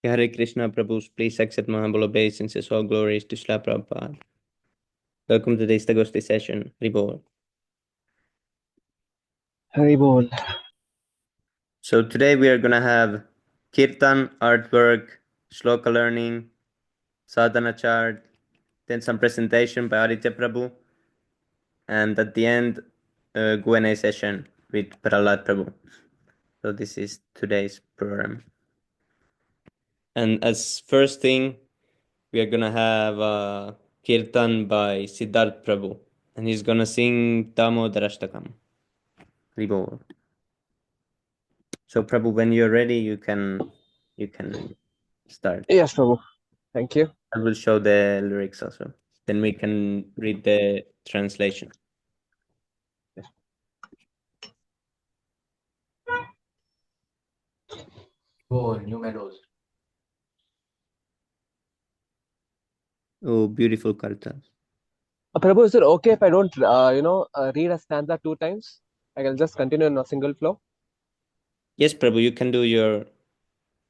Hare Krishna, Prabhu, please accept my humble obeisances. All glories to Srila Prabhupada. Welcome to the Istagoshti session. Ribol. Haribol. So today we are gonna have kirtan, artwork, shloka learning, sadhana chart, then some presentation by Aditya Prabhu, and at the end, a Q&A session with Prahlad Prabhu. So this is today's program. And as first thing, we are gonna have kirtan by Siddharth Prabhu, and he's gonna sing Damodarashtakam. Ribol. So Prabhu, when you're ready, you can start. Yes, Prabhu. Thank you. I will show the lyrics also. Then we can read the translation. Oh, new mellows. Oh, beautiful kartas. Prabhu, is it okay if I don't, read a stanza 2 times? I can just continue in a single flow. Yes, Prabhu, you can do your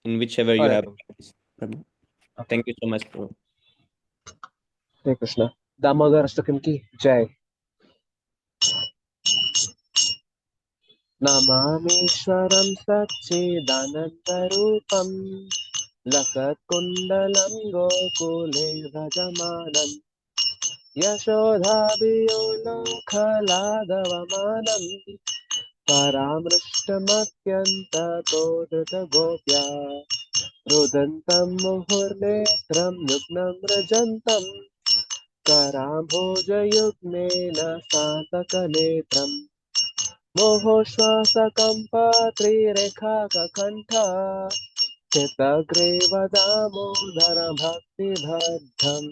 in whichever you All right, have. Prabhu. Prabhu. Okay. Thank you so much, Prabhu. Hare Krishna. Damodar Ashtakam ki jai. Namamishwaram Satchidanandarupam Lasat Kundalam Gokule Rajamanam Yashodhabhiyo Khaladavamanam Paramrishtamatyantato Gopya Rudantam Muhurnetra Nugnam Rajantam Karambhojayugnena Santakanetram Mohoshvasakampatrirekakakantha Chitagrevadamodara Bhakti-bhaddham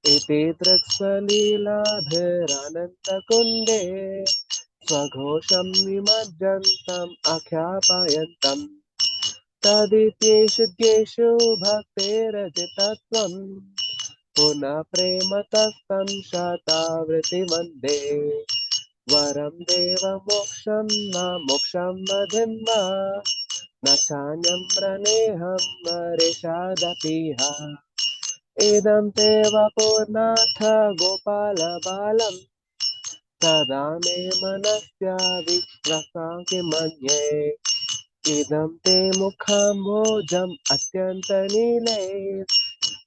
Iti Triksalilabhiranantakunde Swaghosham nimajjantam akyapayantam Tadityeshu bhakterajitattvam Puna prematastam shatavriti mande Varam deva moksham na moksham madhimma Nachanyam praneham marishadapiha Idam te vapurnatha gopala balam Tada me manasya viprasanki manye Idam te mukham bhojam atyanta nile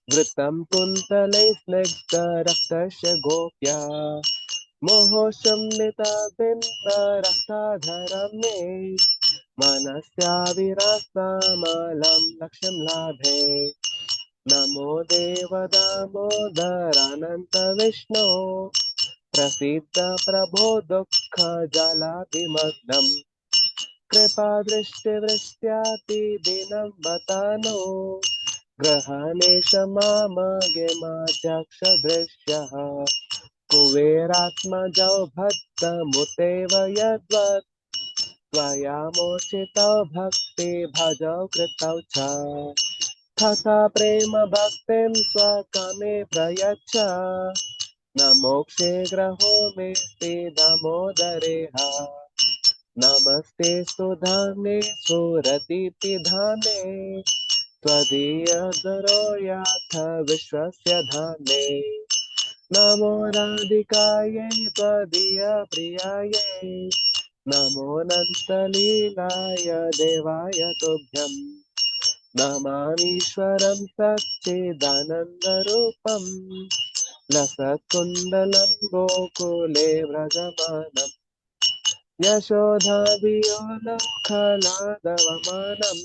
Vritam kuntalai snigdha raktasya gopya Mohosham nita binda raktadharam me Manasya virasa malam laksham labhe Namo deva damodarananta vishno Prasiddha prabho dukha jala vimagnam Kripa drishti vrishtyati dinam batano Grahane shamamage madyaksha drishyaha Kuveratmajau bhatta muteva yadvat Tvayamocitau bhakti bhajau kritau cha Thatha prema bhaktim swakame prayacha Namokshe graho me te damodareha Namaste sudhane surati pidhane Tvadiya daro yatha vishwasya dhane Namo radhikaye tvadiya priyaye Namo nantalilaaya devaya tobhyam Namamishwaram Satchidanandarupam Lasatkundalam Gokule Vrajamanam Yashodhabhiyolam Khaladavamanam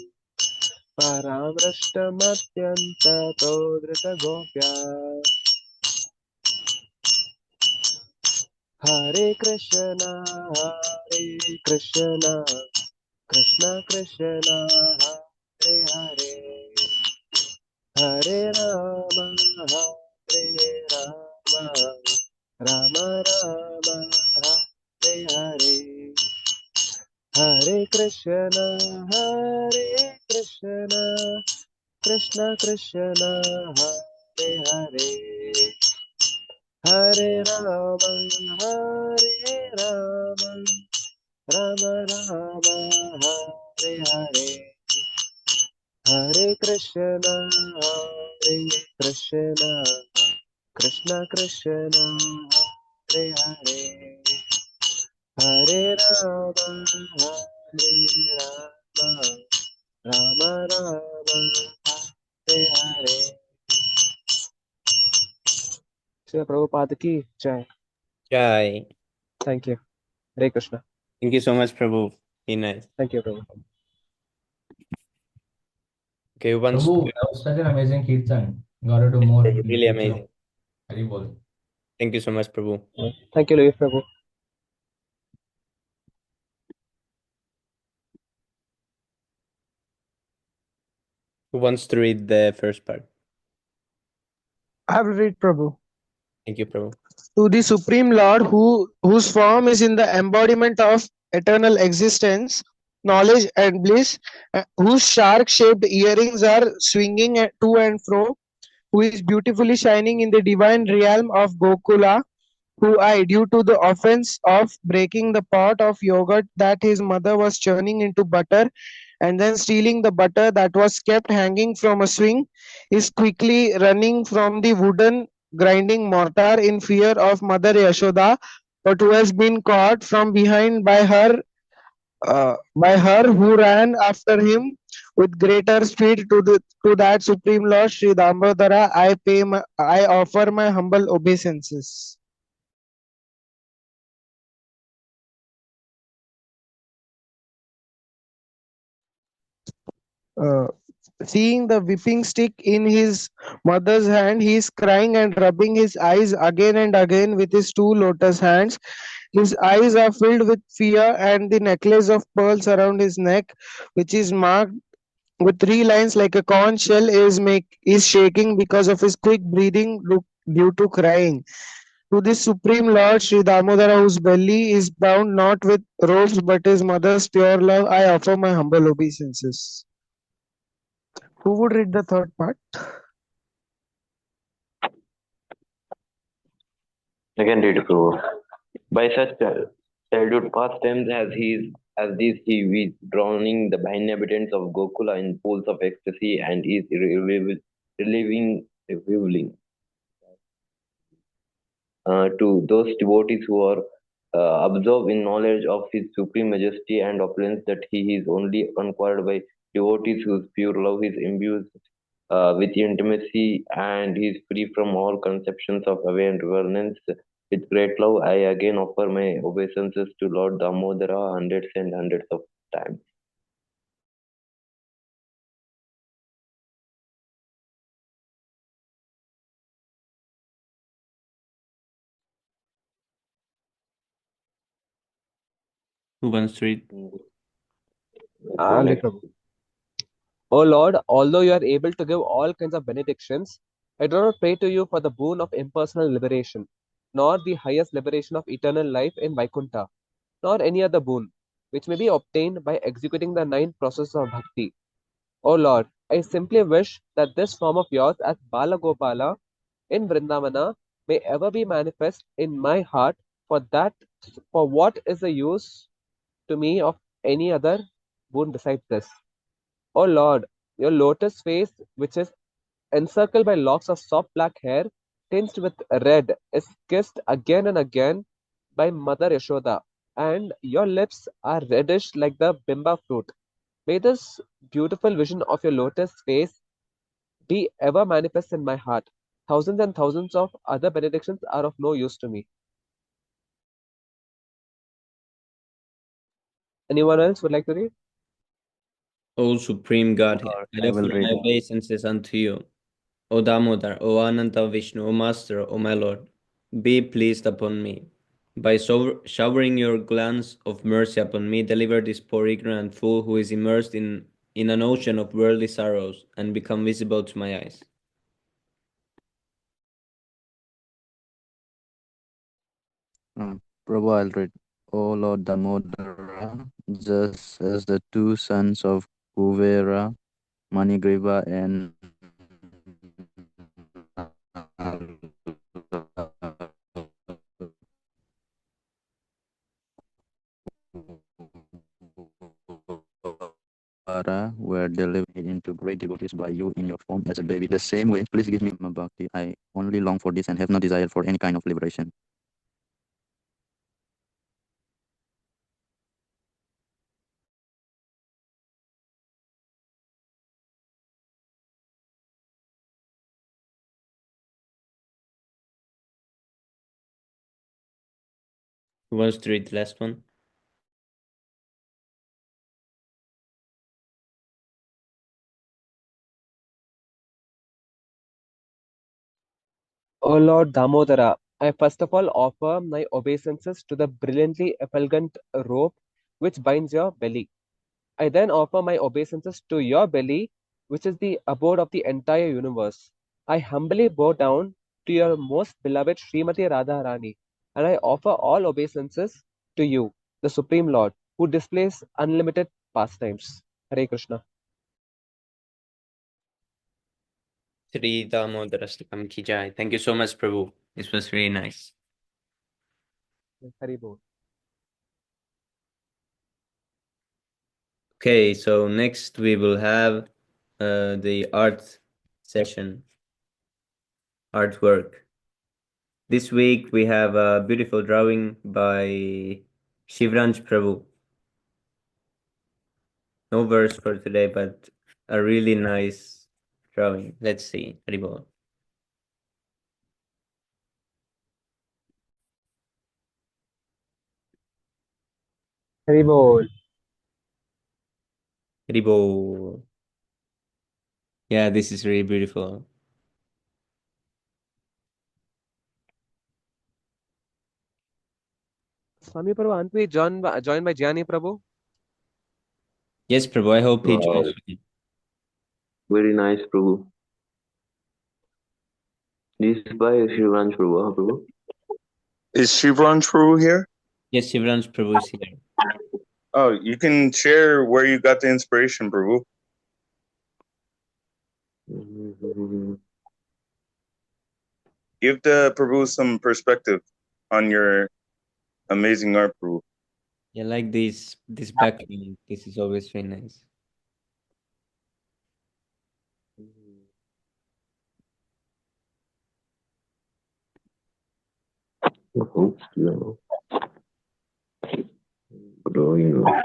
Paramrishtamatyantato Dritagopya Hare Krishna, Krishna Krishna, Hare Hare Hare Rama, Hare Rama, Rama Rama, Hare Hare Hare Krishna, Krishna Krishna, Hare Hare Hare Rama, Rama Rama, Hare Hare Hare Krishna, Hare Krishna, Krishna Krishna, Hare Hare, Hare Rama, Hare Rama, Rama Rama, Hare Hare. Srila Prabhupada ki jai. Jai. Thank you. Hare Krishna. Thank you so much, Prabhu. Be nice. Thank you, Prabhupada. Okay, who wants Prabhu, to? that was such an amazing Kirtan. Gotta do more in the Really future. amazing. Hari bol. Thank you so much, Prabhu. Thank you, Louis Prabhu. Who wants to read the first part? I will read Prabhu. Thank you, Prabhu. To the Supreme Lord, whose form is in the embodiment of eternal existence, knowledge and bliss, whose shark-shaped earrings are swinging to and fro, who is beautifully shining in the divine realm of Gokula, who I, due to the offense of breaking the pot of yogurt that his mother was churning into butter, and then stealing the butter that was kept hanging from a swing, is quickly running from the wooden grinding mortar in fear of Mother Yashoda, but who has been caught from behind by her who ran after him with greater speed to that Supreme Lord Sri Damodara. I offer my humble obeisances. Uh, Seeing the whipping stick in his mother's hand, he is crying and rubbing his eyes again and again with his two lotus hands. His eyes are filled with fear, and the necklace of pearls around his neck, which is marked with three lines like a corn shell, is shaking because of his quick breathing due to crying. To this Supreme Lord Sri Damodara, whose belly is bound not with ropes but his mother's pure love, I offer my humble obeisances. Who would read the third part? I can read it, Prabhu. By such childhood pastimes as these, he is drowning the inhabitants of Gokula in pools of ecstasy and is revealing to those devotees who are absorbed in knowledge of his supreme majesty and opulence that he is only conquered by devotees whose pure love is imbued with intimacy and is free from all conceptions of away and reverence. With great love, I again offer my obeisances to Lord Damodara hundreds and hundreds of times. Who wants to read? Only Prabhu. O Lord, although you are able to give all kinds of benedictions, I do not pray to you for the boon of impersonal liberation, nor the highest liberation of eternal life in Vaikuntha, nor any other boon, which may be obtained by executing the 9 processes of bhakti. O Lord, I simply wish that this form of yours as Balagopala in Vrindavana may ever be manifest in my heart, for what is the use to me of any other boon besides this? O Lord, your lotus face, which is encircled by locks of soft black hair, tinged with red, is kissed again and again by Mother Yashoda, and your lips are reddish like the bimba fruit. May this beautiful vision of your lotus face be ever manifest in my heart. Thousands and thousands of other benedictions are of no use to me. Anyone else would like to read? O Supreme Godhead, I I will offer read. my obeisances unto you. O Damodar, O Ananta Vishnu, O Master, O my Lord, be pleased upon me. By showering your glance of mercy upon me, deliver this poor ignorant fool who is immersed in an ocean of worldly sorrows and become visible to my eyes. Prabhu, I'll read. O Lord Damodara, just as the two sons of Kuvera, Manigriva and Avara were delivered into great devotees by you in your form as a baby. The same way, please give me my bhakti. I only long for this and have no desire for any kind of liberation. Who wants to read the last one? O Lord Damodara, I first of all offer my obeisances to the brilliantly effulgent robe which binds your belly. I then offer my obeisances to your belly, which is the abode of the entire universe. I humbly bow down to your most beloved Srimati Radharani, and I offer all obeisances to you, the Supreme Lord, who displays unlimited pastimes. Hare Krishna. Sri Damodarastakam ki jai. Thank you so much, Prabhu. This was really nice. Hari Bol. Okay, so next we will have the art session, artwork. This week we have a beautiful drawing by Shivranj Prabhu. No verse for today, but a really nice drawing. Let's see. Haribol. Hari Bol. Haribol. Yeah, this is really beautiful. Swami Prabhu, aren't we joined by Jnani Prabhu? Yes, Prabhu, I hope he Wow, joins with you. very nice, Prabhu. This is by Shivansh Prabhu, huh, Prabhu? Is Shivranj Prabhu here? Yes, Shivranj Prabhu is here. Oh, you can share where you got the inspiration, Prabhu. Give the Prabhu some perspective on your amazing art, Prabhu. Yeah, like this background. This is always very nice. Growing up.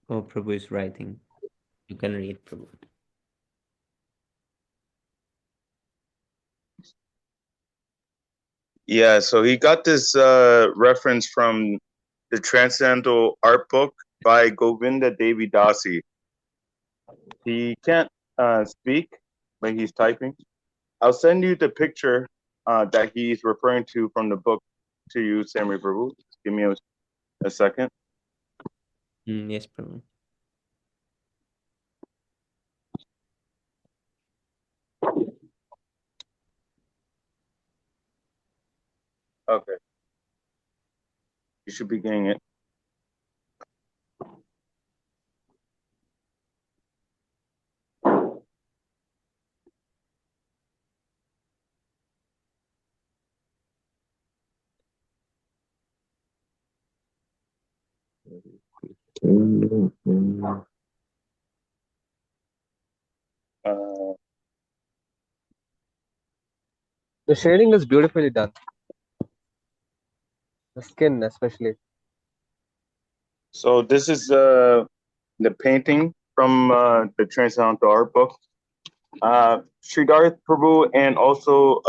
Oh, Prabhu is writing. You can read, Prabhu. Yeah, so he got this reference from the Transcendental Art Book by Govinda Devi Dasi. He can't speak, but he's typing. I'll send you the picture that he's referring to from the book to you, Samri Prabhu. Just give me a second. Yes, Prabhu. Okay. You should be getting it. The shading is beautifully done. The skin, especially. So this is the painting from the Transcendental Art Book. Sridhar Prabhu and also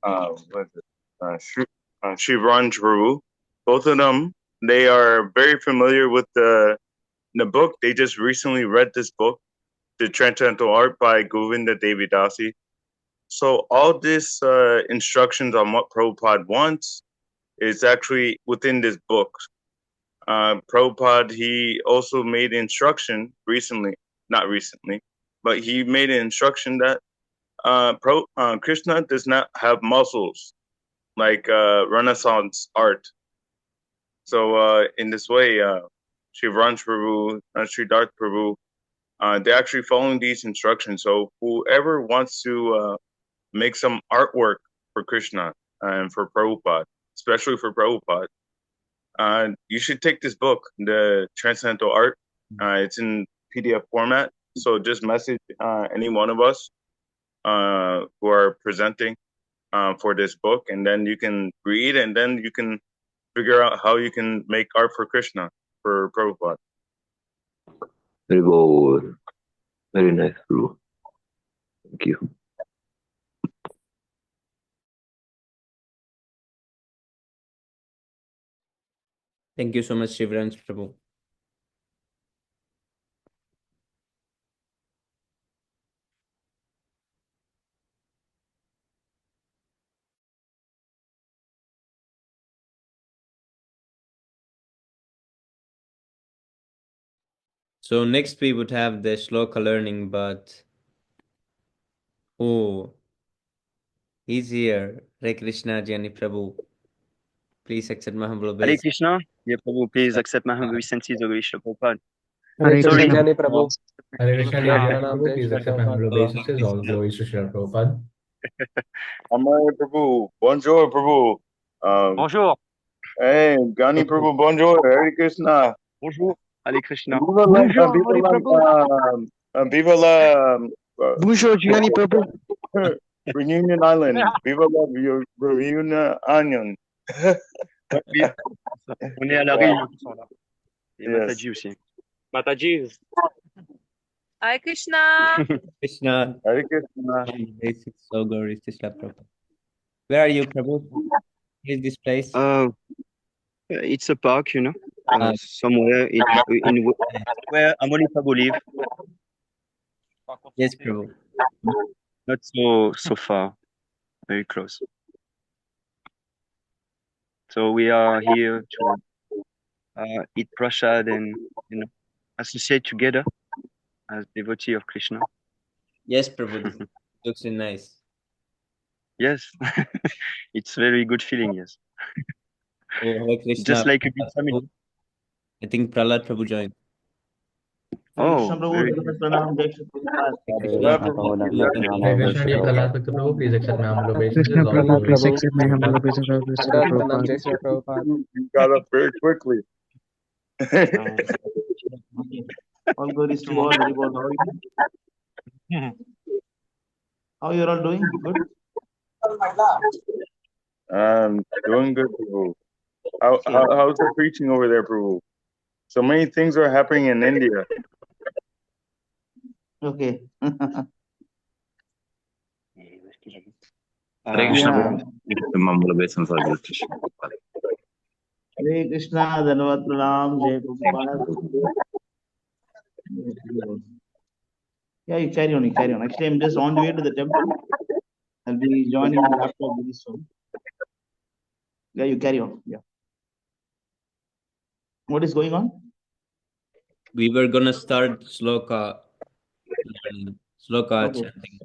what is it? Shivranj Prabhu. Both of them, they are very familiar with the book. They just recently read this book, The Transcendental Art by Govinda Devi Dasi. So all this instructions on what Prabhupada wants is actually within this book. Prabhupada, he also made instruction recently, not recently, but he made an instruction that Krishna does not have muscles like Renaissance art. So in this way, Shivranj Prabhu, Sridhar Prabhu, they're actually following these instructions. So whoever wants to make some artwork for Krishna, and for Prabhupada, especially for Prabhupada. You should take this book, The Transcendental Art. It's in PDF format, so just message any one of us who are presenting for this book, and then you can read, and then you can figure out how you can make art for Krishna, for Prabhupada. Very good. Very nice, Prabhu. Thank you. Thank you so much, Shivrans Prabhu. So next we would have the shloka learning, but oh, he's here. Hare Krishna, Jani Prabhu. Please accept my humble Hare obeisance. Krishna, dear Prabhu, please accept my humble obeisances of Krishna Prabhupada. Hare Krishna, Sorry. Jani Prabhu. Hare Krishna, Jai dear Pranam, Prabhu, Jai please Shri accept my humble Prabhupada. obeisances. All glories to Srila Prabhupada. Amare Prabhu, bonjour Prabhu. Bonjour. Hey, Gani Prabhu, bonjour. Hare Krishna. Bonjour. Hare Krishna. Viva viva la Bonjour, Gianni Prabhu. Reunion Island. Viva la Reunion Island. On est à la Réunion qui sont là. Et Yes. Mataji aussi. Mataji. Hare Krishna. Krishna. Hare Krishna. Basic so glories to Srila Prabhu. Where are you, Prabhu? Where is this place? It's a park, you know, somewhere in where Amoli Prabhu live. Yes, Prabhu. Not so far, very close. So we are here to eat prasad and, you know, associate together as devotee of Krishna. Yes, Prabhu. This looks really nice. Yes, it's very good feeling. Yes, Oh, Hare Krishna. just like a big family. I think Prahlad Prabhu joined. Oh, very Hare Krishna, dear Prahlad Prabhu, please accept my humble obeisances. Krishna All Prabhu, glories please to accept my humble Prabhupada. obeisance of Krishna Dandavat Pranam, Prabhupada. Jai Shri Prabhupada. You got up very quickly. All glories to all. Very good. How you are all doing? Good. Doing good, Prabhu. How's the preaching over there, Prabhu? So many things are happening in India. Okay. Hare Krishna. Yeah. Hare Krishna, Dandavat Pranam, Jai Prabhupada. Yeah, you carry on, Actually, I'm just on the way to the temple. I'll be joining the laptop very soon. Yeah, you carry on. Yeah. What is going on? We were gonna start sloka Okay. chanting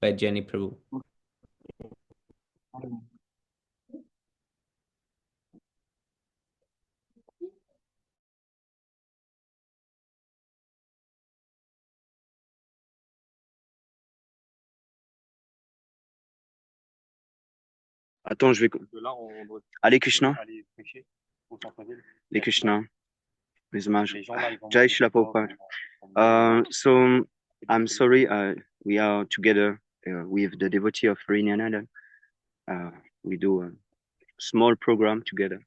by Jani Prabhu. Attends, je vais. Allez Krishna. Allez Krishna. Les hommages. Jai Shri Prabhupada. So I'm sorry. We are together with the devotee of Reunion Island. We do a small program together.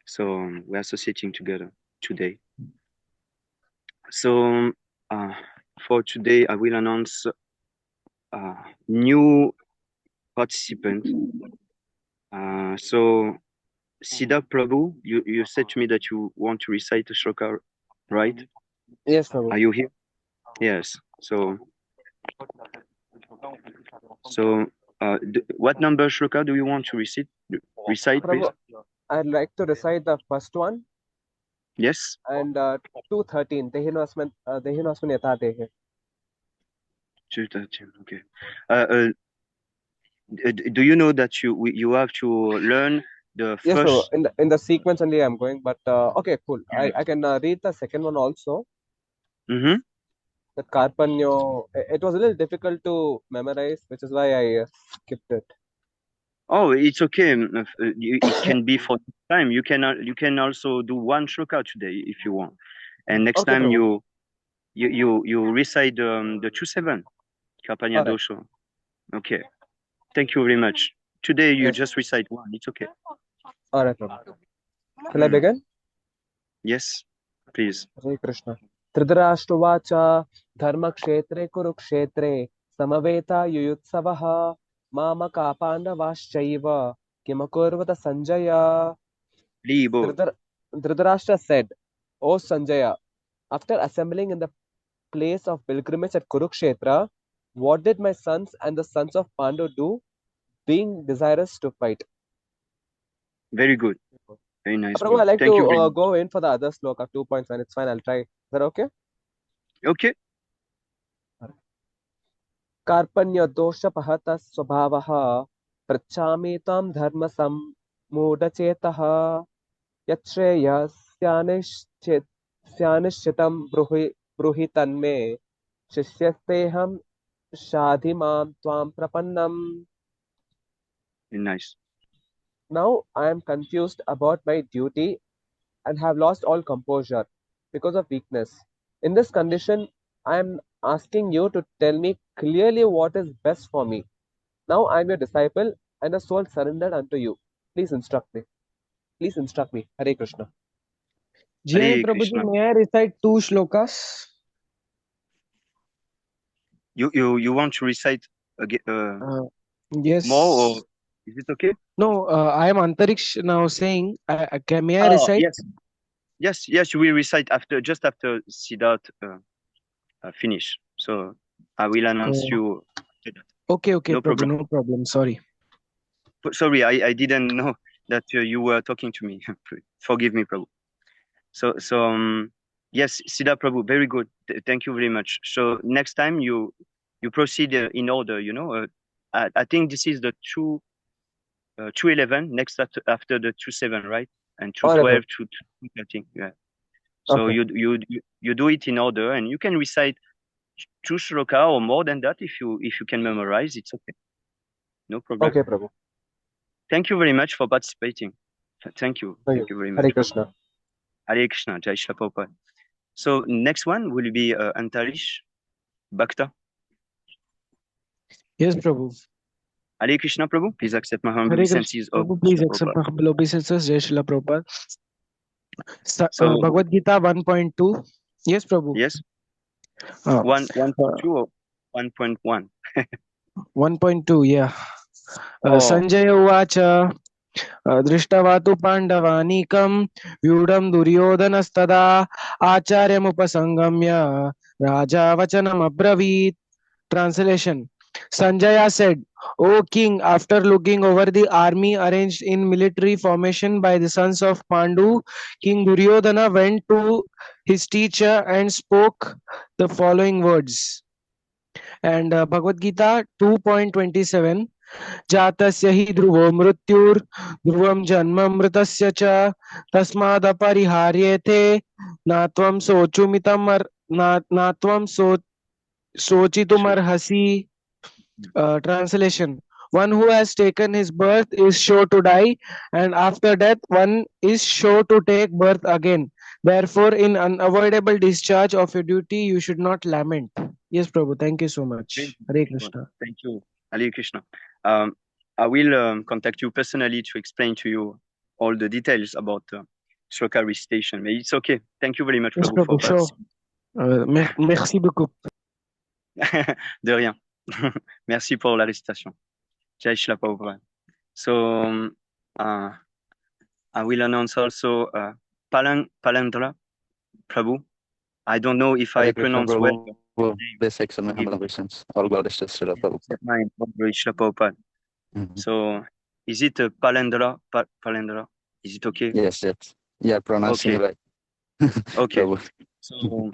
So we're associating together today. So for today, I will announce new participant. So Siddha Prabhu, you said to me that you want to recite the shloka, right? Yes, Prabhu. Are you here? Yes. So what number shloka do you want to recite? Recite, please. Prabhu, I'd like to recite the first one. Yes. And 213. Dehinosman yatha dehe. 213. Okay. Do you know that you have to learn the Yes, first? Prabhu. In the sequence only I'm going, but okay, cool. I can read the second one also. Mm-hmm. The Karpanyo. It was a little difficult to memorize, which is why I skipped it. Oh, it's okay. It can be for next time. You can also do one shloka today if you want, and next Okay, time Prabhu. you recite the 2/7 Kapanya All right. Dosho. Okay. Thank you very much. Today you Yes. just recite one. It's okay. All right, Prabhu. Shall I begin? Yes, please. Hare Krishna. Dhritarashtravacha dharmakshetre kurukshetre samaveta yuyutsavaha mamaka pandavaschaiva kimakurvata Sanjaya. Libo. Dhritarashtra said, O Sanjaya, after assembling in the place of pilgrimage at Kurukshetra, what did my sons and the sons of Pandu do, being desirous to fight? Very good. Very nice. Prabhu, I like Thank you very to much. go in for the other sloka 2.1. It's fine. I'll try. Is that okay? Okay. कार्पण्य दोषपहतः स्वभावः पृच्छामि त्वं धर्मसम्मूढचेतः यच्छ्रेयस्यानिश्चितं ब्रूहि तन्मे शिष्यस्तेऽहं शाधि मां त्वां प्रपन्नम्. Nice. Now I am confused about my duty and have lost all composure because of weakness. In this condition, I am asking you to tell me clearly what is best for me. Now I am your disciple and a soul surrendered unto you. Please instruct me. Please instruct me. Hare Krishna. Jai Prabhuji, may I recite 2 shlokas? You want to recite again? Yes. More, or is it okay? No, I am Antariksh now saying, may I recite? Yes. You will recite just after Siddharth finish. So I will announce you after that. Okay, No Prabhu, problem. no problem. Sorry. Sorry, I didn't know that you were talking to me. Forgive me, Prabhu. So yes, Siddha Prabhu, very good. Thank you very much. So next time you proceed in order. I think this is the 2:11 next after the 2:7, right? And 2:12 to 2:13. Yeah. So Okay. you do it in order, and you can recite 2 shloka or more than that if you can memorize. It's okay. No problem. Okay, Prabhu. Thank you very much for participating. Thank you. Thank you very much. Hare Krishna. Hare Krishna. Jai Shri Prabhupada. So next one will be Antarish Bhakta. Yes, Prabhu. Hare Krishna, Prabhu. Please accept my humble Hare Krishna, obeisances of Prabhu, please Srila accept Prabhupada. my humble obeisances. Jai Srila Prabhupada. So Bhagavad Gita 1.2. Yes, Prabhu. yes. Uh, 1.2 or 1.1? 1.2, yeah. Oh. Sanjaya Uvacha दृष्ट्वा तु पाण्डवानीकं व्यूढं दुर्योधनस्तदा आचार्यमुपसंगम्य राजा वचनमब्रवीत्. Translation. Sanjaya said, O king, after looking over the army arranged in military formation by the sons of Pandu, King Duryodhana went to his teacher and spoke the following words. And Bhagavad Gita 2.27. जातस्य हि ध्रुवो मृत्युर् ध्रुवं जन्म मृतस्य च तस्मादपरिहार्येते नात्वं सोचितुमर्हसि. Translation. One who has taken his birth is sure to die, and after death one is sure to take birth again. Therefore, in unavoidable discharge of your duty, you should not lament. Yes, Prabhu. Thank you so much. Hare Krishna. Thank you. Hare Krishna. I will contact you personally to explain to you all the details about shloka recitation. But it's okay. Thank you very much, Yes, Prabhu, for Prabhu. Sure. Merci beaucoup. De rien. Merci pour la récitation. Jai Shri Prabhupada. So I will announce also Palandra Prabhu. I don't know if I pronounce well. Please accept my humble obeisances. All glories to Srila Prabhupada. So is it Palandra? Palandra? Is it okay? Yes. Yeah, pronouncing okay. right. Okay. So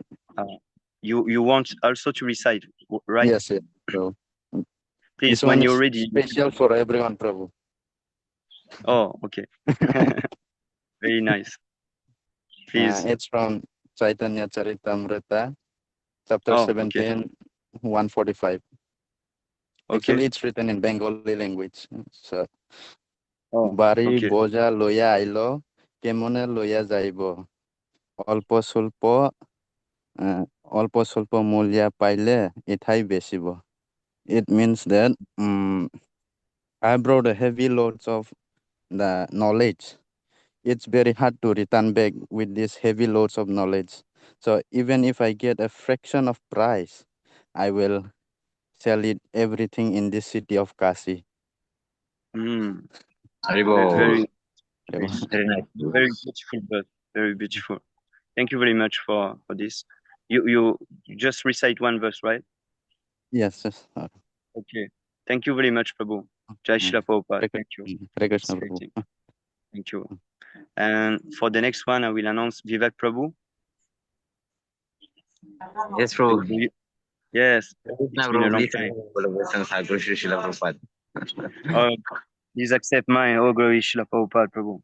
you want also to recite, right? Yes. So, please, when you're ready. Special for everyone, Prabhu. Oh, okay. Very nice. Please. It's from Chaitanya Charitamrita, chapter 17, 145. Actually, Okay. it's written in Bengali language. So, Oh, বাড়ি okay. বোঝা লইয়া আইলো কেমনে লইয়া যাইব অল্প স্বল্প অল্প স্বল্প মূল্যা পাইলে এঠাই বেচিব. It means that I brought a heavy loads of the knowledge. It's very hard to return back with these heavy loads of knowledge. So even if I get a fraction of price, I will sell it everything in this city of Kasi. Haribo. Very, Very nice. very beautiful verse. Very beautiful. Thank you very much for this. You just recite one verse, right? Yes, yes. Okay. Thank you very much, Prabhu. Jai Shri Prabhupada. Thank you. Hare Krishna, Prabhu. Thank you. And for the next one, I will announce Vivek Prabhu. Yes, Prabhu. Yes. Krishna, It's been a Prabhu, long please time. collaborations are Guru Shri Srila Prabhupada. Please accept my oh glory Srila Prabhupada, Prabhu.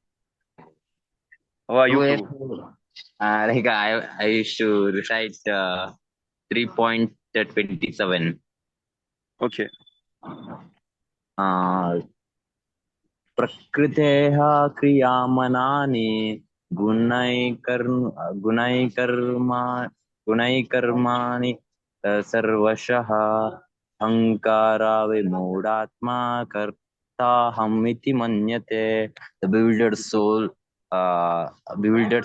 How are you, Prabhu? Like I used to recite 3.27. Okay. प्रकृतेः क्रियामनानि गुणैकर्माणि सर्वशः अहङ्कारा विमूढात्मा कर्ताहमिति मन्यते. The bewildered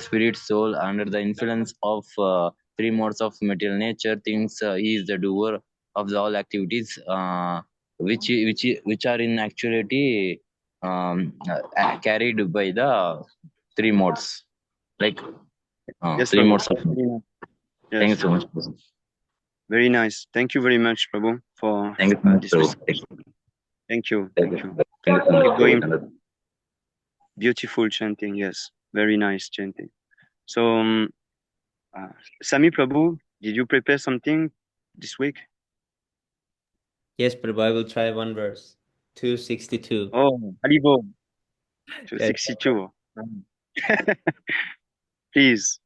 spirit soul under the influence of three modes of material nature thinks he is the doer of all activities which are in actuality carried by the three modes, like Yes, three Prabhu. modes of. Yes. Thank you so much. Very nice. Thank you very much, Prabhu, for Thank you so much, this Prabhu. recitation. Thank you. Thank Thank you. you. Thank you so much, Keep going. Prabhu. Beautiful chanting. Yes. Very nice chanting. So, Sami Prabhu, did you prepare something this week? Yes, Prabhu, I will try one verse. 262. Oh, Haribo. 262. Please,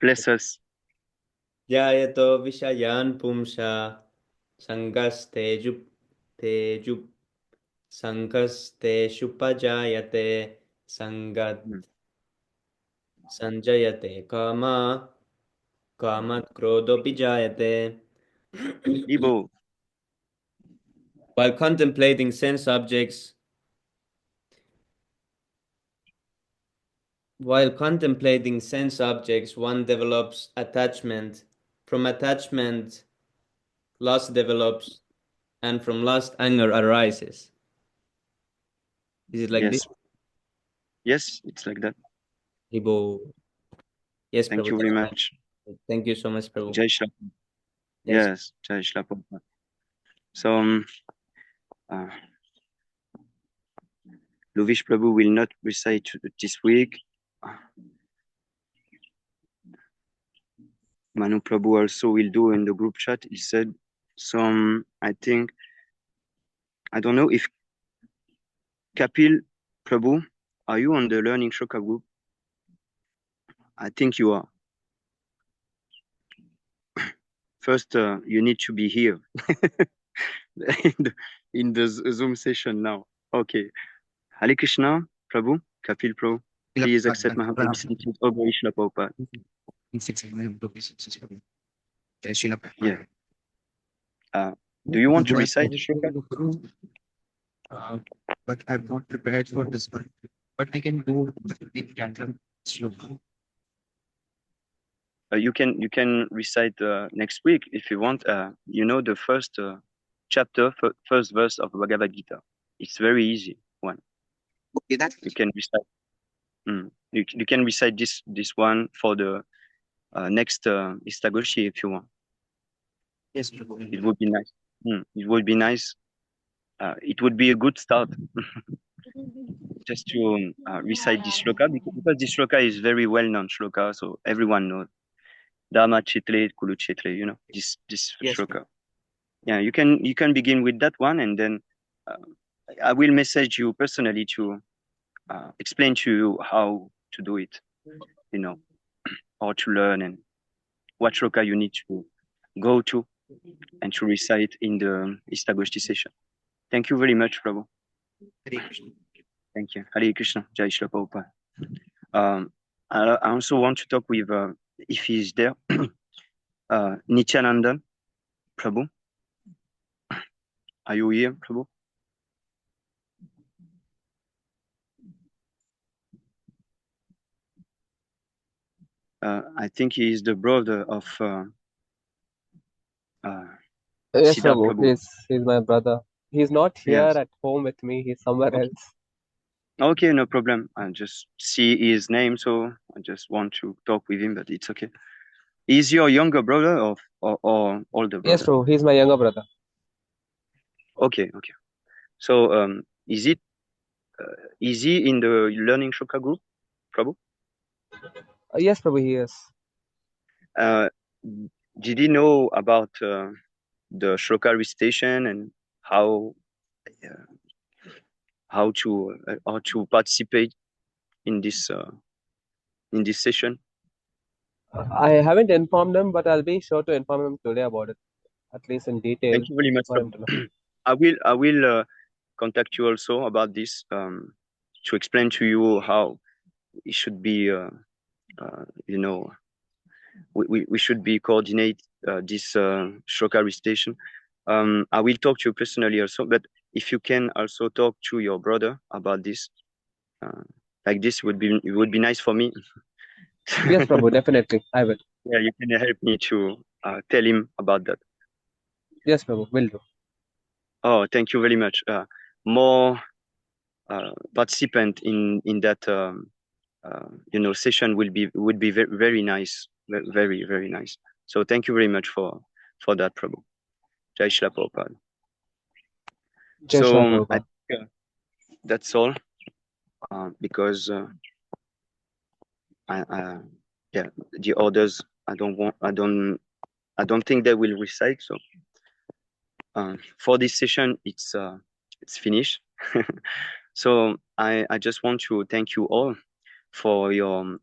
bless us. Jayato Vishayan Pumsha Sankasteshupajayate Sangat Sanjayate Kamat Krodhopi Jayate. Ibo. While contemplating sense objects, one develops attachment. From attachment, lust develops, and from lust, anger arises. Is it like this? Yes, it's like that. Ibo. Yes, Thank Prabhu. you very much. Thank you so much, Prabhu. Jai Shri. Yes, Jai Shri Prabhupada. So, Lovish Prabhu will not recite this week. Manu Prabhu also will do in the group chat. He said some, I think, I don't know if Kapil Prabhu, are you on the Learning Shloka group? I think you are. First, you need to be here in the Zoom session now. Okay. Hare Krishna, Prabhu, Kapil Prabhu, please accept my humble obeisances. Oh, Guru Shri Prabhupada. Yeah. Do you want to recite the shloka? But I'm not prepared for this one. But I can do the random shloka. You can recite next week if you want. You know the first chapter, first verse of Bhagavad Gita. It's very easy one. Okay, that's you can recite. You can recite this one for the next Istagoshti if you want. Yes, it would be nice. It would be nice. It would be a good start just to recite this shloka because this shloka is very well known shloka, so everyone knows. Dharma Chitle Kulu Chitle, you know this shloka. Yeah, you can begin with that one, and then I will message you personally to explain to you how to do it, how to learn and what shloka you need to go to and to recite in the Istagoshti session. Thank you very much, Prabhu. Hare Krishna. Thank you. Hare Krishna. Jai Shri Prabhupada. I also want to talk with, if he's there, Nityanandan, Prabhu. Are you here, Prabhu? I think he is the brother of Yes, Siddharth Prabhu. Prabhu. He's my brother. He's not here Yes. at home with me. He's somewhere Okay. else. Okay, no problem. I just see his name, so I just want to talk with him, but it's okay. Is your younger brother or older Yes, brother? Prabhu. He's my younger brother. Okay. So is he in the learning shloka group, Prabhu? Yes, Prabhu, he is. Did he know about the shloka recitation and how to participate in this session? I haven't informed him, but I'll be sure to inform him today about it, at least in detail, Thank you very much, for him to know. Prabhu. I will contact you also about this to explain to you how it should be. We should be coordinate this shloka recitation. I will talk to you personally also, but if you can also talk to your brother about this, like this it would be nice for me. Yes, Prabhu, definitely. I will. Yeah, you can help me to tell him about that. Yes, Prabhu, will do. Oh, thank you very much. More participant in that session would be very, very nice, very, very nice. So thank you very much for that, Prabhu. Jai Shri Prabhupada. Jai Shri So I Prabhupada. think that's all, because yeah, the others I don't think they will recite. So for this session, it's finished. So I just want to thank you all for your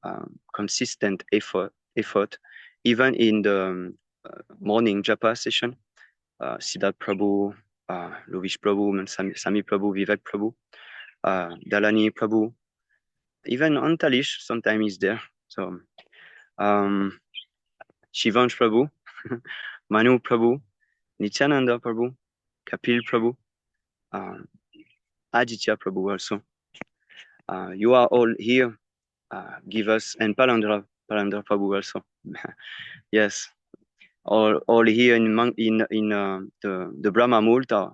consistent effort, even in the morning japa session. Siddharth Prabhu, Lovish Prabhu, and Sami Prabhu, Vivek Prabhu, Dalani Prabhu, even Antalish sometimes is there. So Shivansh Prabhu, Manu Prabhu, Nityananda Prabhu, Kapil Prabhu, Aditya Prabhu also. You are all here. Give us, and Palandra Prabhu also. Yes, all here in the Brahma Multa.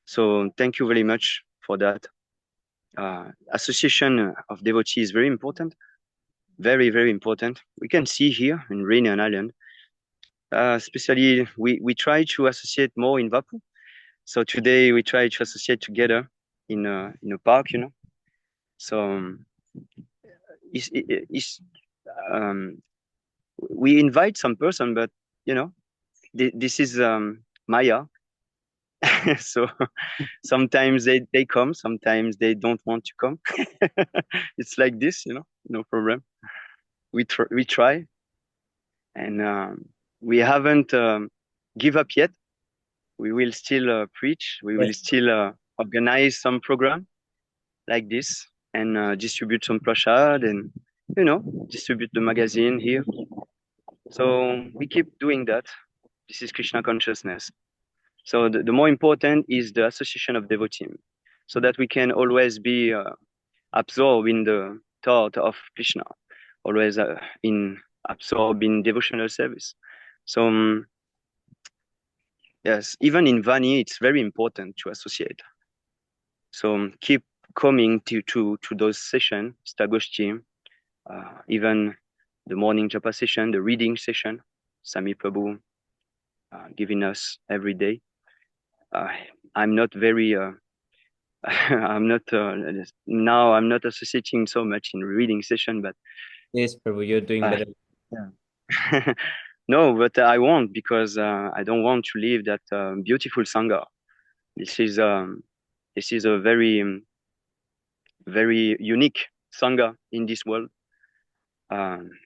So thank you very much for that. Association of devotees is very important, very, very important. We can see here in Rainian Island, especially we try to associate more in Vapu. So today we try to associate together in a park, So we invite some person, but this is Maya. So sometimes they come, sometimes they don't want to come. It's like this, no problem. We try, and we haven't give up yet. We will still preach. We will still organize some program like this and distribute some prasad and distribute the magazine here. So we keep doing that. This is Krishna consciousness. So the more important is the association of devotees, so that we can always be absorbed in the thought of Krishna, always absorbed in devotional service. So yes, even in Vani, it's very important to associate. So keep coming to those sessions, Istagoshti, even the morning japa session, the reading session, Sami Prabhu giving us every day. I'm not very I'm not now I'm not associating so much in reading session, but yes, Prabhu, you're doing better. Yeah. No, but I won't, because I don't want to leave that beautiful sangha. This is a very very unique sangha in this world.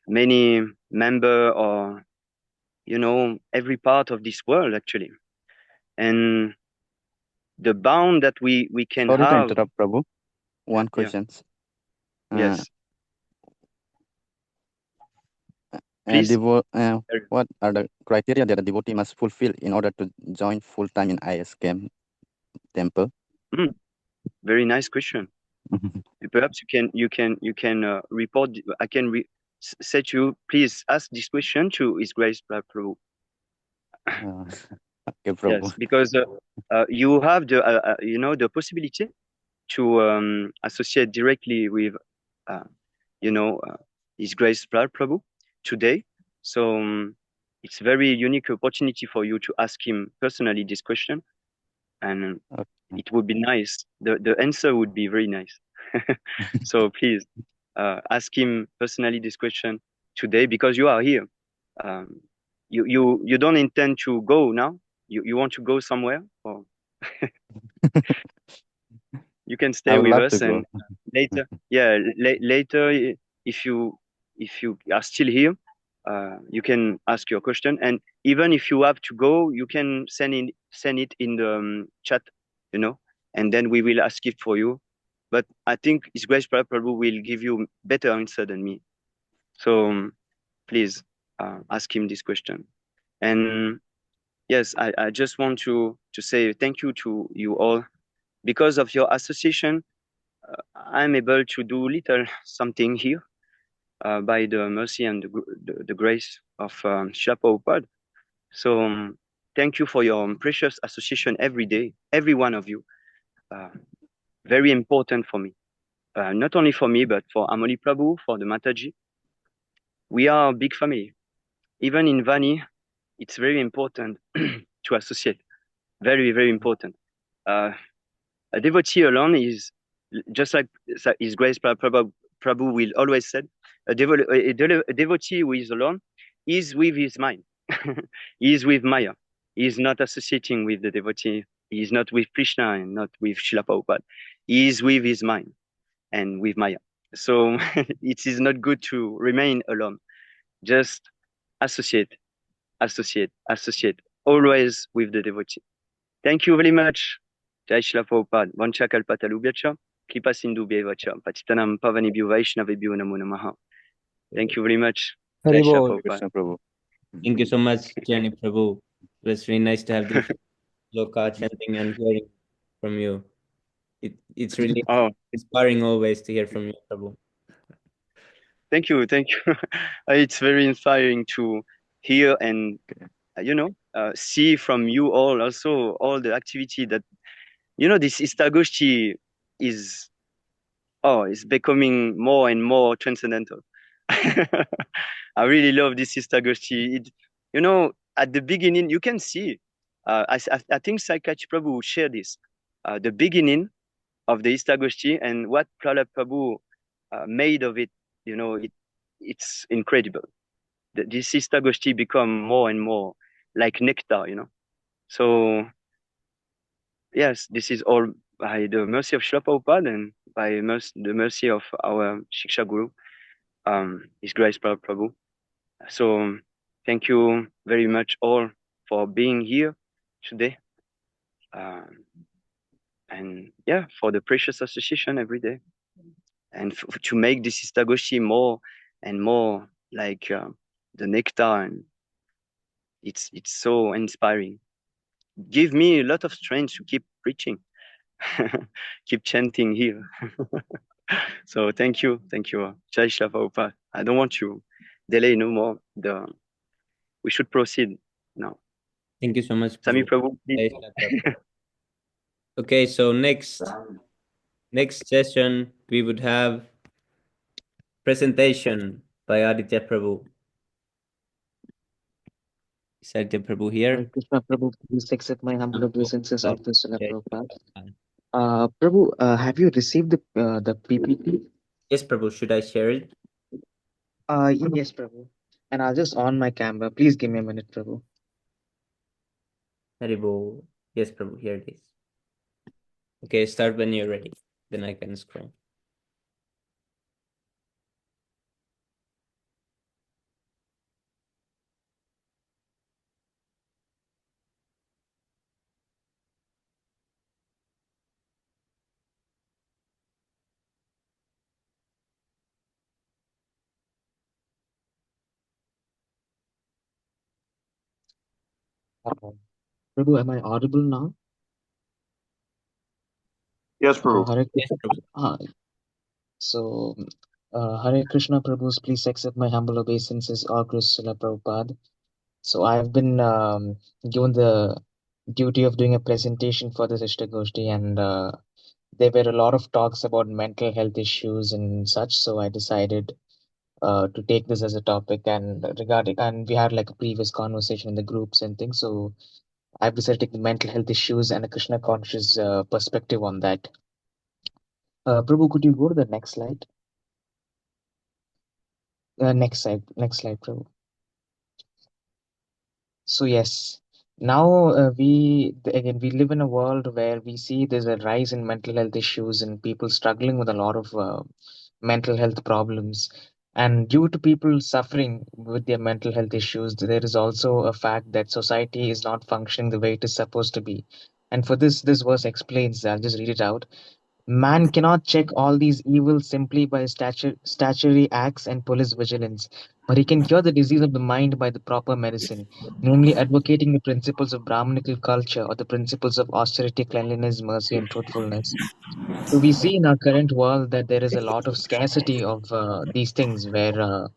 Many member every part of this world actually. And the bound that we can Sorry to have. interrupt, Prabhu. One Yeah. question. Yes. Please. What are the criteria that a devotee must fulfill in order to join full time in ISKM temple? Very nice question. Perhaps you can report. I can say to you, please ask this question to His Grace Prabhu. Okay, Prabhu. Yes, because you have the possibility to associate directly with His Grace Prabhu today. So it's very unique opportunity for you to ask him personally this question, and it would be nice. The answer would be very nice. So please ask him personally this question today, because you are here. You don't intend to go now. You want to go somewhere, or you can stay I would with love us, to go. and later, later, if you are still here, you can ask your question, and even if you have to go, you can send it in the chat, and then we will ask it for you. But I think His Grace Prabhu will give you better answer than me. So please ask him this question. And yes, I just want to say thank you to you all. Because of your association, I'm able to do little something here by the mercy and the grace of Srila Prabhupada. So thank you for your precious association every day, every one of you. Very important for me. Not only for me, but for Amoli Prabhu, for the Mataji. We are a big family. Even in Vani, it's very important to associate. Very, very important. A devotee alone is just like His Grace Prabhu will always said, a devotee who is alone is with his mind. He is with Maya. He is not associating with the devotee. He is not with Krishna and not with Srila Prabhupada. He is with his mind and with Maya. So it is not good to remain alone. Just associate, always with the devotee. Thank you very much. Jai Srila Prabhupada. Vancha kalpatalubhyacha. Kripa sindhu bhevacha. Patitanam pavanebhyo vaishnavebhyo namo namaha. Thank you very much. Jai Srila Prabhupada. Thank you so much, Jani Prabhu. It was really nice to have this loka chanting and hearing from you. It's really inspiring always to hear from you, Prabhu. Thank you. It's very inspiring to hear and see from you all also all the activity that this Istagoshti is becoming more and more transcendental. I really love this Istagoshti. At the beginning you can see. I think Saikachi Prabhu shared this. The beginning of the Istagoshti and what Prahlad Prabhu made of it. It's incredible. This Istagoshti become more and more like nectar. So yes, this is all by the mercy of Srila Prabhupada and by the mercy of our Shiksha Guru, His Grace Prabhu. So thank you very much all for being here today. And for the precious association every day. And to make this Istagoshti more and more like the nectar, and it's so inspiring. Give me a lot of strength to keep preaching, keep chanting here. So thank you, Jai Shri Prabhupada. I don't want to delay no more. We should proceed now. Thank you so much, Sami Prabhu. Prabhu. Okay, so next session we would have presentation by Aditya Prabhu. Is Aditya Prabhu here? Krishna Prabhu, please accept my humble obeisances of the Srila Prabhupada. Prabhu, have you received the PPT? Yes, Prabhu. Should I share it? Yes, Prabhu. And I'll just on my camera. Please give me a minute, Prabhu. Haribo. Yes, Prabhu. Here it is. Okay, start when you're ready. Then I can scroll. Uh, Prabhu, am I audible now? Yes, Prabhu. Hare Yes, Krishna. Prabhu. So, Hare Krishna, Prabhus, please accept my humble obeisances, all Krishna Prabhupada. So, I've been given the duty of doing a presentation for this Istagoshti, and there were a lot of talks about mental health issues and such. So, I decided to take this as a topic, and regarding, and we had like a previous conversation in the groups and things. So, I've decided to take the mental health issues and a Krishna conscious perspective on that. Prabhu, could you go to the next slide? Next slide, Prabhu. So yes, now again we live in a world where we see there's a rise in mental health issues and people struggling with a lot of mental health problems. And due to people suffering with their mental health issues, there is also a fact that society is not functioning the way it is supposed to be. And for this verse explains, I'll just read it out. Man cannot check all these evils simply by statutory acts and police vigilance, but he can cure the disease of the mind by the proper medicine, namely advocating the principles of Brahmanical culture or the principles of austerity, cleanliness, mercy, and truthfulness. So we see in our current world that there is a lot of scarcity of these things where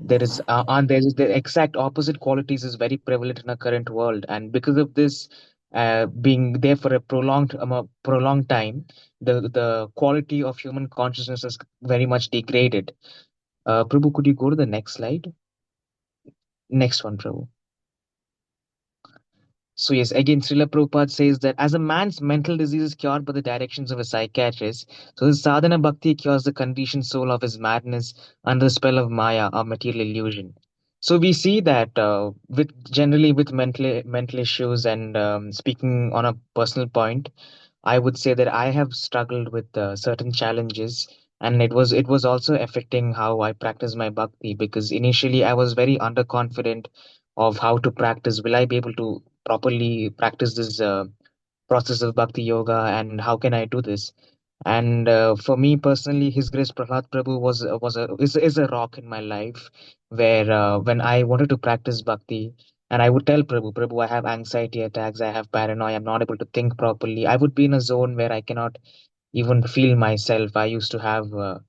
there is and there is the exact opposite qualities is very prevalent in our current world, and because of this being there for a prolonged time, the quality of human consciousness is very much degraded. Prabhu, could you go to the next slide? Next one, Prabhu. So yes, again, Srila Prabhupada says that as a man's mental disease is cured by the directions of a psychiatrist, so his sadhana bhakti cures the conditioned soul of his madness under the spell of Maya or material illusion. So we see that with generally with mental issues, and speaking on a personal point, I would say that I have struggled with certain challenges, and it was also affecting how I practice my bhakti, because initially I was very underconfident of how to practice. Will I be able to properly practice this process of bhakti yoga, and how can I do this? And for me personally, His Grace Prahlad Prabhu is a rock in my life, where when I wanted to practice bhakti, and I would tell Prabhu, I have anxiety attacks, I have paranoia, I'm not able to think properly. I would be in a zone where I cannot even feel myself. I used to have, uh,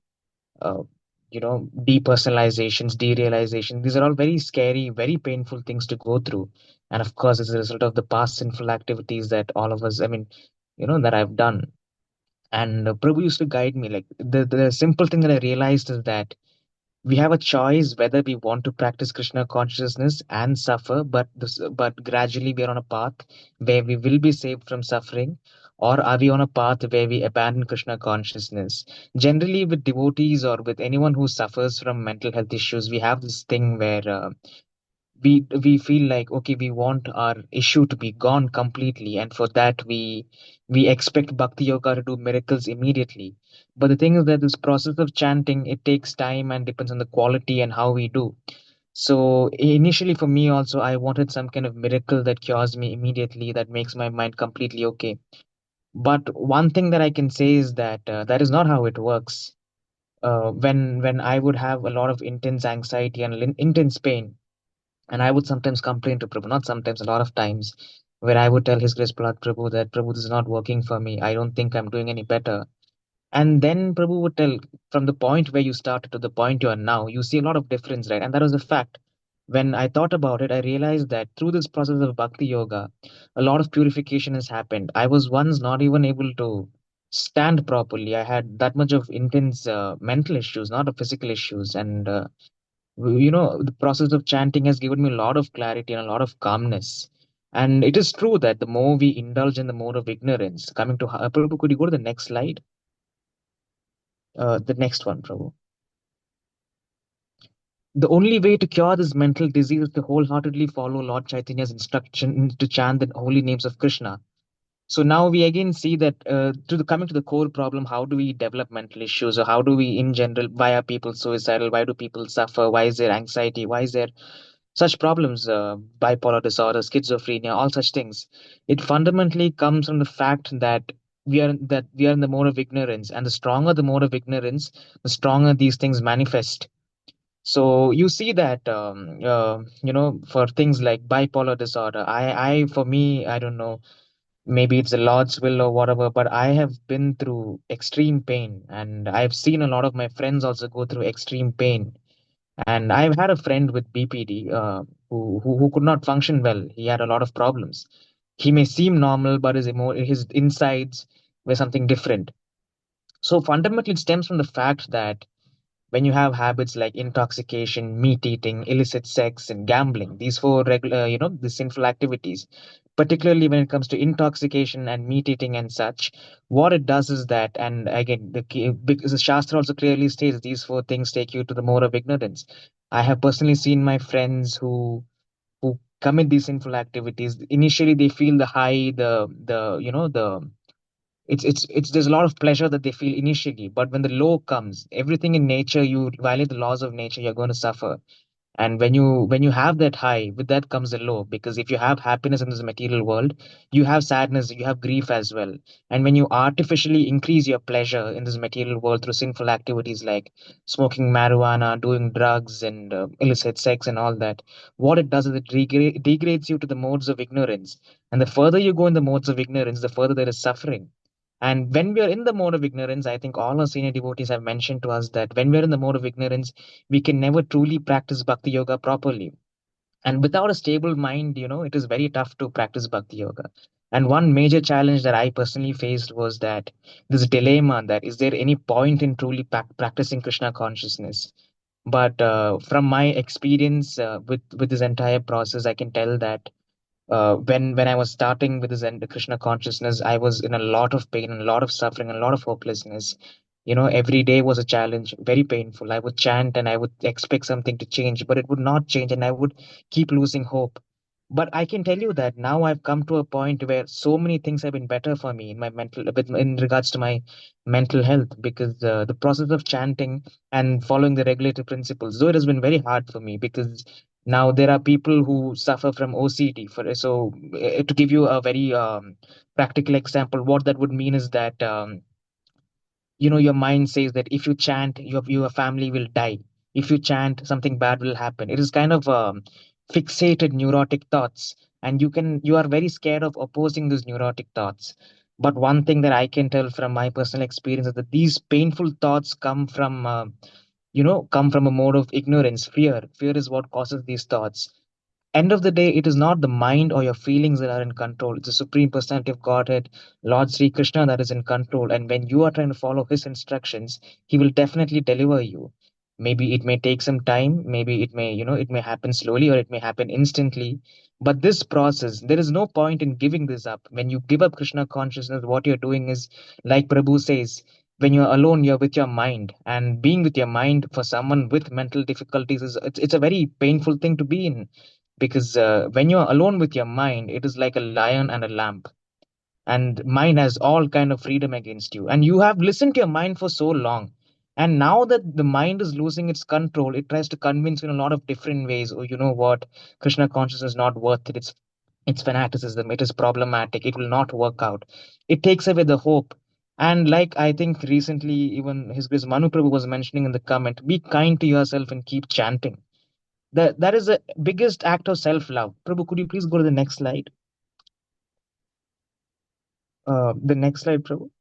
depersonalizations, derealization. These are all very scary, very painful things to go through. And of course, it's a result of the past sinful activities that all of us, I mean, that I've done. And Prabhu used to guide me. Like the simple thing that I realized is that we have a choice whether we want to practice Krishna consciousness and suffer, but gradually we are on a path where we will be saved from suffering, or are we on a path where we abandon Krishna consciousness? Generally, with devotees or with anyone who suffers from mental health issues, we have this thing where we feel like, okay, we want our issue to be gone completely, and for that we expect bhakti yoga to do miracles immediately. But the thing is that this process of chanting, it takes time and depends on the quality and how we do. So initially for me also, I wanted some kind of miracle that cures me immediately, that makes my mind completely okay. But one thing that I can say is that that is not how it works. When I would have a lot of intense anxiety and intense pain, and I would sometimes complain to Prabhu, not sometimes, a lot of times, where I would tell His Grace Prahlad Prabhu that, Prabhu, this is not working for me. I don't think I'm doing any better. And then Prabhu would tell, from the point where you started to the point you are now, you see a lot of difference, right? And that was a fact. When I thought about it, I realized that through this process of bhakti yoga, a lot of purification has happened. I was once not even able to stand properly. I had that much of intense mental issues, not of physical issues. And the process of chanting has given me a lot of clarity and a lot of calmness. And it is true that the more we indulge in the more of ignorance, coming to Prabhu, could you go to the next slide? The next one, Prabhu. The only way to cure this mental disease is to wholeheartedly follow Lord Chaitanya's instruction to chant the holy names of Krishna. So now we again see that coming to the core problem, how do we develop mental issues, or how do we, in general, why are people suicidal? Why do people suffer? Why is there anxiety? Why is there such problems, bipolar disorder, schizophrenia, all such things? It fundamentally comes from the fact that we are in the mode of ignorance, and the stronger the mode of ignorance, the stronger these things manifest. So you see that for things like bipolar disorder, for me, I don't know, maybe it's the Lord's will or whatever, but I have been through extreme pain, and I've seen a lot of my friends also go through extreme pain. And I've had a friend with BPD who could not function well. He had a lot of problems. He may seem normal, but his insides were something different. So fundamentally, it stems from the fact that when you have habits like intoxication, meat eating, illicit sex, and gambling, these four regular, the sinful activities, particularly when it comes to intoxication and meat eating and such, what it does is that, and again, because the Shastra also clearly states these four things take you to the mode of ignorance. I have personally seen my friends who commit these sinful activities. Initially, they feel the high, the it's there's a lot of pleasure that they feel initially, but when the low comes, everything in nature, you violate the laws of nature, you're going to suffer. And when you have that high, with that comes the low, because if you have happiness in this material world, you have sadness, you have grief as well. And when you artificially increase your pleasure in this material world through sinful activities like smoking marijuana, doing drugs, and illicit sex and all that, what it does is it degrades you to the modes of ignorance. And the further you go in the modes of ignorance, the further there is suffering. And when we are in the mode of ignorance, I think all our senior devotees have mentioned to us that when we are in the mode of ignorance, we can never truly practice bhakti yoga properly. And without a stable mind, it is very tough to practice bhakti yoga. And one major challenge that I personally faced was that this dilemma, that is there any point in truly practicing Krishna consciousness? But from my experience with this entire process, I can tell that when I was starting with this Krishna consciousness, I was in a lot of pain and a lot of suffering and a lot of hopelessness. Every day was a challenge, very painful. I would chant and I would expect something to change, but it would not change, and I would keep losing hope. But I can tell you that now I've come to a point where so many things have been better for me in my in regards to my mental health, because the process of chanting and following the regulative principles, though it has been very hard for me, because now there are people who suffer from OCD. To give you a very practical example, what that would mean is that your mind says that if you chant, your family will die. If you chant, something bad will happen. It is kind of fixated neurotic thoughts, and you are very scared of opposing these neurotic thoughts. But one thing that I can tell from my personal experience is that these painful thoughts come from a mode of ignorance. Fear is what causes these thoughts. End of the day, it is not the mind or your feelings that are in control. It's the Supreme Personality of Godhead, Lord Sri Krishna, that is in control. And when you are trying to follow his instructions, he will definitely deliver you. Maybe it may take some time, maybe it may happen slowly or it may happen instantly. But this process, there is no point in giving this up. When you give up Krishna consciousness, what you're doing is, like Prabhu says, when you're alone, you're with your mind. And being with your mind for someone with mental difficulties it's a very painful thing to be in, because when you're alone with your mind, it is like a lion and a lamb, and mind has all kind of freedom against you, and you have listened to your mind for so long, and now that the mind is losing its control, it tries to convince you in a lot of different ways. Oh, you know what, Krishna consciousness is not worth it. It's fanaticism, it is problematic, it will not work out. It takes away the hope. And like I think recently, even his grace Manu Prabhu was mentioning in the comment, be kind to yourself and keep chanting. That is the biggest act of self-love. Prabhu, could you please go to the next slide? The next slide, Prabhu.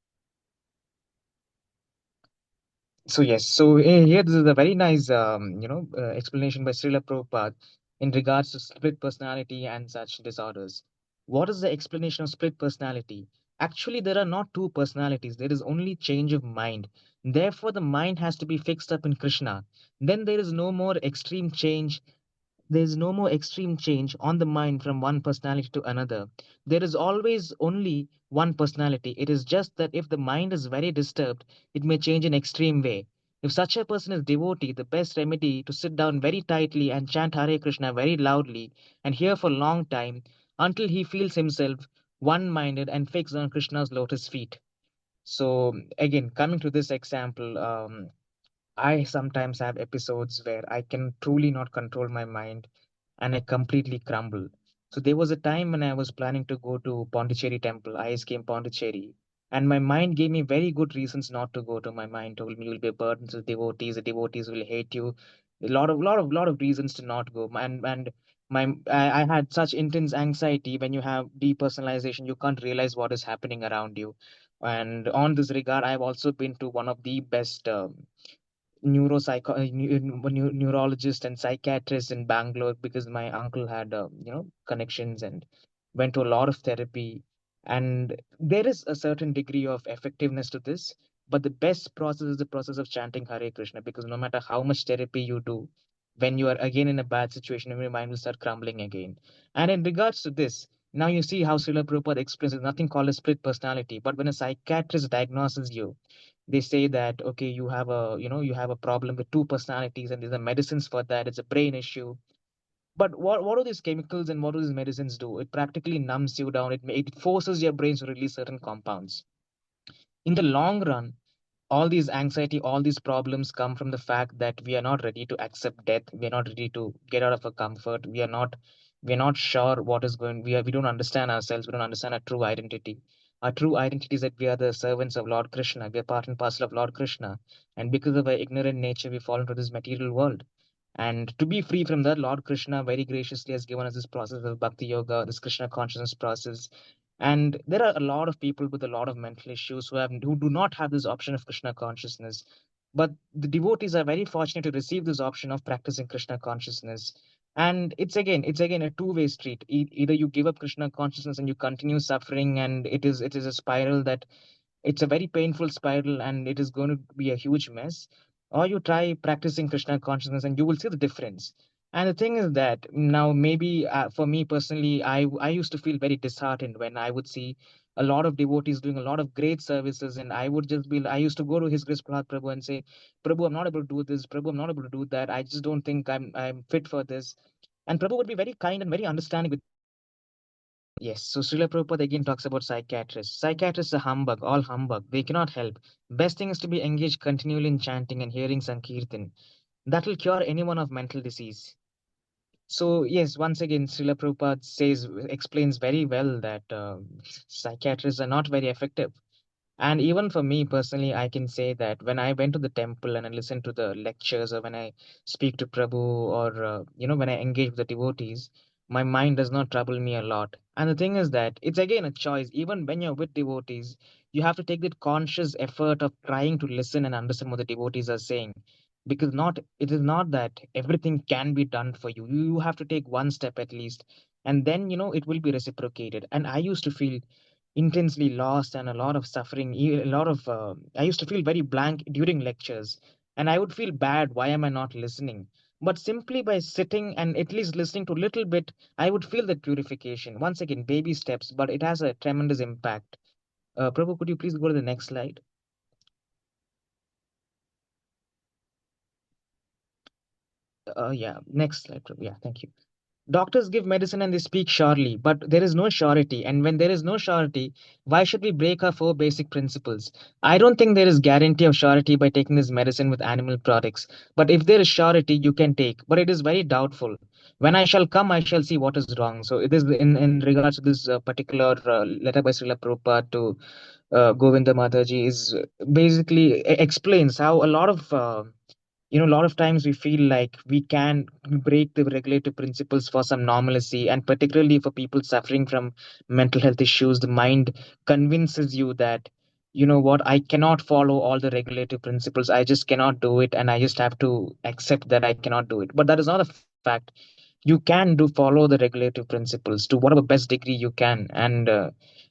So yes, so here this is a very nice, explanation by Srila Prabhupada in regards to split personality and such disorders. What is the explanation of split personality? Actually, there are not two personalities. There is only change of mind. Therefore, the mind has to be fixed up in Krishna. Then there is no more extreme change. There is no more extreme change on the mind from one personality to another. There is always only one personality. It is just that if the mind is very disturbed, it may change in extreme way. If such a person is devotee, the best remedy to sit down very tightly and chant Hare Krishna very loudly and hear for a long time until he feels himself one-minded and fixed on Krishna's lotus feet. So again, coming to this example, I sometimes have episodes where I can truly not control my mind and I completely crumble. So there was a time when I was planning to go to Pondicherry temple, ISK in Pondicherry, and my mind gave me very good reasons not to go to. My mind told me you'll be burdened to the devotees will hate you. A lot of reasons to not go. And I had such intense anxiety. When you have depersonalization, you can't realize what is happening around you. And on this regard, I've also been to one of the best neurologist and psychiatrist in Bangalore, because my uncle had connections and went to a lot of therapy. And there is a certain degree of effectiveness to this, but the best process is the process of chanting Hare Krishna, because no matter how much therapy you do, when you are again in a bad situation, your mind will start crumbling again. And in regards to this, now you see how Srila Prabhupada explains there's nothing called a split personality. But when a psychiatrist diagnoses you, they say that, okay, you have a problem with two personalities, and there's a medicines for that. It's a brain issue. But what do these chemicals and what do these medicines do? It practically numbs you down. It forces your brain to release certain compounds. In the long run, all these anxiety, all these problems come from the fact that we are not ready to accept death. We are not ready to get out of our comfort. We are not sure what is going. We don't understand ourselves. We don't understand our true identity. Our true identity is that we are the servants of Lord Krishna. We are part and parcel of Lord Krishna. And because of our ignorant nature, we fall into this material world. And to be free from that, Lord Krishna very graciously has given us this process of Bhakti Yoga, this Krishna consciousness process. And there are a lot of people with a lot of mental issues who do not have this option of Krishna consciousness. But the devotees are very fortunate to receive this option of practicing Krishna consciousness. And it's again a two-way street. Either you give up Krishna consciousness and you continue suffering, and it is a spiral that it's a very painful spiral, and it is going to be a huge mess. Or you try practicing Krishna consciousness and you will see the difference. And the thing is that now, maybe for me personally, I used to feel very disheartened when I would see a lot of devotees doing a lot of great services, and I used to go to his grace Prahlad Prabhu and say, Prabhu, I'm not able to do this. Prabhu, I'm not able to do that. I just don't think I'm fit for this. And Prabhu would be very kind and very understanding with. Yes, so Srila Prabhupada again talks about psychiatrists. Psychiatrists are humbug, all humbug. They cannot help. Best thing is to be engaged continually in chanting and hearing Sankirtan. That will cure anyone of mental disease. So yes, once again, Srila Prabhupada explains very well that psychiatrists are not very effective. And even for me personally, I can say that when I went to the temple and I listened to the lectures, or when I speak to Prabhu, or when I engage with the devotees, my mind does not trouble me a lot. And the thing is that it's again a choice. Even when you're with devotees, you have to take that conscious effort of trying to listen and understand what the devotees are saying. Because not it is not that everything can be done for you. You have to take one step at least, and then it will be reciprocated. And I used to feel intensely lost and a lot of suffering, a lot of I used to feel very blank during lectures, and I would feel bad, why am I not listening? But simply by sitting and at least listening to a little bit, I would feel that purification. Once again, baby steps, but it has a tremendous impact. Prabhu, could you please go to the next slide? Yeah, next slide, Prabhu. Yeah, thank you. Doctors give medicine and they speak surely, but there is no surety. And when there is no surety, why should we break our four basic principles? I don't think there is guarantee of surety by taking this medicine with animal products. But if there is surety, you can take. But it is very doubtful. When I shall come, I shall see what is wrong. So it is in regards to this particular letter by Srila Prabhupada to Govinda Mataji is basically explains how a lot of a lot of times we feel like we can break the regulative principles for some normalcy, and particularly for people suffering from mental health issues, the mind convinces you that, what, I cannot follow all the regulative principles, I just cannot do it, and I just have to accept that I cannot do it. But that is not a fact. You can do follow the regulative principles to whatever best degree you can. And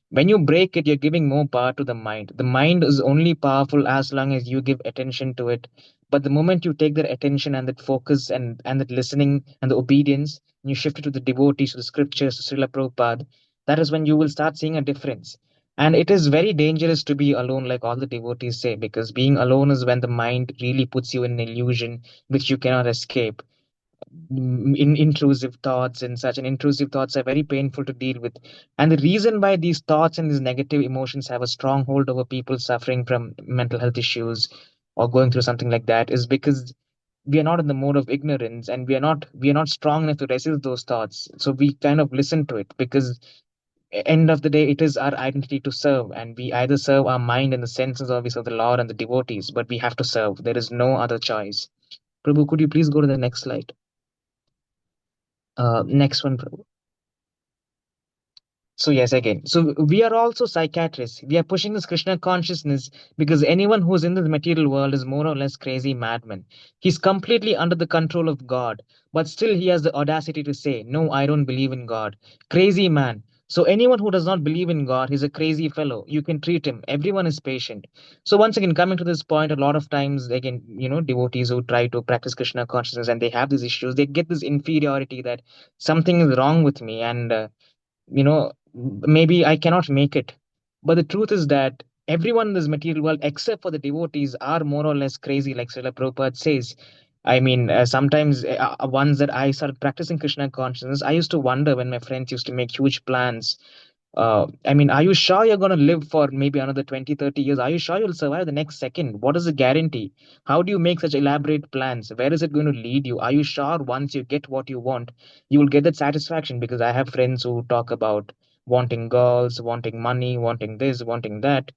when you break it, you're giving more power to the mind. The mind is only powerful as long as you give attention to it. But the moment you take that attention and that focus and that listening and the obedience, and you shift it to the devotees, to the scriptures, to Srila Prabhupada, that is when you will start seeing a difference. And it is very dangerous to be alone, like all the devotees say, because being alone is when the mind really puts you in an illusion which you cannot escape. Intrusive thoughts and such, and intrusive thoughts are very painful to deal with. And the reason why these thoughts and these negative emotions have a strong hold over people suffering from mental health issues or going through something like that is because we are not in the mode of ignorance, and we are not strong enough to resist those thoughts. So we kind of listen to it, because end of the day, it is our identity to serve, and we either serve our mind and the senses, or we serve the Lord and the devotees, but we have to serve. There is no other choice. Prabhu, could you please go to the next slide? Next one, Prabhu. So yes, again. So we are also psychiatrists. We are pushing this Krishna consciousness because anyone who's in this material world is more or less crazy madman. He's completely under the control of God, but still he has the audacity to say, "No, I don't believe in God." Crazy man. So anyone who does not believe in God, he's a crazy fellow. You can treat him. Everyone is patient. So once again, coming to this point, a lot of times, again, devotees who try to practice Krishna consciousness and they have these issues, they get this inferiority that something is wrong with me, and maybe I cannot make it. But the truth is that everyone in this material world, except for the devotees, are more or less crazy, like Srila Prabhupada says. I mean, sometimes once that I started practicing Krishna consciousness, I used to wonder when my friends used to make huge plans. I mean, are you sure you're going to live for maybe another 20, 30 years? Are you sure you'll survive the next second? What is the guarantee? How do you make such elaborate plans? Where is it going to lead you? Are you sure once you get what you want, you will get that satisfaction? Because I have friends who talk about wanting girls, wanting money, wanting this, wanting that.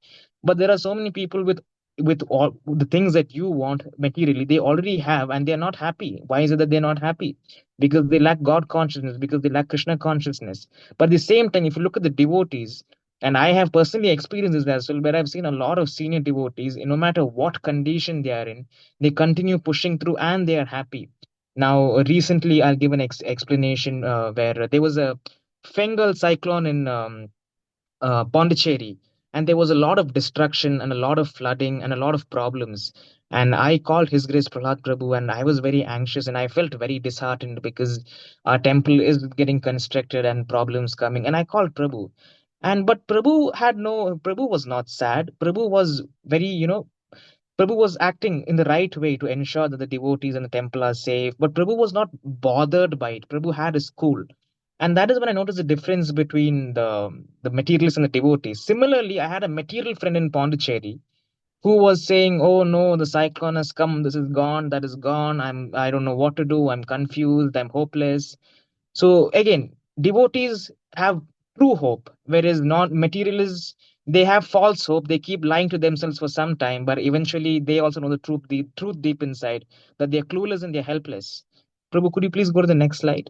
But there are so many people with all the things that you want materially, they already have, and they're not happy. Why is it that they're not happy? Because they lack God consciousness, because they lack Krishna consciousness. But at the same time, if you look at the devotees, and I have personally experienced this as well, where I've seen a lot of senior devotees, no matter what condition they are in, they continue pushing through and they are happy. Now, recently, I'll give an explanation where there was a Bengal cyclone in Pondicherry, and there was a lot of destruction and a lot of flooding and a lot of problems. And I called His Grace Prahlad Prabhu, and I was very anxious and I felt very disheartened because our temple is getting constructed and problems coming. And I called Prabhu, and but Prabhu was not sad. Prabhu was very, Prabhu was acting in the right way to ensure that the devotees and the temple are safe. But Prabhu was not bothered by it. Prabhu had his cool. And that is when I noticed the difference between the materialists and the devotees. Similarly, I had a material friend in Pondicherry who was saying, "Oh no, the cyclone has come, this is gone, that is gone. I don't know what to do, I'm confused, I'm hopeless." So again, devotees have true hope, whereas non-materialists, they have false hope. They keep lying to themselves for some time, but eventually they also know the truth deep inside, that they're clueless and they're helpless. Prabhu, could you please go to the next slide?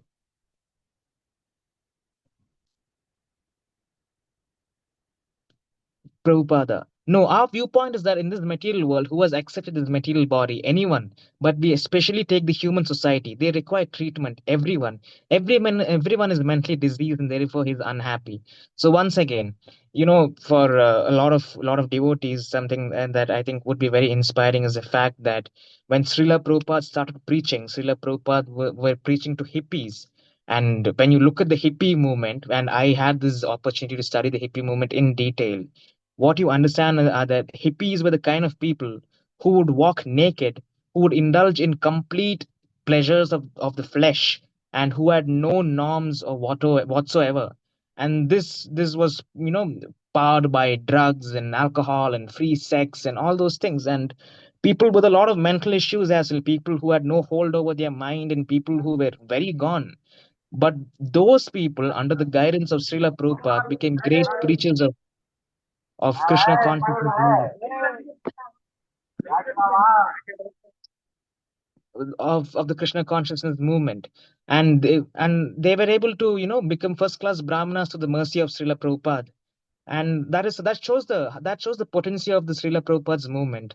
Prabhupada. No, our viewpoint is that in this material world, who has accepted this material body? Anyone. But we especially take the human society. They require treatment. Everyone. Everyone is mentally diseased and therefore he's unhappy. So once again, for a lot of devotees, something that I think would be very inspiring is the fact that when Srila Prabhupada started preaching, Srila Prabhupada were preaching to hippies. And when you look at the hippie movement, and I had this opportunity to study the hippie movement in detail, what you understand are that hippies were the kind of people who would walk naked, who would indulge in complete pleasures of the flesh, and who had no norms or whatsoever. And this was, powered by drugs and alcohol and free sex and all those things. And people with a lot of mental issues as well, people who had no hold over their mind, and people who were very gone. But those people, under the guidance of Srila Prabhupada, became great preachers of Krishna consciousness movement, of the Krishna consciousness movement, and they were able to become first class brahmanas to the mercy of Srila Prabhupada, and that shows the potency of the Srila Prabhupada's movement.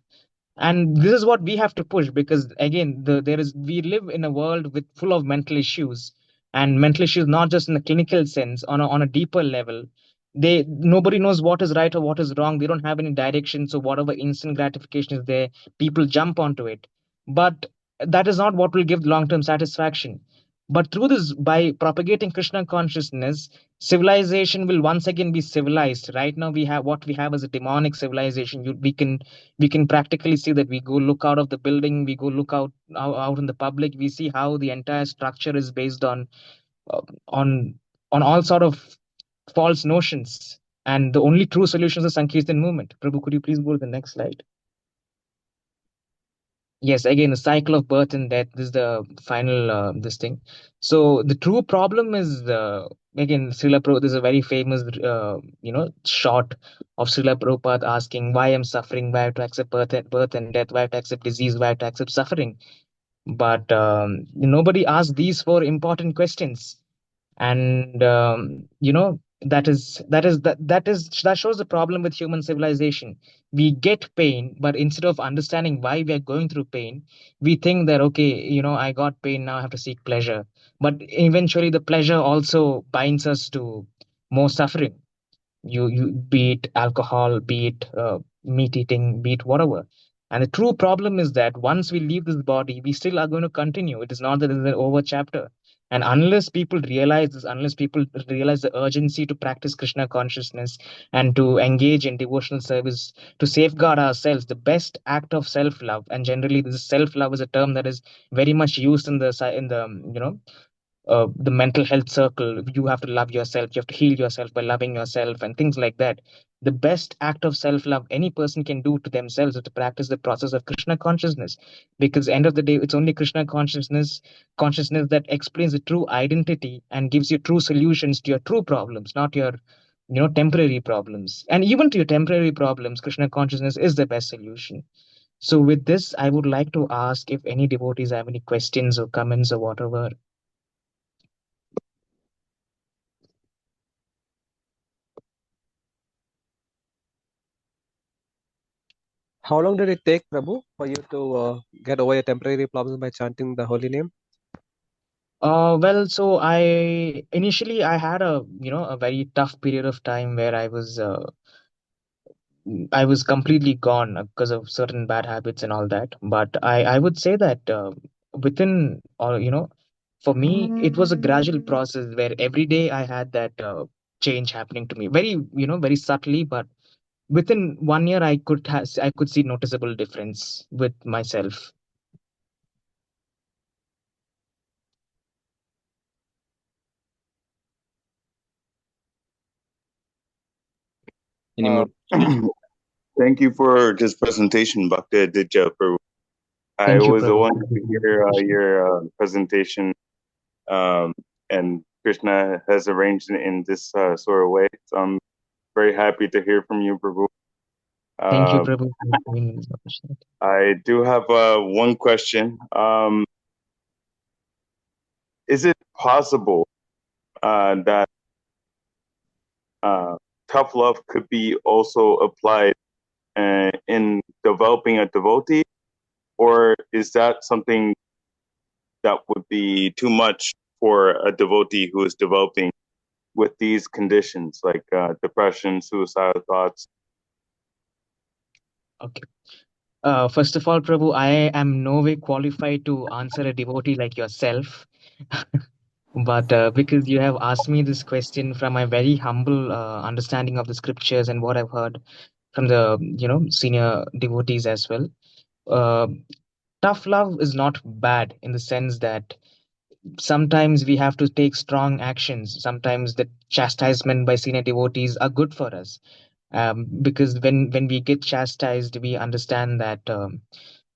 And this is what we have to push, because again, we live in a world with full of mental issues, and mental issues not just in the clinical sense, on a deeper level. Nobody knows what is right or what is wrong. They don't have any direction, so whatever instant gratification is there, people jump onto it. But that is not what will give long term satisfaction. But through this, by propagating Krishna consciousness, civilization will once again be civilized. Right now we have as a demonic civilization. We can practically see that. We go look out of the building, we go look out in the public, we see how the entire structure is based uh, on on all sort of false notions, and the only true solution is the Sankirtan movement. Prabhu, could you please go to the next slide? Yes, again, the cycle of birth and death. This is the final this thing. So the true problem is, again, Srila Prabhupada. There's a very famous shot of Srila Prabhupada asking, "Why I'm suffering? Why I have to accept birth and death? Why I have to accept disease? Why I have to accept suffering?" But nobody asks these four important questions. And that shows the problem with human civilization. We get pain, but instead of understanding why we are going through pain, we think that, okay, I got pain, now I have to seek pleasure. But eventually the pleasure also binds us to more suffering. You be it alcohol, be it meat eating, be it whatever. And the true problem is that once we leave this body, we still are going to continue. It is not that it is an over chapter. And unless people realize this, unless people realize the urgency to practice Krishna consciousness and to engage in devotional service to safeguard ourselves, the best act of self-love. And generally this self-love is a term that is very much used in the mental health circle. You have to love yourself, you have to heal yourself by loving yourself and things like that. The best act of self love any person can do to themselves is to practice the process of Krishna consciousness, because end of the day it's only Krishna consciousness that explains the true identity and gives you true solutions to your true problems, not your temporary problems. And even to your temporary problems, Krishna consciousness is the best solution. So with this, I would like to ask if any devotees have any questions or comments or whatever. How long did it take, Prabhu, for you to get over your temporary problems by chanting the holy name? Well, so I had a very tough period of time where I was completely gone because of certain bad habits and all that. But I would say that within, or for me, it was a gradual process where every day I had that change happening to me, very very subtly. But within 1 year, I could see noticeable difference with myself. Any more? Thank you for this presentation, Bhakti Aditya Prabhu. I Thank you, was Prabhu. wanted to hear your presentation, and Krishna has arranged it in this sort of way. So I'm very happy to hear from you, Prabhu. Thank you, Prabhu, for giving me this opportunity. I do have one question. Is it possible that tough love could be also applied in developing a devotee, or is that something that would be too much for a devotee who is developing with these conditions like depression, suicidal thoughts? Okay. First of all, Prabhu, I am no way qualified to answer a devotee like yourself. But because you have asked me this question from my very humble understanding of the scriptures and what I've heard from the senior devotees as well, uh, tough love is not bad in the sense that sometimes we have to take strong actions. Sometimes the chastisement by senior devotees are good for us, because when we get chastised, we understand that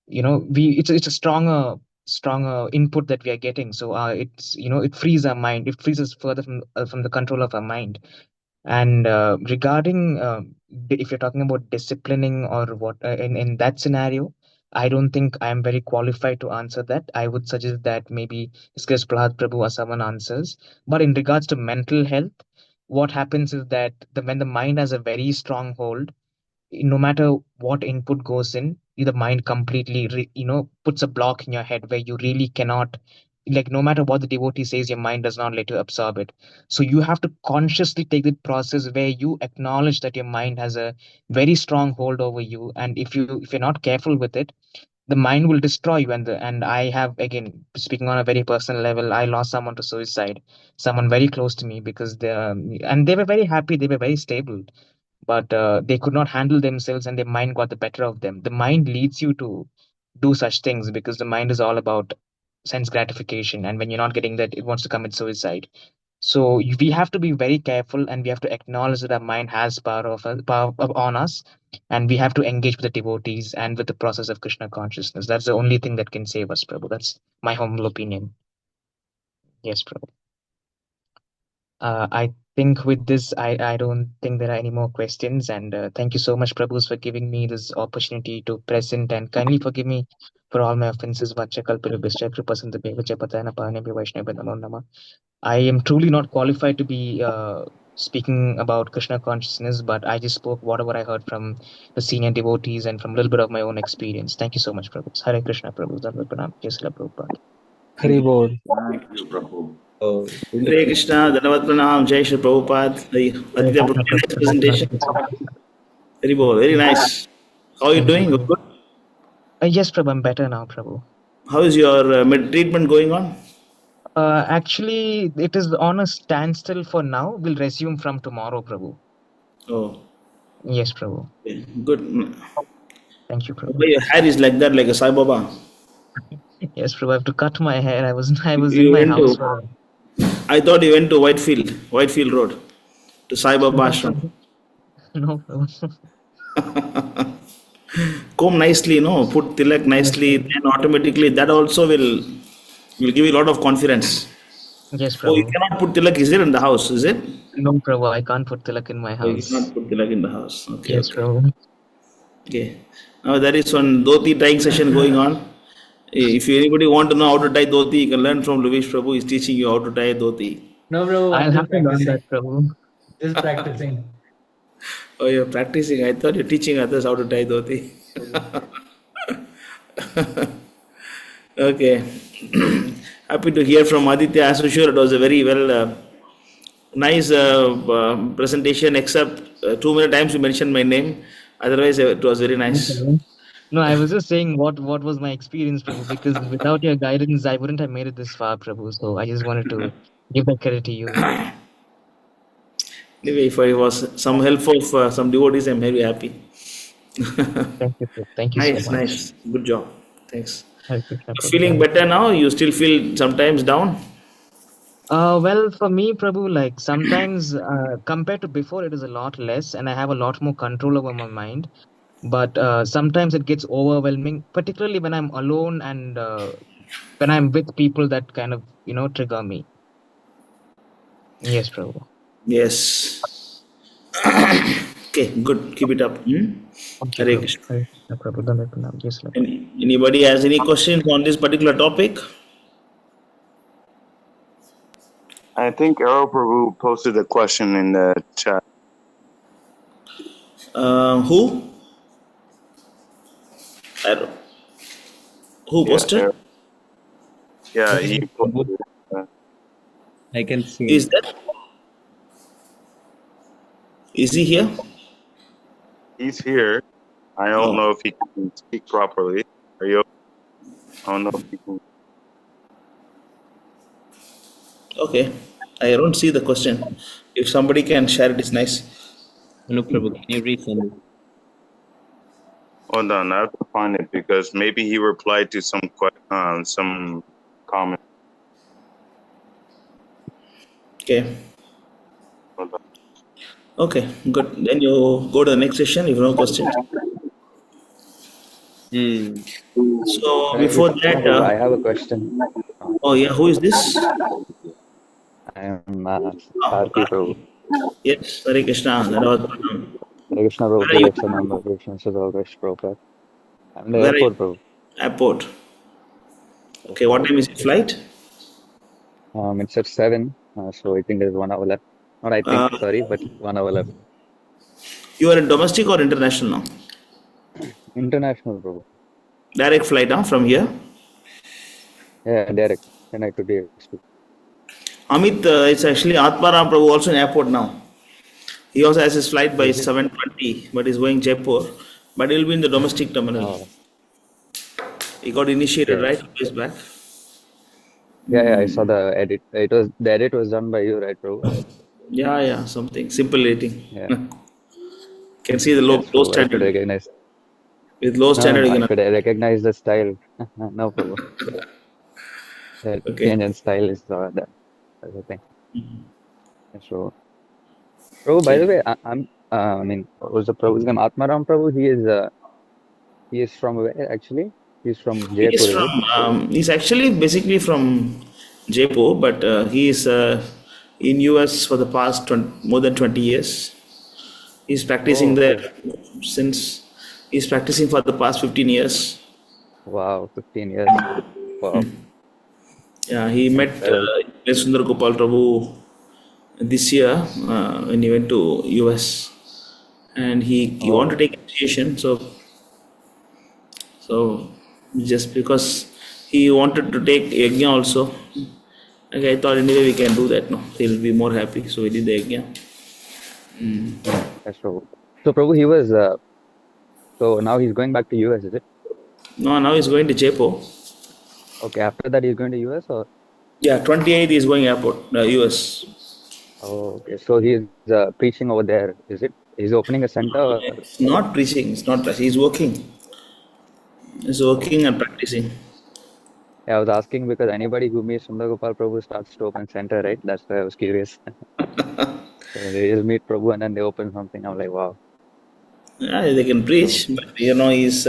it's a stronger input that we are getting. So it's it frees our mind, it frees us further from the control of our mind. And regarding if you're talking about disciplining or what, in that scenario, I don't think I am very qualified to answer that. I would suggest that maybe discuss Prahlad Prabhu or someone answers. But in regards to mental health, what happens is that when the mind has a very strong hold, no matter what input goes in, the mind completely puts a block in your head where you really cannot, like, no matter what the devotee says, your mind does not let you absorb it. So you have to consciously take the process where you acknowledge that your mind has a very strong hold over you, and if you're not careful with it, the mind will destroy you. And I have, again, speaking on a very personal level, I lost someone to suicide, someone very close to me, because they were very happy, they were very stable, but they could not handle themselves and their mind got the better of them. The mind leads you to do such things because the mind is all about sense gratification, and when you're not getting that, it wants to commit suicide. So we have to be very careful, and we have to acknowledge that our mind has on us, and we have to engage with the devotees and with the process of Krishna consciousness. That's the only thing that can save us, Prabhu. That's my humble opinion. Yes, Prabhu. I think with this, I don't think there are any more questions. And thank you so much, Prabhus, for giving me this opportunity to present, and kindly forgive me for all my offenses. Vacha kalpira bischa kripasanta bevacha patana pahane bi vaishnava namo nama. I am truly not qualified to be speaking about Krishna consciousness, but I just spoke whatever I heard from the senior devotees and from a little bit of my own experience. Thank you so much, Prabhu. Hare Krishna, Prabhu. Dandavat pranam. Jai Srila Prabhupada. Hari Bol. Thank you, Prabhu. Hare Krishna, Dhanavad Pranam, Jai Shri Prabhupada. Aditya, nice presentation. Very good, very nice. How are you doing? Good? Yes, Prabhu, I'm better now, Prabhu. How is your treatment going on? Actually, it is on a standstill for now. We'll resume from tomorrow, Prabhu. Oh. Yes, Prabhu. Okay, good. Thank you, Prabhu. Why your hair is like that, like a Sai Baba? Yes, Prabhu, I have to cut my hair. I was in my house. I thought you went to Whitefield Road, to Sai Baba Ashram. No, Prabhu. Comb nicely, put tilak nicely, then automatically that also will give you a lot of confidence. Yes, Prabhu. Oh, you cannot put tilak, is it in the house, is it? No, Prabhu, I can't put tilak in my house. Oh, you cannot put tilak in the house. Okay. Yes, Prabhu. Okay. Now there is one dhoti tying session going on. If anybody want to know how to tie dhoti, you can learn from Luvish Prabhu. He's teaching you how to tie dhoti. No, bro. I'll have to learn that, Prabhu. Just practicing. Oh, you're practicing. I thought you're teaching others how to tie dhoti. Okay. Happy to hear from Aditya. As usual, it was a very nice presentation, except too many times you mentioned my name. Otherwise, it was very nice. No, I was just saying what was my experience, Prabhu, because without your guidance, I wouldn't have made it this far, Prabhu. So I just wanted to give that credit to you. Anyway, if I was some help of some devotees, I'm very happy. Thank you, Prabhu. Thank you Nice, so much. nice. Good job. Thanks. Prabhu. Feeling better now? You still feel sometimes down? Well, for me, Prabhu, like sometimes compared to before, it is a lot less, and I have a lot more control over my mind. But sometimes it gets overwhelming, particularly when I'm alone and when I'm with people that kind of, trigger me. Yes, Prabhu. Yes. Okay, good. Keep it up. Hare Krishna. Anybody has any questions on this particular topic? I think Arrow Prabhu posted a question in the chat. Who? Arrow. Who posted? Arrow. Yeah, he posted. I can see. Is that? Is he here? He's here. I don't know if he can speak properly. Are you? I don't know if he can. Okay. I don't see the question. If somebody can share it, it's nice. Look, Prabhu, can you read for me? Hold on, I have to find it because maybe he replied to some comment. Okay. Hold on. Okay, good. Then you go to the next session if no questions. So before that, I have a question. Oh yeah, who is this? I am Karthi Prabhu. Yes, Hare Krishna. Hare Krishna Prabhu. Hare Krishna Prabhu. I'm in the Where are airport, you? Prabhu. Airport. Okay, what time is your flight? It's at 7, so I think there's 1 hour left. Not I think, sorry, but 1 hour left. You are in domestic or international now? International, Prabhu. Direct flight, from here? Yeah, direct. And I could be expected. Amit, it's actually Atmaram Prabhu also in airport now. He also has his flight by 7:20, but he's going Jaipur. But he'll be in the domestic terminal. He got initiated, right? 2 days back. Yeah, I saw the edit. The edit was done by you, right, Prabhu? Yeah, something simple editing. Yeah. Can see the low standard. I could recognize. With low standard, I could recognize the style. No, Prabhu. The change in style is that's the thing. So, Prabhu, by the way, I mean, what was the Prabhu's name? Atmaram Prabhu. He is from where actually? He's from Jaipur. He's actually basically from Jaipur, but he is in US for the past more than 20 years. He's practicing there since, he's practicing for the past 15 years. Wow, 15 years. Wow. Yeah, he met Sundar Gopal Prabhu this year when he went to US, and he wanted to take initiation. So just because he wanted to take yajna also, okay, I thought anyway we can do that. No, he'll be more happy. So we did the yajna. That's true. So Prabhu, he was so now he's going back to US, is it? No, now he's going to Jaipur. Okay, after that he's going to US or? Yeah, 28th he's going airport, US. Oh, okay. So he's preaching over there, is it? He's opening a center? Or? It's not preaching. It's not preaching. He's working. He's working and practicing. Yeah, I was asking because anybody who meets Sundar Gopal Prabhu starts to open center, right? That's why I was curious. So they just meet Prabhu and then they open something. I'm like, wow. Yeah, they can preach, but his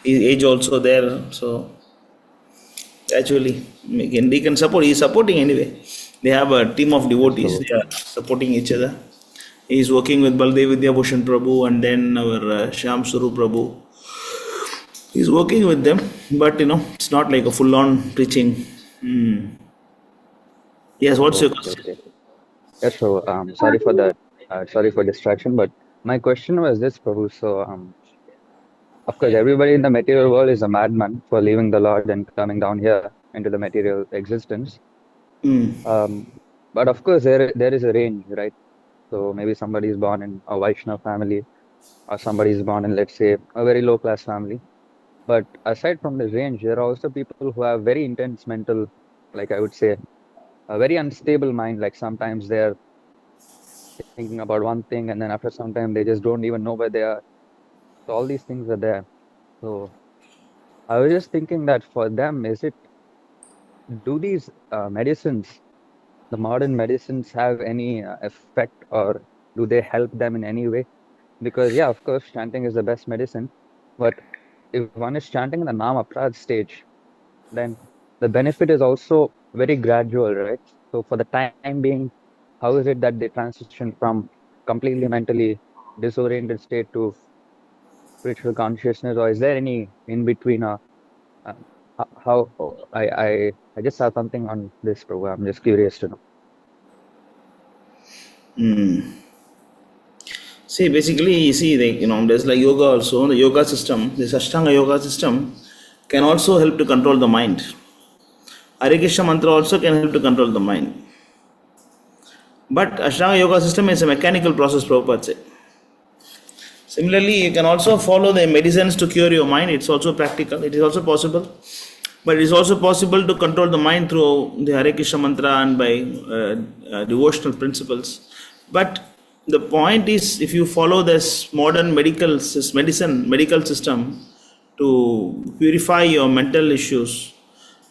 age also there. So actually, he can support. He's supporting anyway. They have a team of devotees. They are supporting each other. He's working with Baldev Vidyabhushan Prabhu and then our Shyam Swarup Prabhu. He's working with them, but it's not like a full-on preaching. Yes, what's your question? Yes, so sorry for that. Sorry for distraction, but my question was this, Prabhu. So, of course, everybody in the material world is a madman for leaving the Lord and coming down here into the material existence. But of course, there is a range, right? So maybe somebody is born in a Vaishnava family, or somebody is born in, let's say, a very low-class family. But aside from the range, there are also people who have very intense mental, like I would say, a very unstable mind. Like sometimes they're thinking about one thing, and then after some time they just don't even know where they are. So all these things are there. So I was just thinking that for them, do these medicines, the modern medicines, have any effect, or do they help them in any way? Because yeah, of course, chanting is the best medicine, but if one is chanting in the Nam Aprad stage, then the benefit is also very gradual, right? So for the time being, how is it that they transition from completely mentally disoriented state to spiritual consciousness, or is there any in between? How I just have something on this program. I'm just curious to know. See, basically, there's like yoga also. The yoga system, this Ashtanga yoga system, can also help to control the mind. Hare Krishna mantra also can help to control the mind. But Ashtanga yoga system is a mechanical process, Prabhupada said. Similarly, you can also follow the medicines to cure your mind. It's also practical. It is also possible. But it is also possible to control the mind through the Hare Krishna mantra and by devotional principles. But the point is, if you follow this modern medical system to purify your mental issues,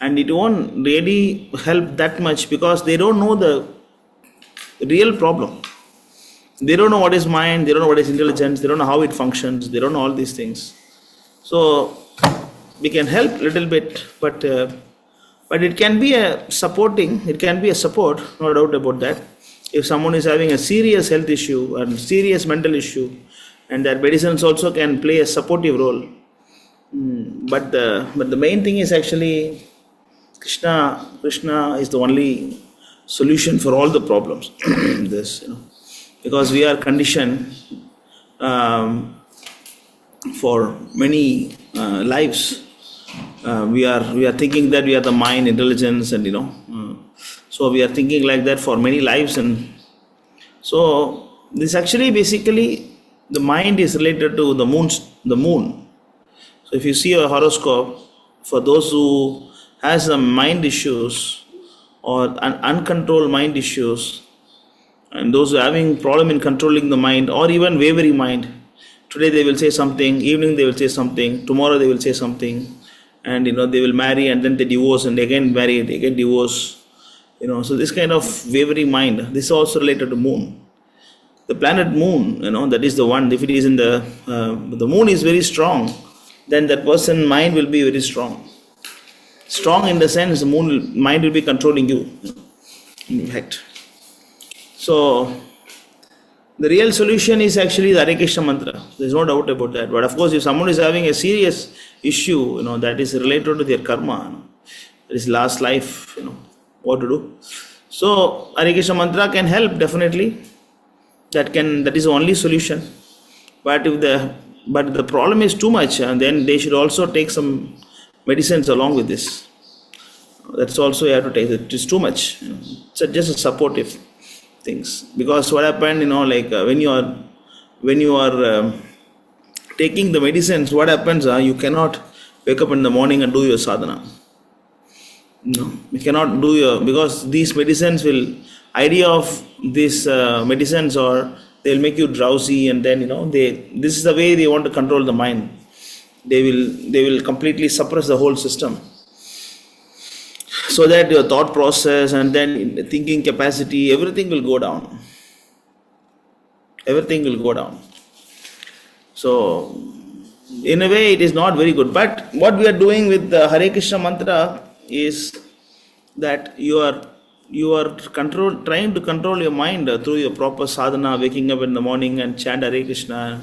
and it won't really help that much because they don't know the real problem. They don't know what is mind, they don't know what is intelligence, they don't know how it functions, they don't know all these things. So we can help a little bit, but it can be a support, no doubt about that. If someone is having a serious health issue and serious mental issue, and that medicines also can play a supportive role. But the main thing is actually Krishna is the only solution for all the problems. Because we are conditioned for many lives. We are thinking that we are the mind, intelligence, and so we are thinking like that for many lives, and so this actually basically the mind is related to the moon. So if you see a horoscope, for those who has some mind issues or uncontrolled mind issues, and those who are having problem in controlling the mind or even wavering mind, today they will say something, evening they will say something, tomorrow they will say something, and they will marry and then they divorce and again marry, they get divorced. So this kind of wavering mind, this is also related to moon. The planet moon, that is the one. If it is in the moon is very strong, then that person mind will be very strong. Strong in the sense, mind will be controlling you. In fact, So the real solution is actually the Hare Krishna mantra. There's no doubt about that. But of course, if someone is having a serious issue, that is related to their karma, that is last life, what to do. So Hare Krishna mantra can help definitely. That is the only solution. But if the problem is too much, then they should also take some medicines along with this. That's also you have to take. It is too much. It's just a supportive things. Because what happened, when you are taking the medicines, what happens? You cannot wake up in the morning and do your sadhana. No, you cannot do because these medicines idea of these medicines, or they'll make you drowsy, and then this is the way they want to control the mind. They will completely suppress the whole system, so that your thought process and then thinking capacity, everything will go down. Everything will go down. So in a way, it is not very good. But what we are doing with the Hare Krishna mantra is that you are trying to control your mind through your proper sadhana, waking up in the morning and chant Hare Krishna.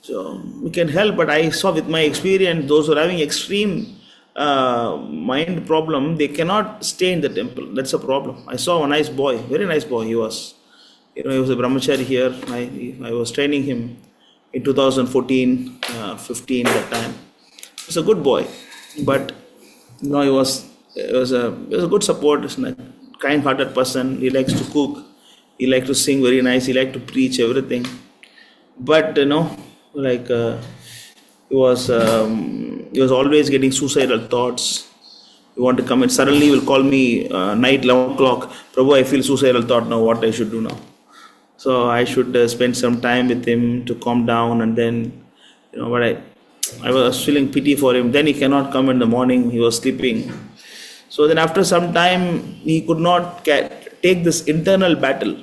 So we can help, but I saw with my experience, those who are having extreme mind problem, they cannot stay in the temple. That's a problem. I saw a nice boy, very nice boy. He was a brahmachari here. I was training him in 2014, 15 that time. He's a good boy, but he was a good support. He's a kind-hearted person. He likes to cook. He likes to sing very nice. He likes to preach everything. But he was always getting suicidal thoughts. He want to come in. Suddenly he will call me night 11 o'clock. Prabhu, I feel suicidal thought now. What I should do now? So I should spend some time with him to calm down, and then but I was feeling pity for him. Then he cannot come in the morning. He was sleeping. So then after some time, he could not take this internal battle.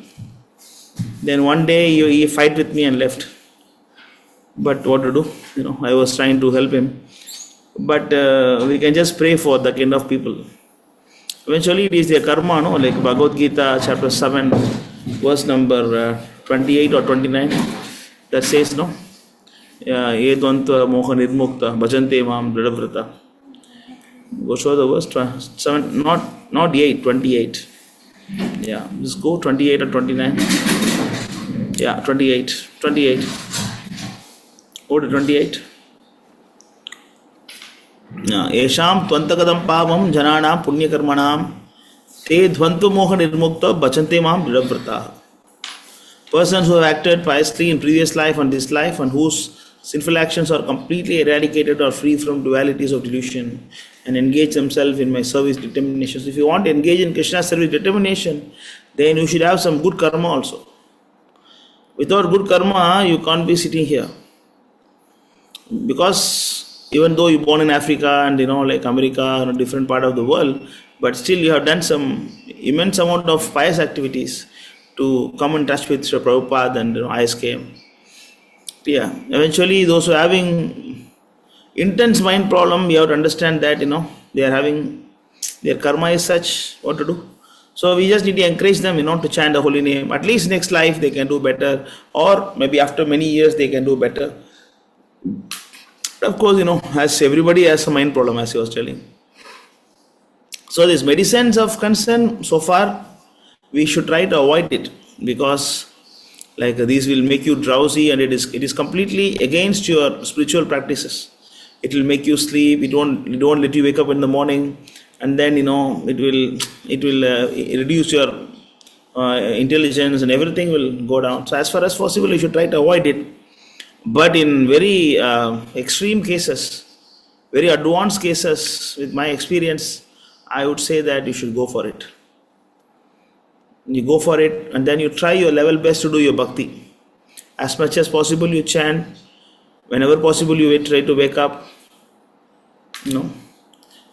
Then one day he fight with me and left. But what to do? I was trying to help him. But we can just pray for that kind of people. Eventually it is their karma, like Bhagavad Gita chapter 7, verse number 28 or 29. That says, Ye dvanta moha nirmukta bhajante mam dridavrata. Go show the verse 7, not 8, 28. Yeah, just go 28 or 29. Yeah, 28. Go to 28. Esham tvantakadam pavam jananam punyakarmanam te dhvantu moha nirmukta bhajante mam dridavrata. Persons who have acted piously in previous life and this life, and whose sinful actions are completely eradicated or free from dualities of delusion, and engage themselves in my service determination. So if you want to engage in Krishna's service determination, then you should have some good karma also. Without good karma, you can't be sitting here. Because even though you're born in Africa and like America or a different part of the world, but still you have done some immense amount of pious activities to come in touch with Sri Prabhupada and ISKM. Yeah, eventually those who are having intense mind problem, you have to understand that they are having, their karma is such, what to do. So we just need to encourage them to chant the holy name. At least next life they can do better, or maybe after many years they can do better. Of course, as everybody has a mind problem, as I was telling. So these medicines of concern, so far we should try to avoid it, because these will make you drowsy, and it is completely against your spiritual practices. It will make you sleep. It won't let you wake up in the morning, and then it will reduce your intelligence, and everything will go down. So as far as possible, you should try to avoid it. But in very extreme cases, very advanced cases, with my experience, I would say that you should go for it. You go for it, and then you try your level best to do your bhakti. As much as possible you chant. Whenever possible you try to wake up.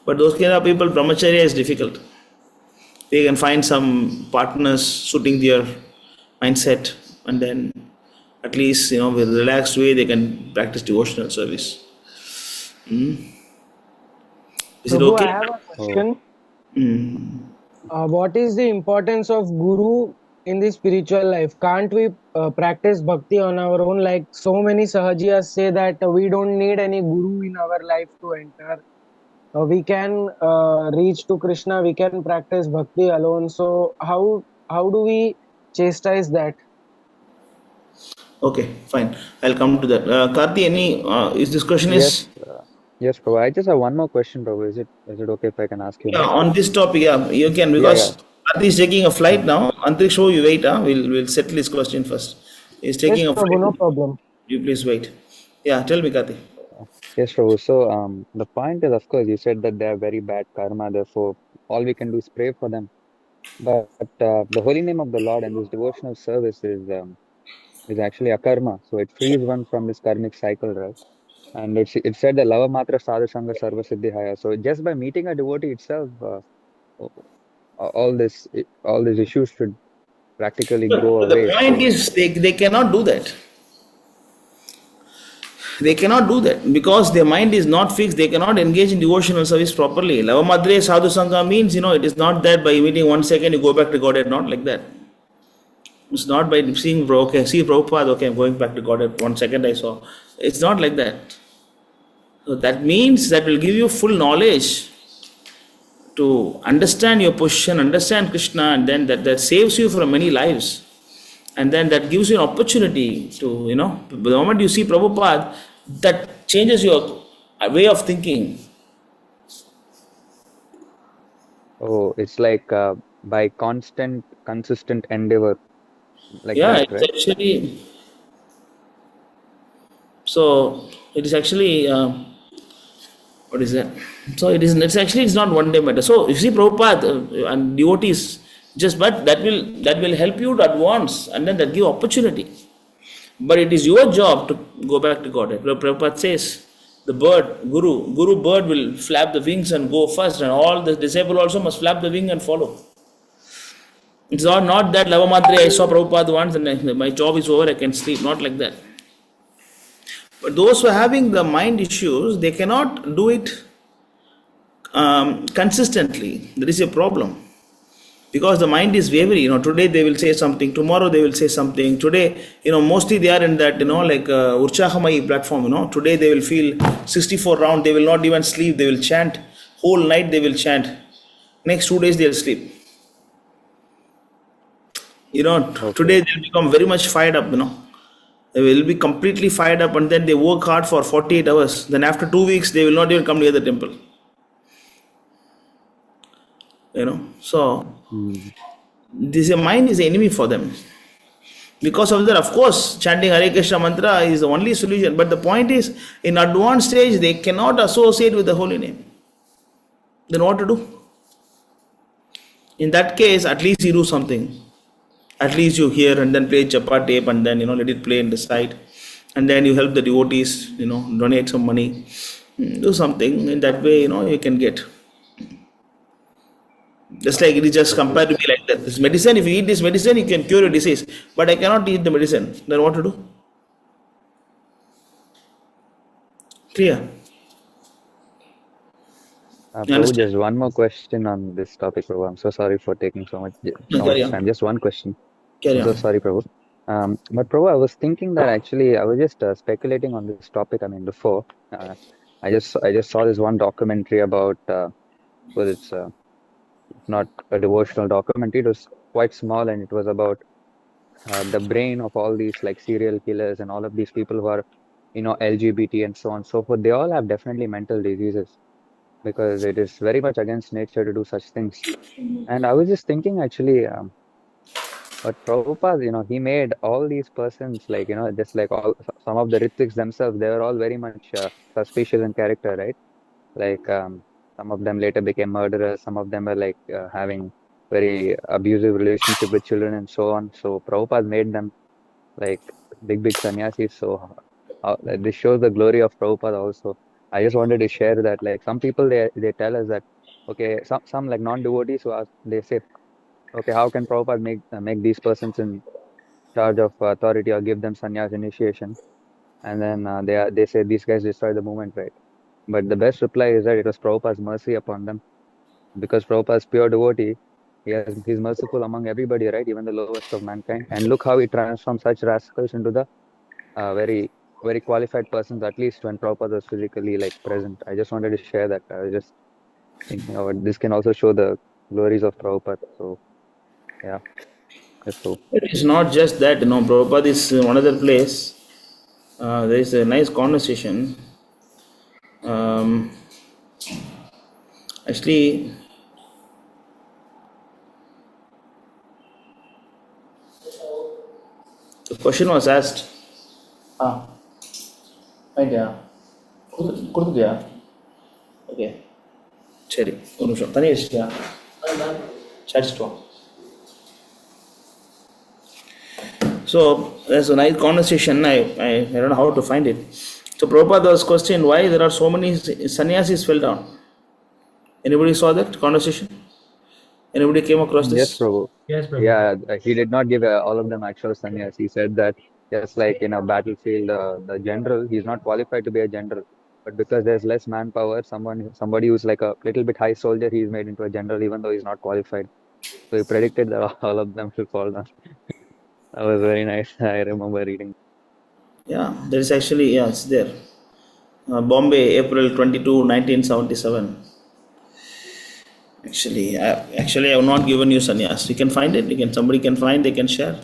But those kind of people, brahmacharya is difficult. They can find some partners suiting their mindset, and then at least with a relaxed way they can practice devotional service. Is it Prabhu, okay? I have a question. What is the importance of guru in the spiritual life, can't we practice bhakti on our own? Like so many sahajiyas say that we don't need any guru in our life to enter. We can reach to Krishna. We can practice bhakti alone. So how do we chastise that? Okay, fine. I'll come to that. Karthi, any is this question is Yes, yes, Prabhu. I just have one more question, Prabhu. Is it okay if I can ask you yeah, now? on this topic? Yeah, you can Yeah, yeah. because Karthi is taking a flight Mm. now. Antriksha, show you wait. We'll settle his question first. He's Yes, taking a Prabhu, no flight. problem. You please wait. Yeah, tell me, Karthi. Yes, Prabhu. So, the point is, of course, you said that they are very bad karma. Therefore, all we can do is pray for them. But the holy name of the Lord and this devotional service is actually a karma. So it frees one from this karmic cycle, right? And it said the lava matra sadhu sangha sarva siddhihaya. So just by meeting a devotee itself, all these issues should practically go But the away. point So, is they cannot do that. They cannot do that because their mind is not fixed. They cannot engage in devotional service properly. Lava madre sadhu sangha means, it is not that by meeting 1 second you go back to Godhead, not like that. It's not by seeing, okay, see Prabhupada, okay, I'm going back to Godhead, 1 second I saw. It's not like that. So that means that will give you full knowledge to understand your position, understand Krishna, and then that saves you from many lives. And then that gives you an opportunity to, the moment you see Prabhupada, that changes your way of thinking. oh, it's like by consistent endeavor, like Yeah, that, it's right? actually, so it is actually, what is that? So it's not one day matter. So you see Prabhupada and devotees, but that will help you to advance and then that give opportunity. But it is your job to go back to Godhead. Prabhupada says, the Guru bird will flap the wings and go first, and all the disciple also must flap the wing and follow. It's not that Lava Matre, I saw Prabhupada once and my job is over, I can sleep. Not like that. But those who are having the mind issues, they cannot do it consistently. There is a problem. Because the mind is wavering, today they will say something, tomorrow they will say something. Today, mostly they are in that, like Urchahamai platform, today they will feel 64 round, they will not even sleep, they will chant, whole night they will chant. Next 2 days they will sleep. Today Okay. they will become very much fired up, They will be completely fired up and then they work hard for 48 hours. Then after 2 weeks, they will not even come near the temple. So Mm. this mind is an enemy for them. Because of that, of course, chanting Hare Krishna mantra is the only solution. But the point is, in advanced stage, they cannot associate with the holy name. Then what to do? In that case, at least you do something. At least you hear and then play japa tape and then let it play in the side. And then you help the devotees, donate some money. Do something in that way, you can get. Just like it is just Okay. compared to be like that. This medicine, if you eat this medicine, you can cure your disease. But I cannot eat the medicine. Then what to do? Clear? You Prabhu, understand? just one more question on this topic, Prabhu. I'm so sorry for taking No, so carry much on. time. Just one question. Carry I'm so on. sorry, Prabhu. But Prabhu, I was thinking that actually I was just speculating on this topic. I mean, before I just saw this one documentary about well, it's not a devotional documentary. It was quite small, and it was about the brain of all these like serial killers and all of these people who are LGBT and so on and so forth. They all have definitely mental diseases because it is very much against nature to do such things. And I was just thinking actually, but Prabhupada, he made all these persons like, just like some of the Ritiks themselves, they were all very much suspicious in character, right? Like some of them later became murderers, some of them were like having very abusive relationship with children and so on. So Prabhupada made them like big sannyasis. So this shows the glory of Prabhupada also. I just wanted to share that like some people they tell us that okay, some like non-devotees who ask, they say, okay, how can Prabhupada make these persons in charge of authority or give them sannyas initiation? And then they say these guys destroy the movement, right? But the best reply is that it was Prabhupada's mercy upon them because Prabhupada is pure devotee. He's merciful among everybody, right? Even the lowest of mankind. And look how he transforms such rascals into the very, very qualified persons, at least when Prabhupada was physically like present. I just wanted to share that. I was just thinking about this can also show the glories of Prabhupada. So yeah, that's so. It is not just that, Prabhupada is one other place. There is a nice conversation. Actually, the question was asked. கொடுத்துட்டியா okay சரி ஒரு நிமிஷம் தனியாக வச்சுட்டியா சாடிச்சிட்டு வா. So there's a nice conversation. I don't know how to find it. So Prabhupada was questioned why there are so many sannyasis fell down. Anybody saw that conversation? Anybody came across this? Yes, Prabhu. Yes, Prabhu. Yeah, he did not give all of them actual sannyas. He said that just like in a battlefield, the general, he's not qualified to be a general. But because there's less manpower, somebody who's like a little bit high soldier, he's made into a general, even though he's not qualified. So he predicted that all of them will fall down. That was very nice. I remember reading. Yeah, there is actually, it's there. Bombay, April 22, 1977. Actually, I have not given you sannyas. You can find it. Somebody can find. They can share.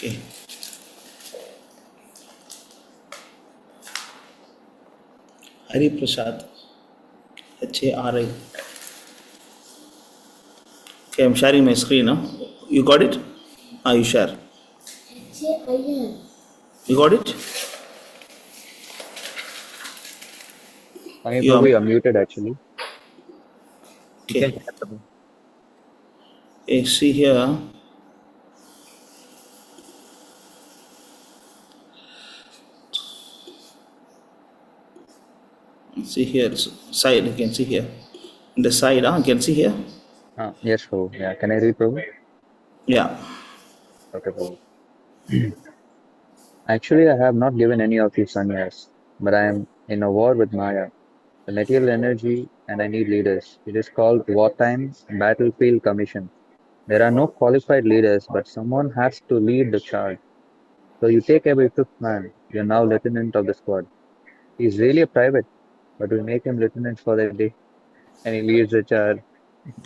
Okay. Hari Prasad. H-A-R-I. Okay, I'm sharing my screen now. You got it? You share. You got it? Prabhu, you're muted actually. Okay. See here. See here, side, you can see here. In the side, you can see here? Yes, Prabhu. Yeah, can I read, Prabhu? Yeah. Okay, Prabhu. Actually, I have not given any of these sannyas, but I am in a war with Maya, the material energy, and I need leaders. It is called Wartime Battlefield Commission. There are no qualified leaders, but someone has to lead the charge. So you take every fifth man. You're now lieutenant of the squad. He's really a private, but we make him lieutenant for the day, and he leads the charge.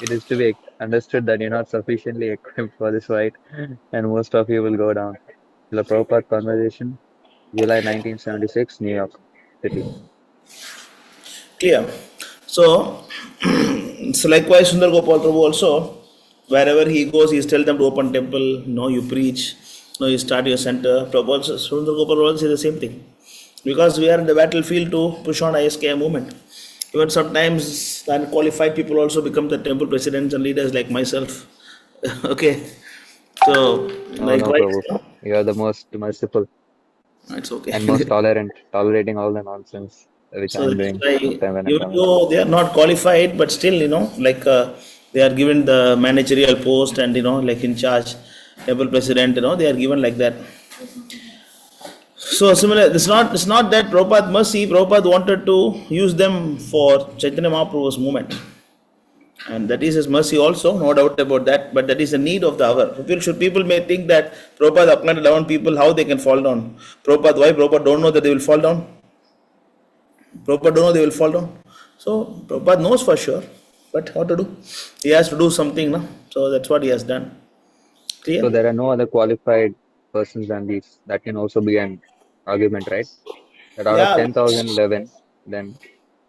It is to be understood that you're not sufficiently equipped for this fight, and most of you will go down. The Prabhupada Conversation, July 1976, New York City. Clear. So, so likewise, Sundar Gopal Prabhu also, wherever he goes, he tells them to open temple. You preach. You start your center. Prabhu also, Sundar Gopal also say the same thing. Because we are in the battlefield to push on ISKM movement. Even sometimes unqualified people also become the temple presidents and leaders like myself. Okay. So, likewise. No, you are the most merciful. It's okay. And most tolerant, tolerating all the nonsense which I'm doing. Even though they are not qualified, but still, they are given the managerial post and, like in charge, temple president, they are given like that. So similar, it's not that Prabhupada mercy, Prabhupada wanted to use them for Chaitanya Mahaprabhu's movement. And that is his mercy also, no doubt about that, but that is the need of the hour. People may think that Prabhupada appointed 11 people, how they can fall down. Why Prabhupada don't know that they will fall down? Prabhupada don't know they will fall down. So Prabhupada knows for sure, but how to do? He has to do something, no? So that's what he has done. Clear? So there are no other qualified persons than these. That can also be an argument, right? That out of 10,011, then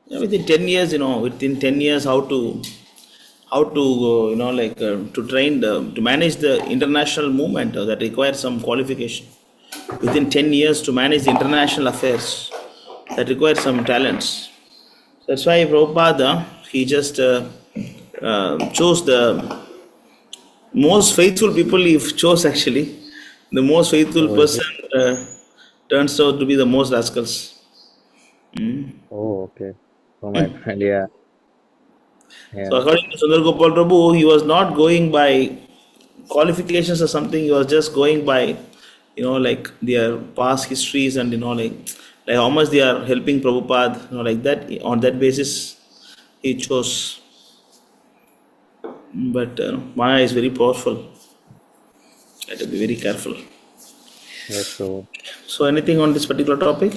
within 10 years, how to to train to manage the international movement that requires some qualification. Within 10 years to manage the international affairs that requires some talents. That's why Prabhupada, he just chose the most faithful people. He chose actually the most faithful Oh, is person it? turns out to be the most rascals. Oh, okay. Oh my God. Yeah. So Yeah. according to Sundar Gopal Prabhu, he was not going by qualifications or something. He was just going by, like their past histories and like how much they are helping Prabhupada, like that. On that basis, he chose. But Maya is very powerful. You have to be very careful. Yes, Prabhu. So anything on this particular topic?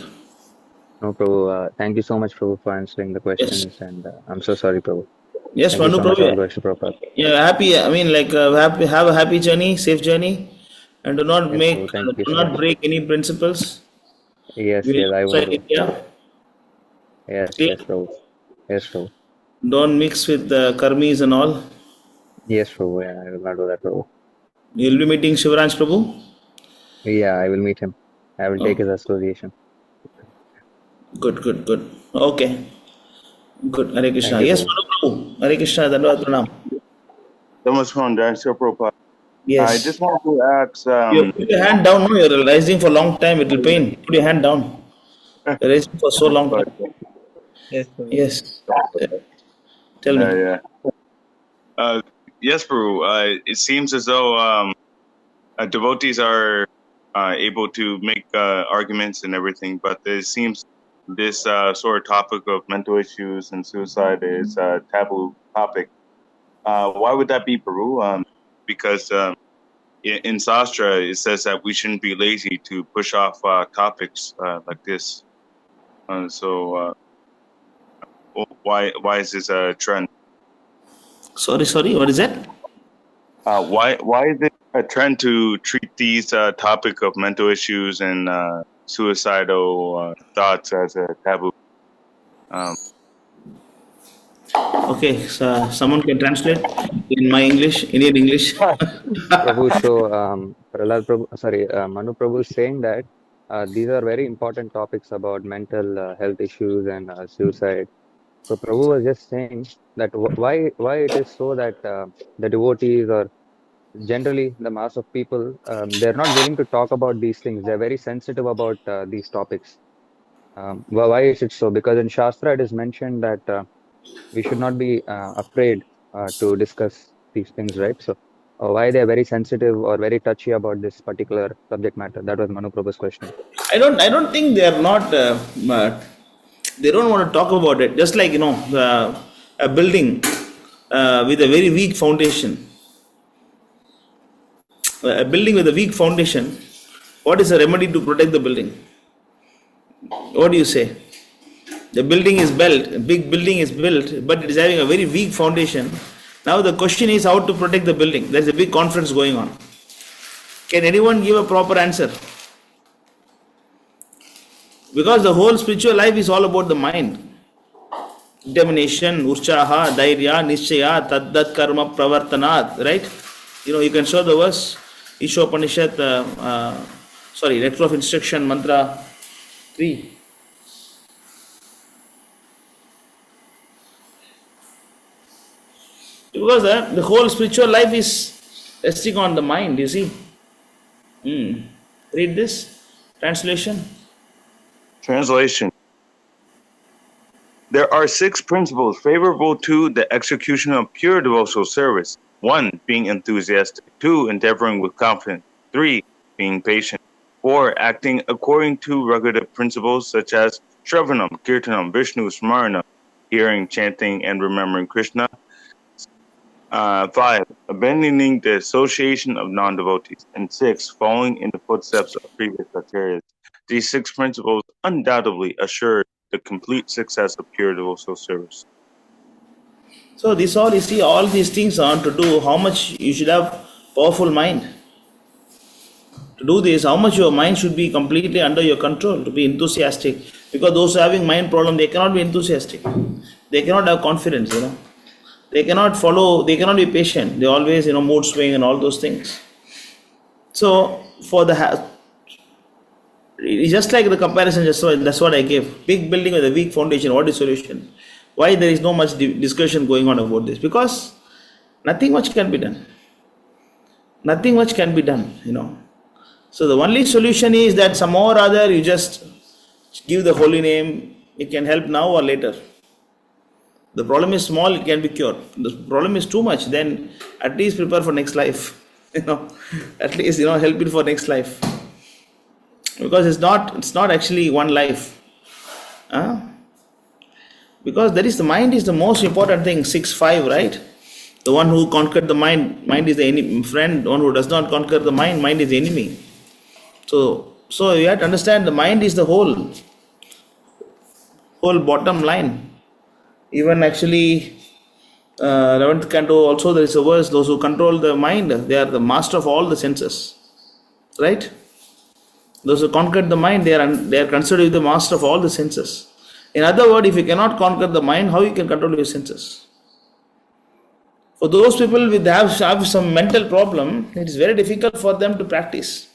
No, Prabhu. Thank you so much, Prabhu, for answering the Yes. questions. And I'm so sorry, Prabhu. Yes, Thank you Manu so much. Prabhu. All glory to Prabhupada. Yeah, happy. I mean, like have a happy journey, safe journey, and Yes, Prabhu. Thank you do so not much. break any principles. Yes, Will yes, I won't outside do. India. Yes, Clear? yes, Prabhu. Yes, Prabhu. Don't mix with the karmis and all. Yes, Prabhu. Yeah, I will not do that, Prabhu. You'll be meeting Shivaransh Prabhu. Yeah, I will meet him. I will take Oh, his association. good, good, good. Okay, good. Hare Krishna. Thank you, Yes, Prabhu. Manu Prabhu. Hare Krishna. Dandavad Pranam. Thomas Foundation, Sir Prabhupada. I just Yes. wanted to ask, You put your hand down. No, you're rising for a long time. It will pain. Put your hand down. You're rising for so long but, time. Yes, Prabhu. Yes. Tell me. yeah. Yes, Prabhu. It seems as though devotees are able to make arguments and everything, but it seems this sort of topic of mental issues and suicide is a taboo topic. Why would that be, Prabhu? Because in Sastra, it says that we shouldn't be lazy to push off topics like this. So why is this a trend? Sorry. What is that? Why is it a trend to treat these topic of mental issues and suicidal thoughts as a taboo? Okay, so someone can translate in my English, Indian English. Prabhu, so Prahlad Prabhu, sorry, Manu Prabhu is saying that these are very important topics about mental health issues and suicide. So Prabhu was just saying that why it is so that the devotees or generally the mass of people they're not willing to talk about these things. They're very sensitive about these topics. Why is it so? Because in Shastra it is mentioned that we should not be afraid to discuss these things, right? So why they are very sensitive or very touchy about this particular subject matter? That was Manu Prabhu's question. I don't think they are not. They don't want to talk about it. Just like a building with a very weak foundation. A building with a weak foundation. What is the remedy to protect the building? What do you say? The building is built. A big building is built, but it is having a very weak foundation. Now the question is how to protect the building. There is a big conference going on. Can anyone give a proper answer? Because the whole spiritual life is all about the mind. Determination, urchaha, dairya, nishchaya, taddat karma pravartanat, right? You can show the verse, Ishopanishad, letter of instruction, mantra 3. Because the whole spiritual life is resting on the mind, you see. Read this translation. Translation. There are 6 principles favorable to the execution of pure devotional service. 1, being enthusiastic. 2, endeavoring with confidence. 3, being patient. 4, acting according to regulative principles such as Shravanam, Kirtanam, Vishnu, Smarana, hearing, chanting, and remembering Krishna. 5, abandoning the association of non-devotees. And 6, following in the footsteps of previous acharyas. These 6 principles undoubtedly assure the complete success of pure devotional service. So all these things are to do how much you should have powerful mind. To do this, how much your mind should be completely under your control, to be enthusiastic. Because those who are having mind problem, they cannot be enthusiastic. They cannot have confidence, They cannot follow, they cannot be patient. They always, mood swing and all those things. So, it's just like the comparison, that's what I gave. Big building with a weak foundation, what is solution? Why there is no much discussion going on about this? Because nothing much can be done. Nothing much can be done. So the only solution is that somehow or other you just give the holy name. It can help now or later. The problem is small, it can be cured. The problem is too much, then at least prepare for next life. At least help it for next life. Because it's not actually one life. Because the mind is the most important thing. 6-5, right? The one who conquered the mind is the enemy friend. One who does not conquer the mind is the enemy. So you have to understand the mind is the whole bottom line. Even actually 11th canto also there is a verse, those who control the mind, they are the master of all the senses. Right? Those who conquered the mind, they are considered the master of all the senses. In other words, if you cannot conquer the mind, how you can control your senses? For those people with have some mental problem, it is very difficult for them to practice.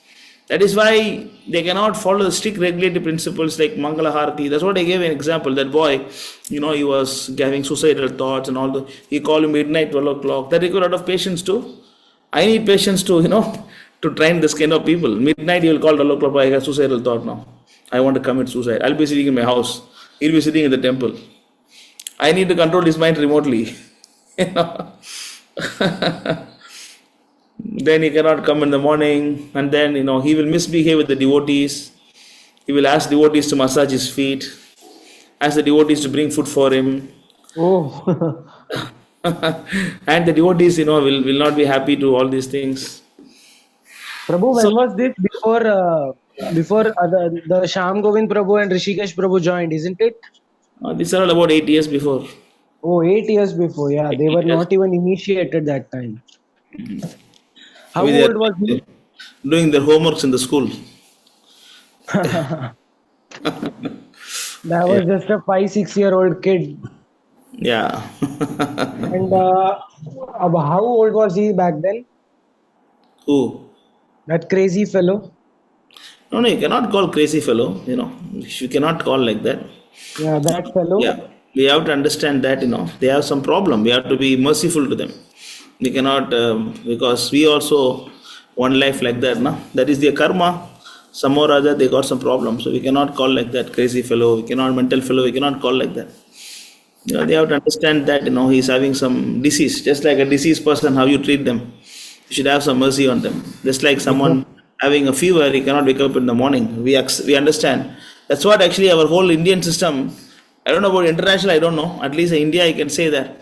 That is why they cannot follow the strict regulative principles like Mangala Harati. That's what I gave an example. That boy, he was having suicidal thoughts and all. He called him midnight, 12 o'clock. That requires a lot of patience too. I need patience to, to train this kind of people. Midnight, he will call 12 o'clock, I have suicidal thought now. I want to commit suicide. I'll be sitting in my house. He'll be sitting in the temple. I need to control his mind remotely. Then he cannot come in the morning, and then he will misbehave with the devotees. He will ask devotees to massage his feet, ask the devotees to bring food for him. Oh. And the devotees will not be happy to all these things. Prabhu, when was this? Before the Sham Govind Prabhu and Rishikesh Prabhu joined, isn't it? These are all about 8 years before. Oh, 8 years before. Yeah, they were not even initiated that time. How old was he? Doing their homeworks in the school. That was just a 5-6-year-old kid. Yeah. And how old was he back then? Who? That crazy fellow. No, you cannot call crazy fellow. You cannot call like that. Yeah, that fellow. Yeah, we have to understand that they have some problem. We have to be merciful to them. We cannot because we also one life like that. No, that is their karma. Some or other they got some problem. So we cannot call like that crazy fellow. We cannot mental fellow. We cannot call like that. They have to understand that he's having some disease. Just like a diseased person, how you treat them, you should have some mercy on them. Just like someone having a fever, he cannot wake up in the morning. We understand. That's what actually our whole Indian system. I don't know about international. I don't know. At least in India, I can say that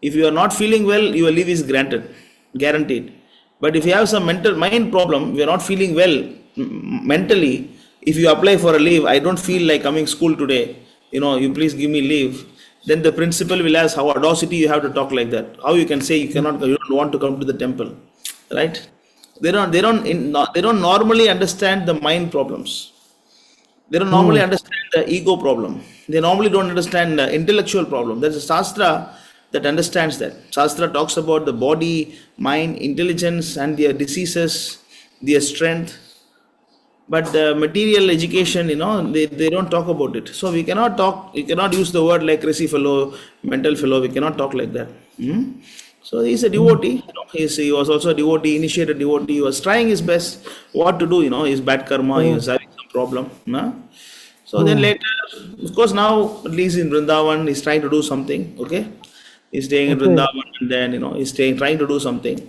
if you are not feeling well, your leave is guaranteed. But if you have some mind problem, you are not feeling well mentally. If you apply for a leave, I don't feel like coming school today. You please give me leave. Then the principal will ask how audacity you have to talk like that. How you can say you don't want to come to the temple, right? They don't normally understand the mind problems. They don't normally understand the ego problem. They normally don't understand the intellectual problem. There's a Shastra that understands that. Shastra talks about the body, mind, intelligence and their diseases, their strength. But the material education, they don't talk about it. So we cannot talk, you cannot use the word like crazy fellow, mental fellow, we cannot talk like that. So he's a devotee, he was also a devotee, initiated devotee, he was trying his best what to do, his bad karma, he was having some problem. So then later, of course now, at least in Vrindavan, he's trying to do something, okay? He's staying in Vrindavan and then, he's trying to do something.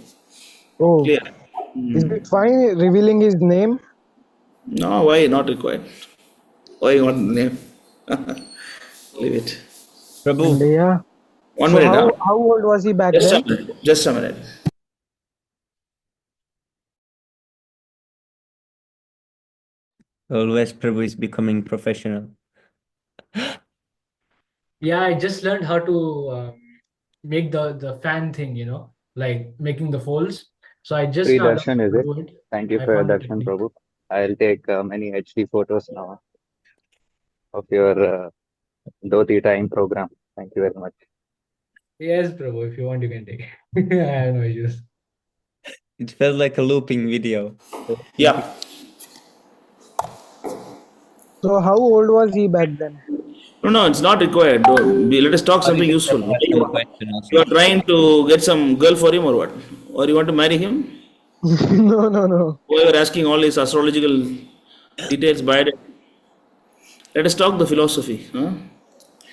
Oh, clear. Is it fine revealing his name? No, why not required? Why you want the name? Leave it. Prabhu. Yeah. 1 So minute. how old was he back Just then? a minute. Just a minute. Always Prabhu is becoming professional. Yeah, I just learned how to make the fan thing, like making the folds. So I just Free now darshan, is it? do it. Thank you I for your found the darshan, technique. Prabhu. I'll take many HD photos now of your dhoti time program. Thank you very much. Yes, Prabhu, if you want, you can take it. I have no issues. It felt like a looping video. Yeah. So how old was he back then? No, it's not required. Let us talk Or you something can useful. just ask him a question You also. are trying to get some girl for him or what? Or you want to marry him? No, no, no. Or you are asking all these astrological details by it. Let us talk the philosophy. Huh?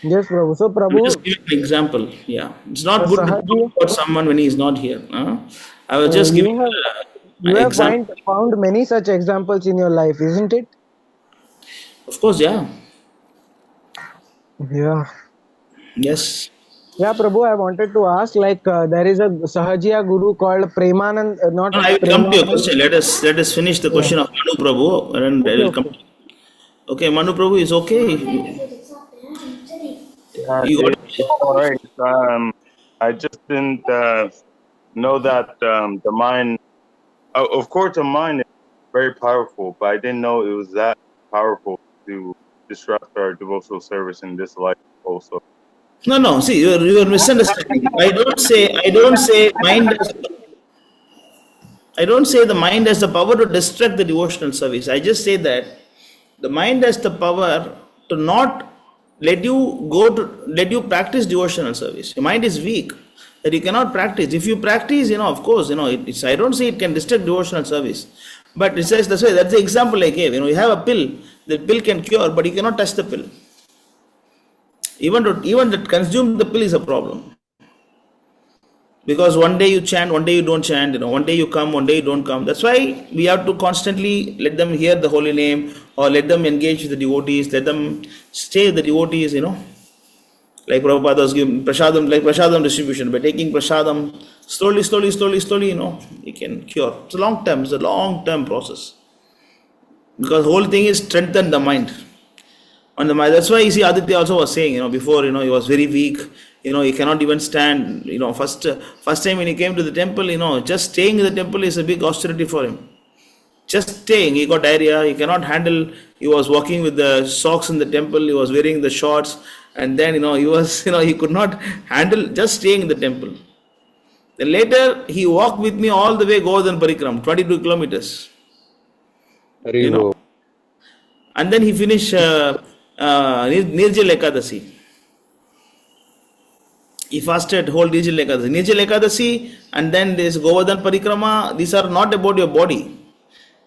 Yes, Prabhu. So, We just Prabhu, give an example. Yeah, it's not good to talk Sahaji, about someone when he is not here. Huh? I was just giving you have an you have example. found many such examples in your life, isn't it? Of course, yeah. Yeah. Yes. Yeah, Prabhu, I wanted to ask, like, there is a Sahajiya guru called Premanand, not No, I will come to your Premanand. question. Let us finish the Yeah. question of Manu Prabhu, and I Okay, will come. okay. Okay, Manu Prabhu is okay. You got It's all right. I just didn't know that the mind. Of course, the mind is very powerful, but I didn't know it was that powerful to disrupt our devotional service in this life also. no. See, you are misunderstanding. I don't say mind. I don't say the mind has the power to distract the devotional service. I just say that the mind has the power to not let you practice devotional service. Your mind is weak that you cannot practice. If you practice, of course, it's. I don't say it can distract devotional service, but it says that's why. That's the example I gave. You have a pill. The pill can cure, but you cannot touch the pill. Even that consume the pill is a problem. Because one day you chant, one day you don't chant, one day you come, one day you don't come. That's why we have to constantly let them hear the holy name, or let them engage with the devotees, let them stay with the devotees, like Prabhupada was giving prasadam, like prasadam distribution. By taking prasadam slowly, you can cure. It's a long term process. Because the whole thing is strengthen the mind. On the mind. That's why you see Aditya also was saying, before, he was very weak, he cannot even stand, first time when he came to the temple, just staying in the temple is a big austerity for him. Just staying, he got diarrhea, he cannot handle, he was walking with the socks in the temple, he was wearing the shorts, and then, he was, he could not handle just staying in the temple. Then later, he walked with me all the way Govardhan Parikram, 22 kilometers, you know. Haribo. And then he finished Nirjal Ekadasi. He fasted whole Nirjal Ekadasi. Nirjal Ekadasi and then this Govardhan Parikrama, these are not about your body.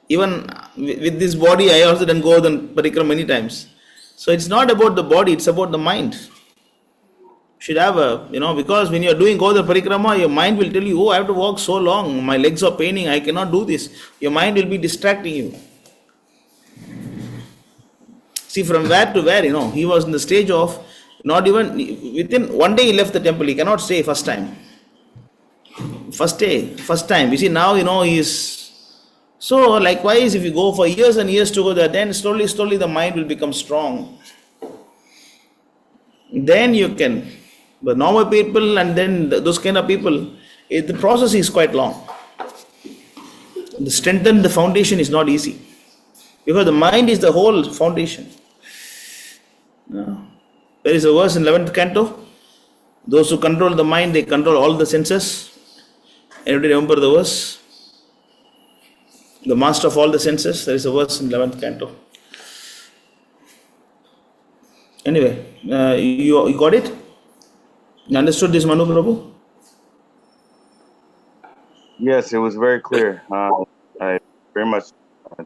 Even with this body, I also done Govardhan Parikrama many times. So it's not about the body, it's about the mind. Should have because when you are doing Govardhan Parikrama, your mind will tell you, oh, I have to walk so long, my legs are paining, I cannot do this. Your mind will be distracting you. See, from where to where, he was in the stage of not even within one day he left the temple. He cannot stay first time. First day, first time. You see, now, he is. So, likewise, if you go for years and years to go there, then slowly the mind will become strong. Then you can. But normal people and then those kind of people, the process is quite long. To strengthen the foundation is not easy. Because the mind is the whole foundation. There is a verse in 11th canto. Those who control the mind, they control all the senses. Anybody remember the verse? The master of all the senses. There is a verse in 11th canto. Anyway, you got it? You understood this, Manu Prabhu? Yes, it was very clear. I very much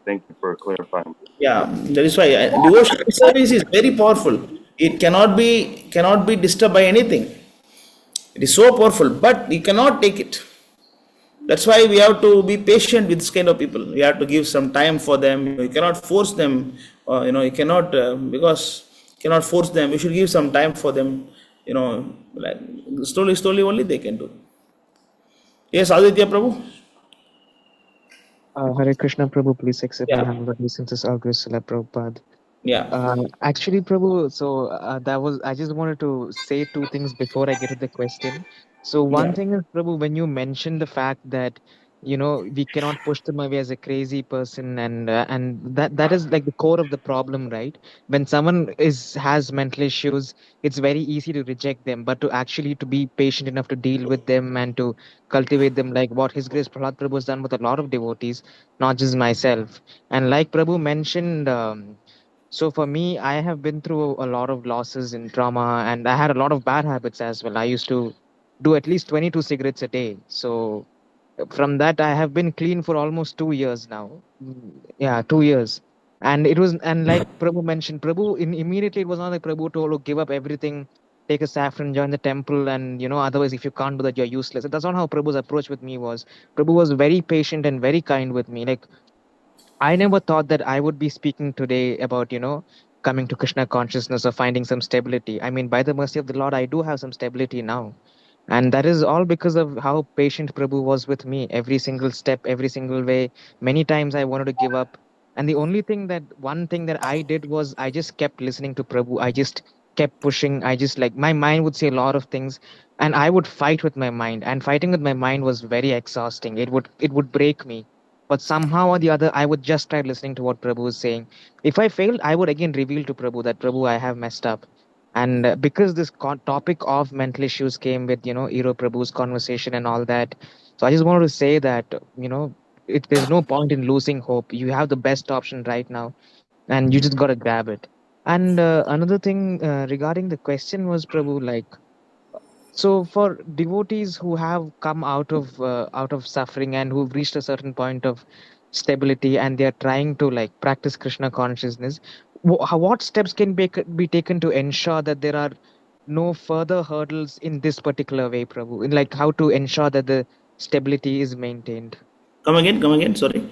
thank you for clarifying. Yeah, that is why devotional service is very powerful. It cannot be disturbed by anything. It is so powerful, but you cannot take it. That's why we have to be patient with this kind of people. We have to give some time for them. You cannot force them. You cannot because you cannot force them. You should give some time for them. Like slowly only they can do. Yes, Aditya Prabhu. Hare Krishna, Prabhu, please accept my Yeah, humble obeisances, all grace, Srila Prabhupada. yeah, Actually, Prabhu, so I just wanted to say two things before I get to the question. So one yeah. thing is, Prabhu, when you mentioned the fact that, we cannot push them away as a crazy person, and that is like the core of the problem, right? When someone has mental issues, it's very easy to reject them, but to actually to be patient enough to deal with them and to cultivate them, like what His Grace Prahlad Prabhu has done with a lot of devotees, not just myself. And like Prabhu mentioned. So for me, I have been through a lot of losses and trauma, and I had a lot of bad habits as well. I used to do at least 22 cigarettes a day. So from that, I have been clean for almost 2 years now. Yeah, 2 years. And it was, and like Prabhu mentioned, Prabhu immediately it was not like Prabhu told, "Oh, give up everything, take a saffron, join the temple, and otherwise, if you can't do that, you're useless." That's not how Prabhu's approach with me was. Prabhu was very patient and very kind with me. Like, I never thought that I would be speaking today about, coming to Krishna consciousness or finding some stability. I mean, by the mercy of the Lord, I do have some stability now. And that is all because of how patient Prabhu was with me. Every single step, every single way. Many times I wanted to give up. And the only thing that, one thing that I did was I just kept listening to Prabhu. I just kept pushing. I just, like, my mind would say a lot of things and I would fight with my mind. And fighting with my mind was very exhausting. It would break me, but somehow or the other, I would just try listening to what Prabhu was saying. If I failed, I would again reveal to Prabhu that, Prabhu, I have messed up. And because this topic of mental issues came with, Ero Prabhu's conversation and all that, so I just wanted to say that, there's no point in losing hope. You have the best option right now, and you just got to grab it. And another thing regarding the question was, Prabhu, like, so for devotees who have come out of suffering and who've reached a certain point of stability and they are trying to like practice Krishna consciousness, what steps can be taken to ensure that there are no further hurdles in this particular way, Prabhu? In like how to ensure that the stability is maintained. Come again. Sorry.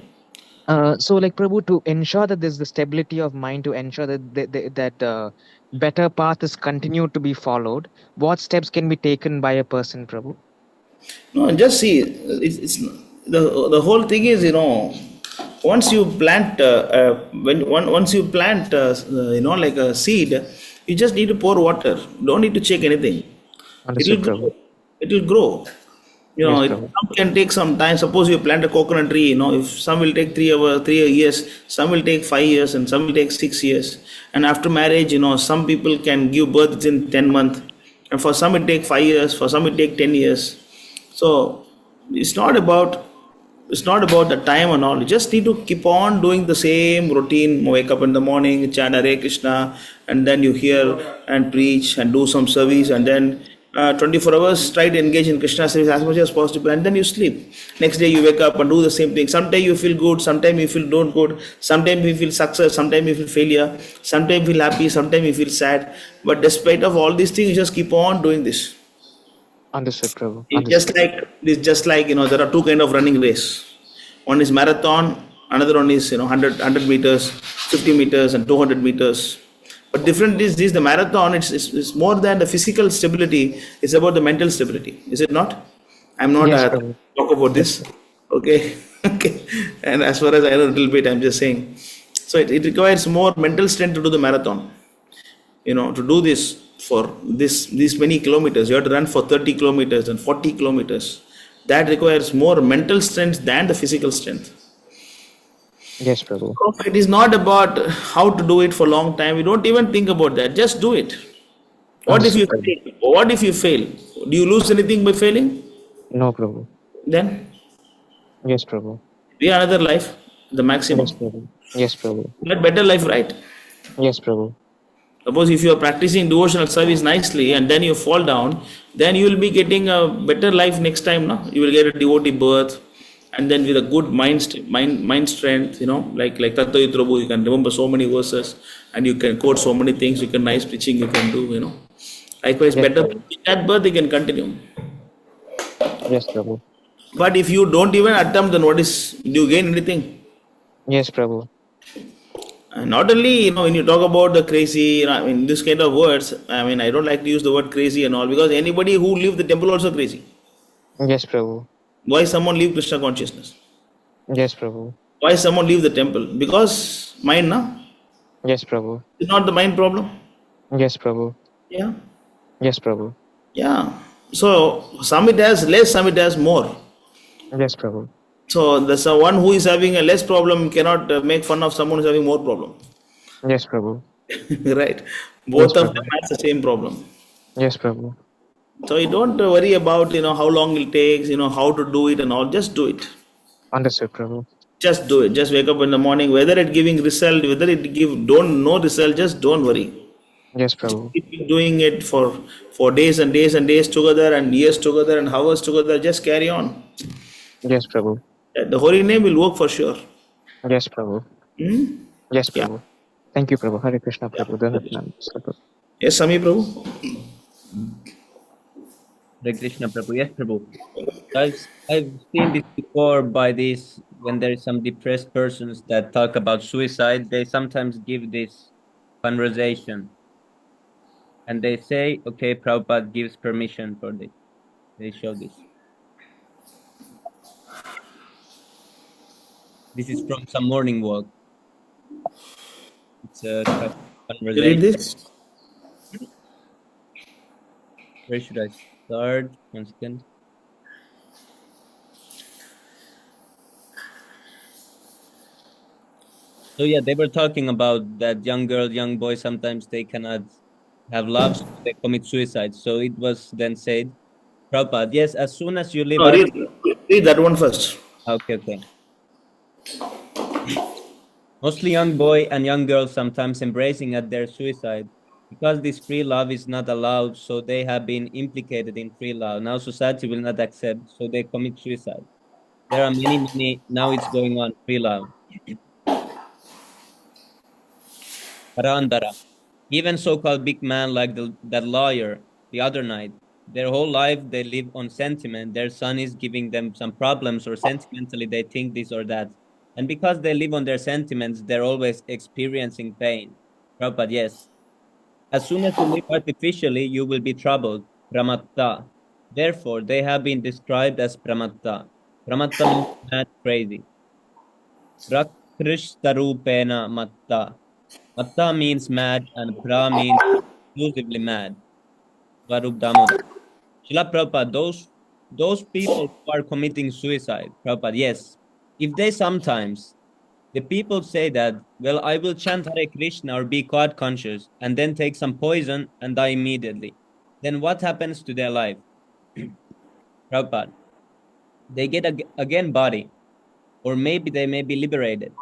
So like Prabhu, to ensure that there's the stability of mind, to ensure that better path is continued to be followed, what steps can be taken by a person, Prabhu? No, just see. It's the whole thing is, once you plant once you plant like a seed, you just need to pour water. Don't need to check anything. It will Understood, grow. Prabhu. It will grow. Yes, It Prabhu. some can take some time. Suppose you plant a coconut tree, if some will take 3 hours, 3 years, some will take 5 years, and some will take 6 years. And after marriage, some people can give birth within 10 months, and for some it take 5 years, for some it take 10 years. So it's not about the time and all. You just need to keep on doing the same routine. Wake up in the morning, chant Hare Krishna, and then you hear and preach and do some service, and then 24 hours try to engage in Krishna service as much as possible, and then you sleep. Next day you wake up and do the same thing. Sometimes you feel good, sometimes you feel not good, sometimes you feel success, sometimes you feel failure, sometimes you feel happy, sometimes you feel sad. But despite of all these things, you just keep on doing this. Understood, Prabhu. It's Understood. just like there are two kind of running race. One is marathon, another one is 100 meters, 50 meters, and 200 meters. But different is this: the marathon. It's more than the physical stability. It's about the mental stability. Is it not? I'm not Yes, Prabhu. talk about Yes, this. Prabhu. Okay, okay. And as far as I know a little bit, I'm just saying. So it requires more mental strength to do the marathon. To do this for these many kilometers, you have to run for 30 kilometers and 40 kilometers. That requires more mental strength than the physical strength. Yes, Prabhu. So it is not about how to do it for a long time. You don't even think about that. Just do it. What if Understood, you Prabhu. fail? What if you fail? Do you lose anything by failing? No, Prabhu. Then Yes, Prabhu. be another life, the Yes, maximum. Prabhu. Yes, Prabhu. But better life, right? Yes, Prabhu. Suppose if you are practicing devotional service nicely and then you fall down, then you will be getting a better life next time. No? You will get a devotee birth, and then with a good mind strength, like Tattva Prabhu, you can remember so many verses and you can quote so many things. You can nice preaching, you can do. Likewise, Yes, better Prabhu. that birth you can continue. Yes, Prabhu. But if you don't even attempt, then do you gain anything? Yes, Prabhu. And not only, when you talk about the crazy, this kind of words, I don't like to use the word crazy and all, because anybody who leave the temple also crazy. Yes, Prabhu. Why someone leave Krishna consciousness? Yes, Prabhu. Why someone leave the temple? Because mind, na? Yes, Prabhu. It's not the mind problem. Yes, Prabhu. Yeah. Yes, Prabhu. Yeah. So some it has less, some it has more. Yes, Prabhu. So the one who is having a less problem cannot make fun of someone who is having more problem. Yes, Prabhu. Right? Yes, Both of them Prabhu. has the same problem. Yes, Prabhu. So you don't worry about how long it takes, how to do it and all. Just do it. Understood, Prabhu. Just do it. Just wake up in the morning. Whether it giving result, whether it give don't no result, just don't worry. Yes, Prabhu. Keep doing it for days and days and days together and years together and hours together. Just carry on. Yes, Prabhu. The holy name will work for sure. Yes, Prabhu. Hmm? Yes, Yeah. Prabhu. Thank you, Prabhu. Hare Krishna, Yeah. Prabhu. Prabhu. Yes, Sami Prabhu. Hare Krishna, Prabhu. Yes, Prabhu. I've seen this before by this when there is some depressed persons that talk about suicide, they sometimes give this conversation and they say, okay, Prabhupada gives permission for this. They show this. This is from some morning walk. It's a You read conversation. this? Where should I start? 1 second. So yeah, they were talking about that young girl, young boy, sometimes they cannot have love, so they commit suicide. So it was then said, Prabhupada, yes, as soon as you live No, out. read that one first. Okay, okay. Mostly young boy and young girls sometimes embracing at their suicide because this free love is not allowed, so they have been implicated in free love. Now society will not accept, so they commit suicide. There are many, now it's going on, free love. Parandara. Even so-called big man like that lawyer the other night, their whole life they live on sentiment. Their son is giving them some problems or sentimentally they think this or that. And because they live on their sentiments, they're always experiencing pain. Prabhupada, yes. As soon as you live artificially, you will be troubled. Pramatta. Therefore, they have been described as pramatta. Pramatta means mad, crazy. Prakristarupena matta. Matta means mad and pra means exclusively mad. Varup Damodar. Srila Prabhupada, those people who are committing suicide, Prabhupada, yes. If they sometimes, the people say that, well, I will chant Hare Krishna or be God conscious and then take some poison and die immediately. Then what happens to their life? Prabhupada, they get again body, or maybe they may be liberated.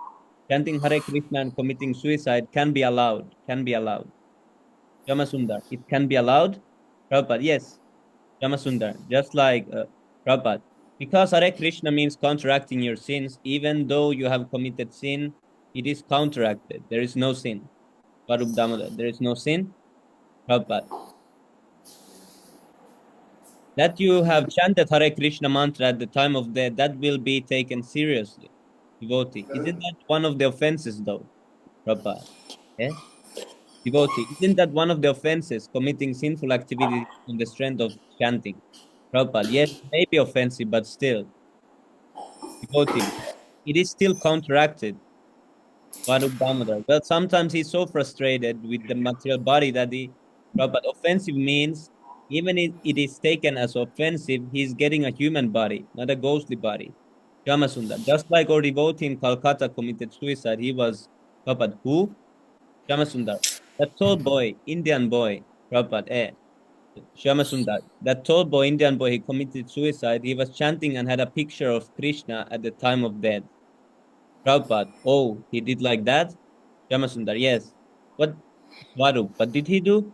Chanting Hare Krishna and committing suicide can be allowed, Jamasundar, it can be allowed? Prabhupada, yes. Jamasundar, just like Prabhupada. Because Hare Krishna means counteracting your sins, even though you have committed sin, it is counteracted. There is no sin. Varup Damodar, there is no sin. Prabhupada. That you have chanted Hare Krishna mantra at the time of death, that will be taken seriously. Devotee. Isn't that one of the offenses though? Prabhupada. Eh? Devotee. Isn't that one of the offenses, committing sinful activities on the strength of chanting? Prabhupada. Yes, it may be offensive, but still. Devotee. It is still counteracted. Varup Damodar. Well, sometimes he's so frustrated with the material body that but offensive means even if it is taken as offensive, he's getting a human body, not a ghostly body. Shamasundar. Just like our devotee in Calcutta committed suicide, he was Prabhupada. Who? Shamasundar. That tall boy, Indian boy, Prabhupada. Shamasundar. That tall boy, Indian boy, he committed suicide. He was chanting and had a picture of Krishna at the time of death. Prabhupada. Oh, he did like that? Shamasundar. Yes. What, Swarup? What did he do?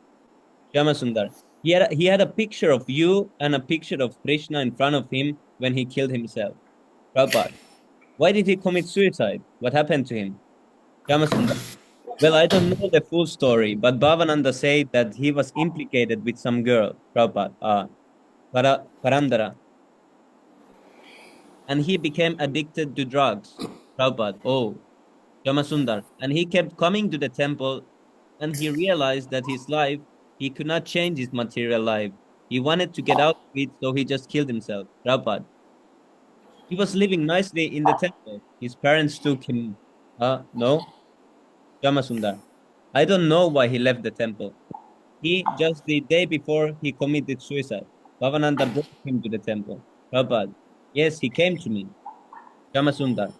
Shamasundar. He had a picture of you and a picture of Krishna in front of him when he killed himself. Prabhupada. Why did he commit suicide? What happened to him? Shamasundar. Well, I don't know the full story, but Bhavananda said that he was implicated with some girl, Prabhupada, Parandara, and he became addicted to drugs. Prabhupada. Oh, Yamasundar. And he kept coming to the temple and he realized that his life, he could not change his material life. He wanted to get out of it, so he just killed himself. Prabhupada. He was living nicely in the temple. His parents took him. No, Yamasundar. I don't know why he left the temple. He, just the day before he committed suicide, Bhavananda brought him to the temple. Prabhupada. Yes, he came to me. Yamasundar.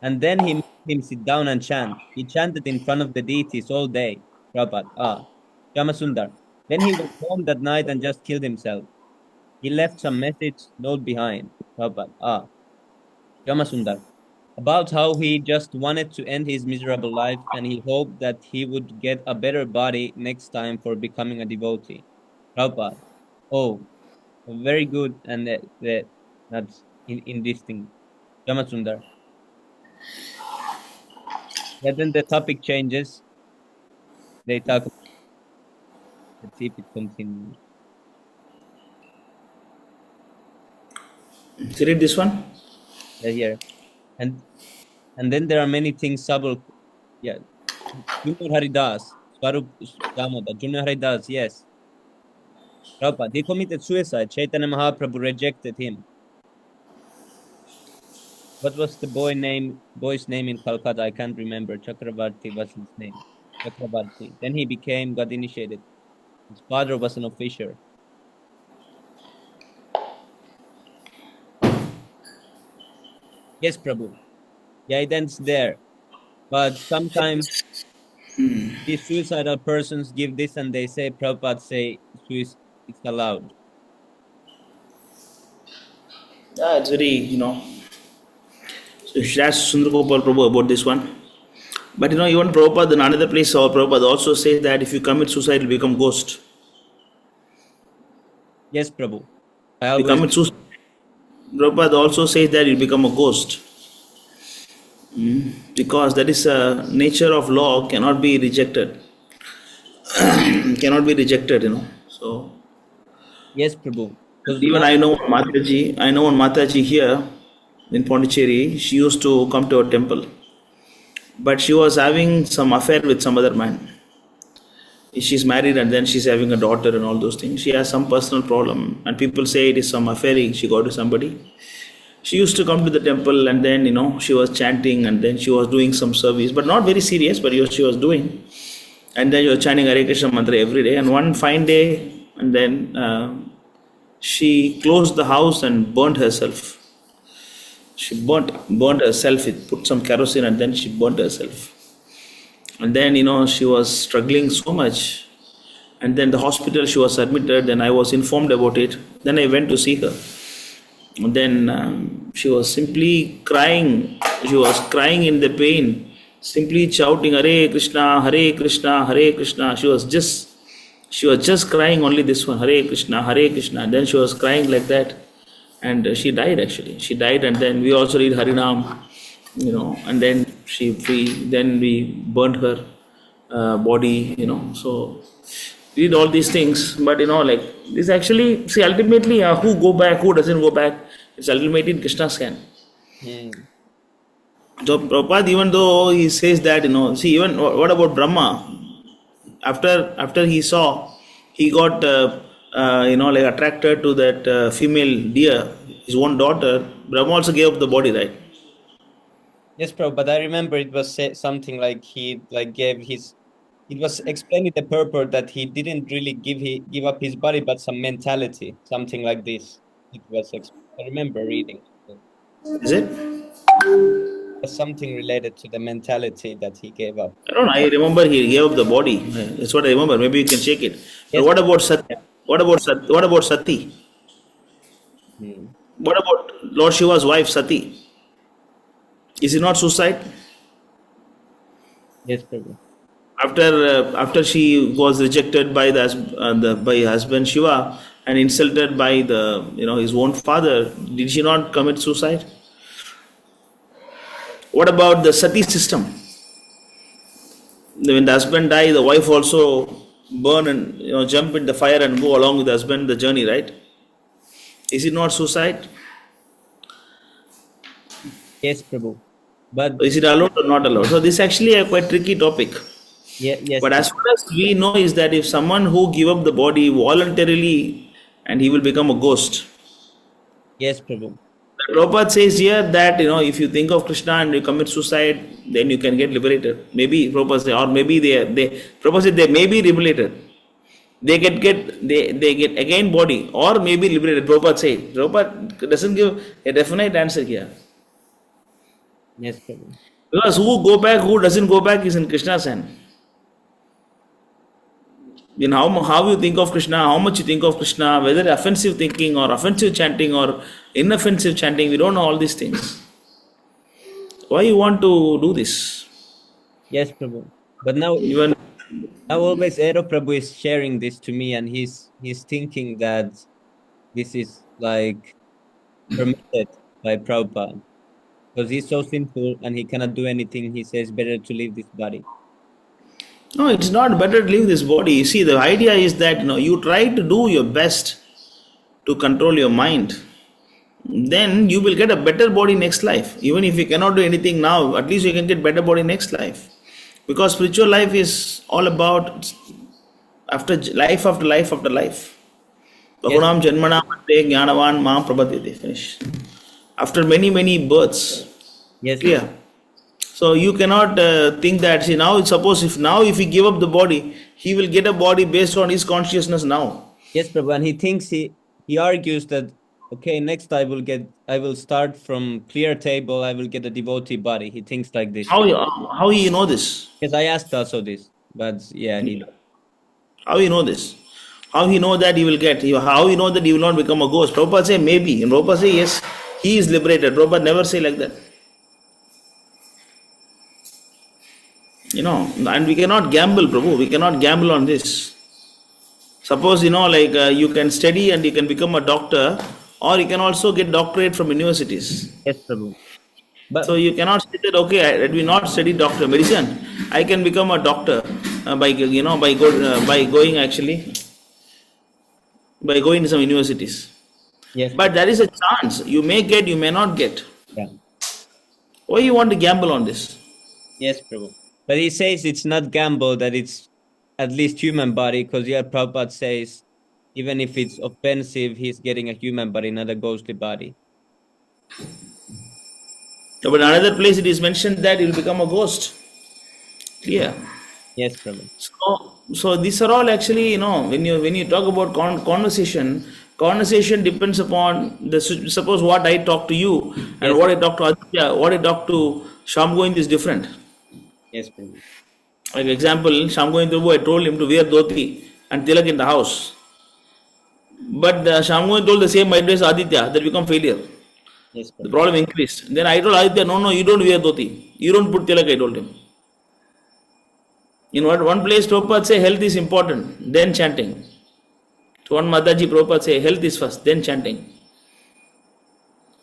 And then he made him sit down and chant. He chanted in front of the deities all day. Prabhupada. Shamasundar. Then he went home that night and just killed himself. He left some message note behind. Prabhupada. Shamasundar. about how he just wanted to end his miserable life and he hoped that he would get a better body next time for becoming a devotee. Prabhupada. Oh, very good. And that's in this thing. Ramasundar. Yeah, then the topic changes. They talk. Let's see if it continues. Did you read this one? Yeah, here. And then there are many things subtle. Yeah. Junior Haridas. Swarup Damoda. Junior Haridas, yes. Prabhupada, he committed suicide. Chaitanya Mahaprabhu rejected him. What was the boy's name in Calcutta? I can't remember. Chakravarti was his name. Chakravarti. Then he got initiated. His father was an officer. Yes, Prabhu. Guidance there. But sometimes these suicidal persons give this and they say, Prabhupada say, it's allowed. Yeah, it's very, so you should ask Sundar Gopal Prabhu about this one. But even Prabhupada in another place, or Prabhupada also says that if you commit suicide, you become ghost. Yes, Prabhu. If you commit suicide, Prabhupada also says that you become a ghost. Because that is a nature of law, cannot be rejected. Cannot be rejected, So yes, Prabhu. Even I know Mataji here in Pondicherry, she used to come to our temple. But she was having some affair with some other man. She's married and then she's having a daughter and all those things. She has some personal problem and people say it is some affair she got to somebody. She used to come to the temple and then, she was chanting and then she was doing some service, but not very serious, but she was doing. And then she was chanting Hare Krishna mantra every day. And one fine day, and then she closed the house and burnt herself. She burnt herself. It put some kerosene and then she burnt herself. And then, she was struggling so much. And then the hospital she was admitted and I was informed about it. Then I went to see her. And then she was simply crying. She was crying in the pain, simply shouting Hare Krishna, Hare Krishna, Hare Krishna. She was just crying only this one, Hare Krishna, Hare Krishna. And then she was crying like that. And she died actually. She died and then we also read Harinam, and then we burned her body, So we did all these things, but this actually, see, ultimately, who go back, who doesn't go back, it's ultimately in Krishna's hand. So Prabhupada, even though he says that, see, even what about Brahma? After he saw, he got, attracted to that female deer, his own daughter. Brahma also gave up the body, right? Yes, Prabhu, but I remember it was something like he gave his. It was explaining the purport that he didn't really give up his body, but some mentality, something like this. It was. I remember reading. Is it? Something related to the mentality that he gave up. I don't know. I remember he gave up the body. That's what I remember. Maybe you can check it. But what about Sati? What about Sati? What about Lord Shiva's wife Sati? Is it not suicide? Yes, Prabhu. After she was rejected by by husband Shiva and insulted by his own father, did she not commit suicide? What about the Sati system? When the husband dies, the wife also burn and jump in the fire and go along with the husband the journey, right? Is it not suicide? Yes, Prabhu. But is it allowed or not allowed? So this is actually a quite tricky topic. Yeah, yes. But as far as we know is that if someone who give up the body voluntarily and he will become a ghost. Yes, Prabhu. Prabhupada says here that if you think of Krishna and you commit suicide, then you can get liberated. Maybe Prabhupada say, or maybe Prabhupada said they may be liberated. They get again body or may be liberated. Prabhupada say. Prabhupada doesn't give a definite answer here. Yes, Prabhu. Because who go back, who doesn't go back is in Krishna's hand. Then how you think of Krishna, how much you think of Krishna, whether offensive thinking or offensive chanting or inoffensive chanting, we don't know all these things. Why you want to do this? Yes, Prabhu. But now always Ero Prabhu is sharing this to me, and he's thinking that this is like permitted by Prabhupada. Because he's so sinful and he cannot do anything, he says better to leave this body. No, it's not better to leave this body. You see, the idea is that you try to do your best to control your mind. Then you will get a better body next life. Even if you cannot do anything now, at least you can get better body next life. Because spiritual life is all about after life after life after life. Bahunam janmana mante jnanavan mam prabhatyate. Finish. After many births. Yes. Clear. So you cannot think that, see, now suppose if he give up the body, he will get a body based on his consciousness now. Yes, Prabhu, and he thinks he argues that okay, next I will start from clear table, I will get a devotee body. He thinks like this. How you know this? Because I asked also this, but yeah, he. How you know this? How he know that he will get? How he know that he will not become a ghost? Prabhupada say maybe, and Prabhupada say yes, he is liberated. Prabhupada never say like that. And we cannot gamble, Prabhu. We cannot gamble on this. Suppose, you can study and you can become a doctor, or you can also get doctorate from universities. Yes, Prabhu. So you cannot say that, okay, let me not study doctor medicine. I can become a doctor by going to some universities. Yes. But there is a chance. You may get, you may not get. Yeah. Why you want to gamble on this? Yes, Prabhu. But he says it's not gamble, that it's at least human body, because yeah, Prabhupada says even if it's offensive, he's getting a human body, not a ghostly body. But another place it is mentioned that he will become a ghost. Clear? Yes, Prabhu. So these are all actually, when you talk about conversation depends upon suppose what I talk to you and what I talk to Aditya, what I talk to Sham Govind is different. Yes, Prabhu. Like example, Sham Govind Prabhu, I told him to wear dhoti and tilak in the house. But Sham Govind told the same idea as Aditya, that become failure. Yes, the problem increased. Then I told Aditya, no, you don't wear dhoti. You don't put tilak, I told him. In one place, Prabhupada say health is important, then chanting. To one Mataji, Prabhupada say health is first, then chanting.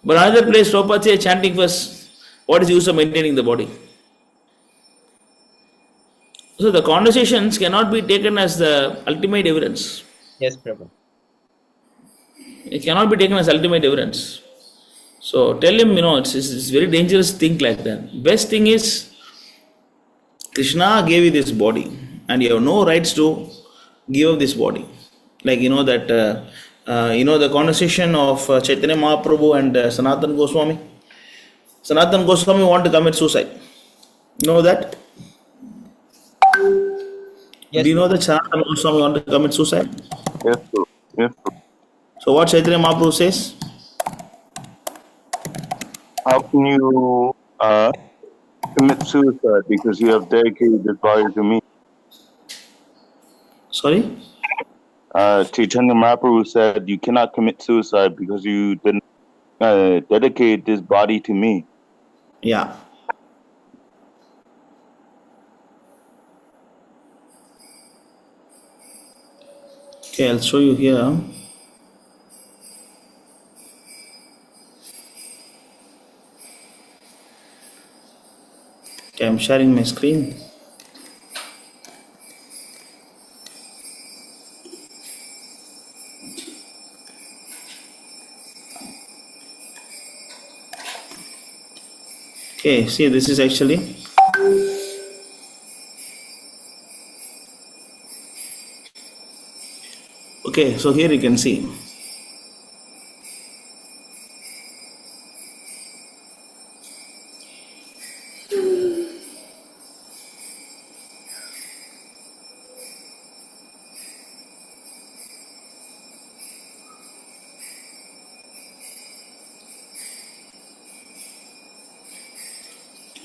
But another place, Prabhupada say chanting first. What is the use of maintaining the body? So the conversations cannot be taken as the ultimate evidence. Yes, Prabhu. It cannot be taken as ultimate evidence. So tell him, it's very dangerous thing like that. Best thing is, Krishna gave you this body and you have no rights to give up this body. Like, the conversation of Chaitanya Mahaprabhu and Sanatana Goswami. Sanatana Goswami want to commit suicide. You know that? Yes. Do you know that Sanatana Goswami want to commit suicide? Yes, sir. Yes, sir. So what Chaitanya Mahaprabhu says? How can you commit suicide because you have dedicated this body to me? Sorry? Chaitanya Mahaprabhu said you cannot commit suicide because you didn't dedicate this body to me. Yeah. Okay, I'll show you here. Okay, I'm sharing my screen. Okay, see, this is actually okay, so here you can see.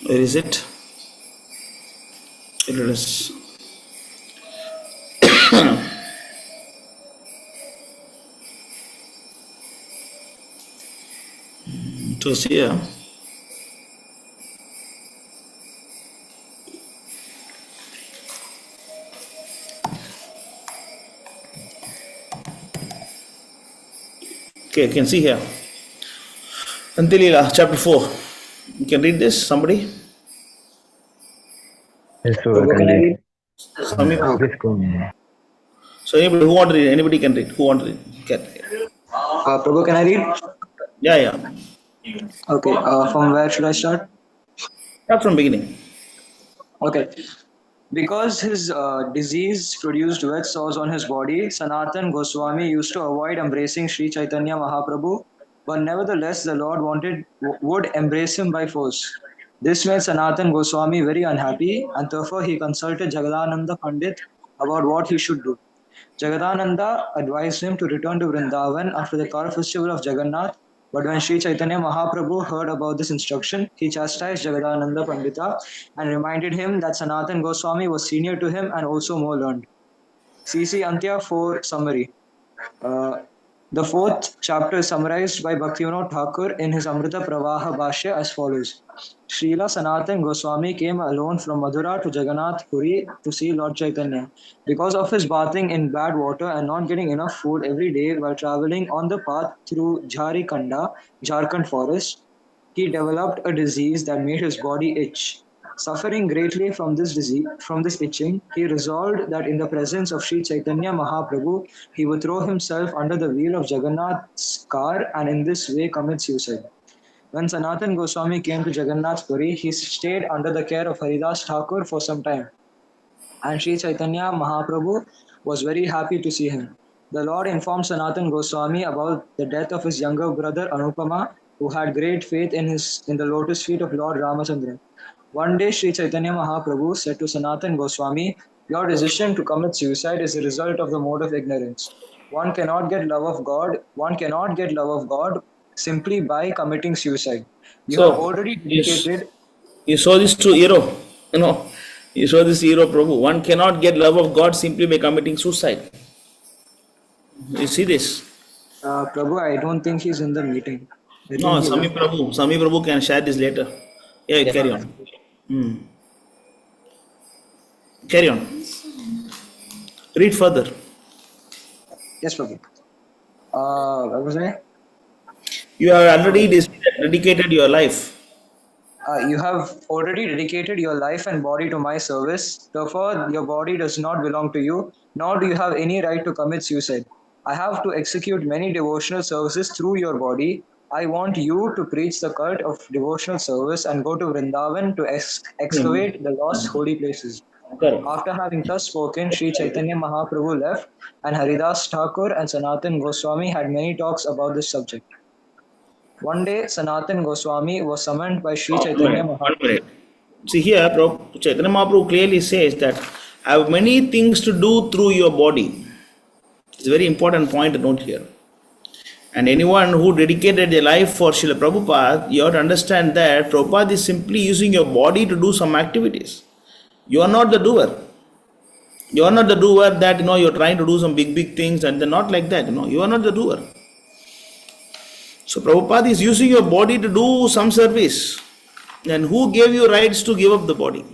Where is it? Here it is. It was here. Okay, you can see here. Antilila, chapter 4. You can read this, somebody? Yes, Prabhu, I Prabhu, can can I read. read? Sami Prabhu. Please go on. So anybody who want to read, anybody can read. Who want to read? Can. Prabhu, can I read? Yeah, yeah. Okay, from where should I start? Start from beginning. Okay. Because his disease produced wet sores on his body, Sanatan Goswami used to avoid embracing Sri Chaitanya Mahaprabhu, but nevertheless the Lord would embrace him by force. This made Sanatan Goswami very unhappy, and therefore he consulted Jagadananda Pandit about what he should do. Jagadananda advised him to return to Vrindavan after the car festival of Jagannath, but when Sri Chaitanya Mahaprabhu heard about this instruction, he chastised Jagadananda Pandita and reminded him that Sanatan Goswami was senior to him and also more learned. CC Antya 4 summary. The fourth chapter is summarized by Bhaktivinoda Thakur in his Amrita Pravaha Bhashya as follows. Srila Sanatan Goswami came alone from Madura to Jagannath Puri to see Lord Chaitanya. Because of his bathing in bad water and not getting enough food every day while traveling on the path through Jharikanda, Jharkhand forest, he developed a disease that made his body itch. Suffering greatly from this itching, he resolved that in the presence of Sri Chaitanya Mahaprabhu, he would throw himself under the wheel of Jagannath's car and in this way commit suicide. When Sanatan Goswami came to Jagannath Puri, he stayed under the care of Haridas Thakur for some time. And Sri Chaitanya Mahaprabhu was very happy to see him. The Lord informed Sanatan Goswami about the death of his younger brother Anupama, who had great faith in the lotus feet of Lord Ramachandra. One day, Sri Chaitanya Mahaprabhu said to Sanatan Goswami, "Your decision to commit suicide is a result of the mode of ignorance. One cannot get love of God. One cannot get love of God simply by committing suicide. You have So, already dedicated." you saw this to hero. You know, you saw this hero Prabhu. One cannot get love of God simply by committing suicide. You see this? Prabhu, I don't think he's in the meeting. I No, think he left. Sami Prabhu can share this later. Yeah, you carry on. Carry on. Read further. Yes, Prabhu. What was I? You have already dedicated your life. You have already dedicated your life and body to my service. Therefore, your body does not belong to you, nor do you have any right to commit suicide. I have to execute many devotional services through your body. I want you to preach the cult of devotional service and go to Vrindavan to excavate the lost holy places. Correct. After having thus spoken, Sri Chaitanya Mahaprabhu left, and Haridas Thakur and Sanatan Goswami had many talks about this subject. One day, Sanatan Goswami was summoned by Sri Chaitanya One Mahaprabhu. minute. See here, Chaitanya Mahaprabhu clearly says that I have many things to do through your body. It's a very important point to note here. And anyone who dedicated their life for Srila Prabhupada, you have to understand that Prabhupada is simply using your body to do some activities. You are not the doer. You are not the doer that you're trying to do some big things and they're not like that. You are not the doer. So Prabhupada is using your body to do some service. And who gave you rights to give up the body?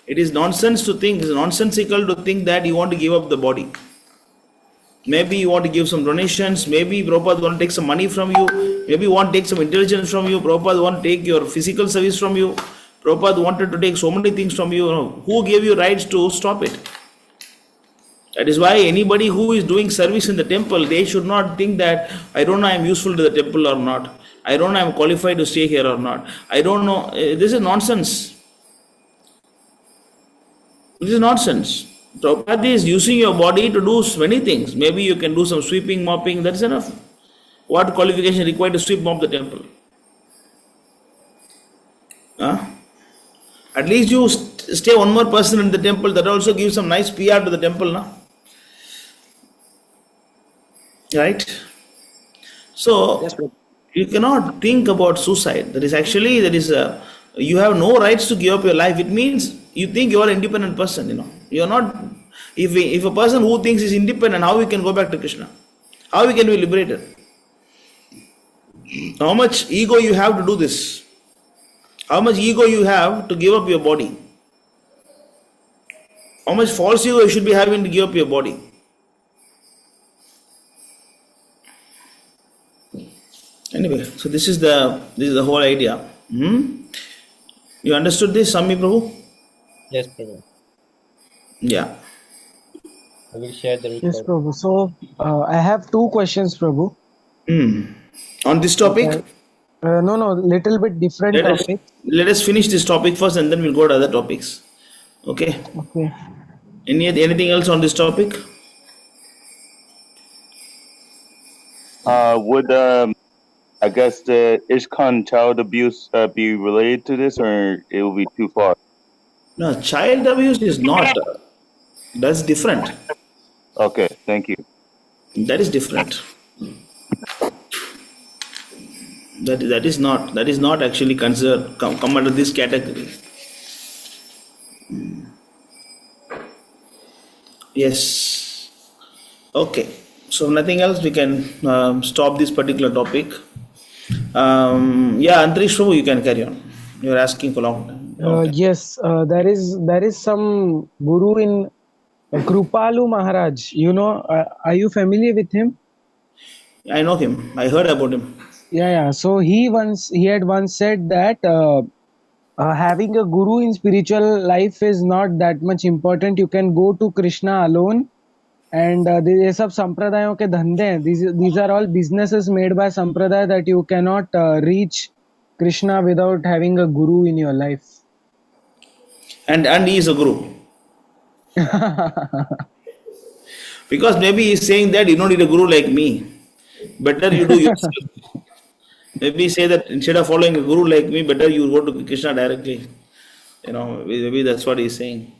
It is nonsense to think, it's nonsensical to think that you want to give up the body. Maybe you want to give some donations, maybe Prabhupada want to take some money from you, maybe you want to take some intelligence from you, Prabhupada want to take your physical service from you, Prabhupada wanted to take so many things from you. Who gave you rights to stop it? That is why anybody who is doing service in the temple, they should not think that, I don't know I am useful to the temple or not. I don't know I am qualified to stay here or not. I don't know. This is nonsense. This is nonsense. Prabhupada is using your body to do many things. Maybe you can do some sweeping, mopping, that's enough. What qualification required to sweep, mop the temple? At least you stay one more person in the temple, that also gives some nice PR to the temple, no? Right? So, you cannot think about suicide. You have no rights to give up your life. It means you think you are an independent person, You are not. If a person who thinks is independent, how he can go back to Krishna? How he can be liberated? How much ego you have to do this? How much ego you have to give up your body? How much false ego you should be having to give up your body? Anyway, so this is the whole idea. You understood this, Sami Prabhu? Yes, Prabhu. Yeah. I will share the Yes, record. Prabhu. So I have two questions, Prabhu. On this topic, Okay. No, little bit different topic. let us finish this topic first, and then we'll go to other topics. Okay. Okay. Anything else on this topic? Would I guess the ISKCON child abuse be related to this, or it will be too far? No, child abuse is not. That's different. Okay, thank you. That is different. That is not actually considered come under this category. Yes. Okay. So nothing else. We can stop this particular topic. Yeah, Antarish Prabhu, you can carry on. You're asking for long time. Yes, there is some guru in Krupalu Maharaj. You know, are you familiar with him? I know him. I heard about him. Yeah. So he had once said that having a guru in spiritual life is not that much important. You can go to Krishna alone, and ये सब संप्रदायों के धंधे हैं. These are all businesses made by sampradaya that you cannot reach Krishna without having a guru in your life. And he is a guru. Because maybe he's saying that you don't need a guru like me. Better you do yourself. Maybe say that instead of following a guru like me, better you go to Krishna directly. You know, maybe that's what he's saying.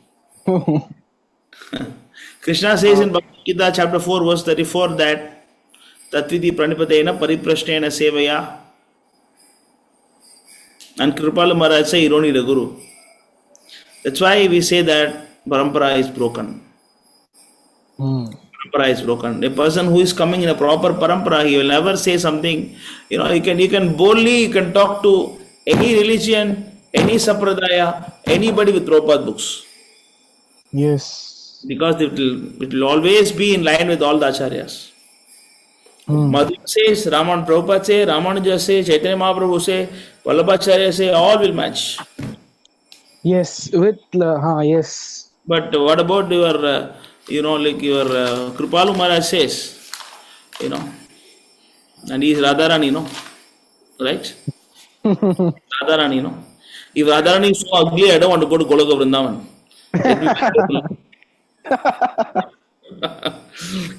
Krishna says in Bhagavad Gita chapter 4 verse 34 that Tatviti Pranipatena Pariprashnena Sevaya, and Kripala Maharaj say you don't need a guru. That's why we say that parampara is broken. Parampara is broken. A person who is coming in a proper parampara, he will never say something. You know, you can boldly, you can talk to any religion, any sampradaya, anybody with Prabhupada books. Yes. Because it will always be in line with all the acharyas. Madhu says, Raman Prabhupada say, Ramanuja say, Chaitanya Mahaprabhu say, Vallabhacharya say, all will match. Yes, with yes. But what about your, like your Kripalu Maharaj says, and he is Radharani, right? Radharani, If Radharani is so ugly, I don't want to go to Goloka Vrindavan.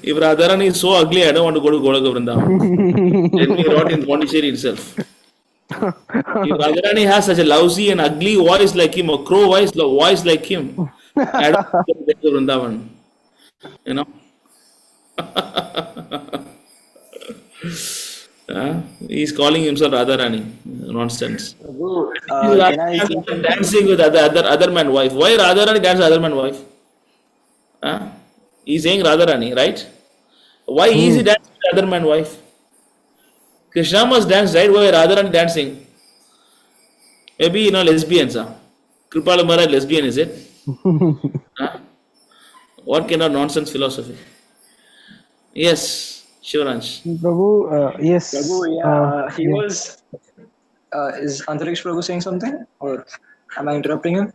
If Radharani is so ugly, I don't want to go to Goloka Vrindavan. Let me rot in Pondicherry itself. If Radharani has such a lousy and ugly voice like him, or crow voice like him, I don't want to go to Vrindavan. He's calling himself Radharani. Nonsense. Dancing with other man wife. Why Radharani dance other man wife? He's saying Radharani, right? Why is he dancing with other man wife? Krishna must dance, right? Why Radharani dancing? Maybe lesbians. Kripala Maharaj lesbian, is it? What kind of nonsense philosophy? Yes, Shivaransh. Prabhu, yes. Prabhu, he was. Is Antarish Prabhu saying something, or am I interrupting him?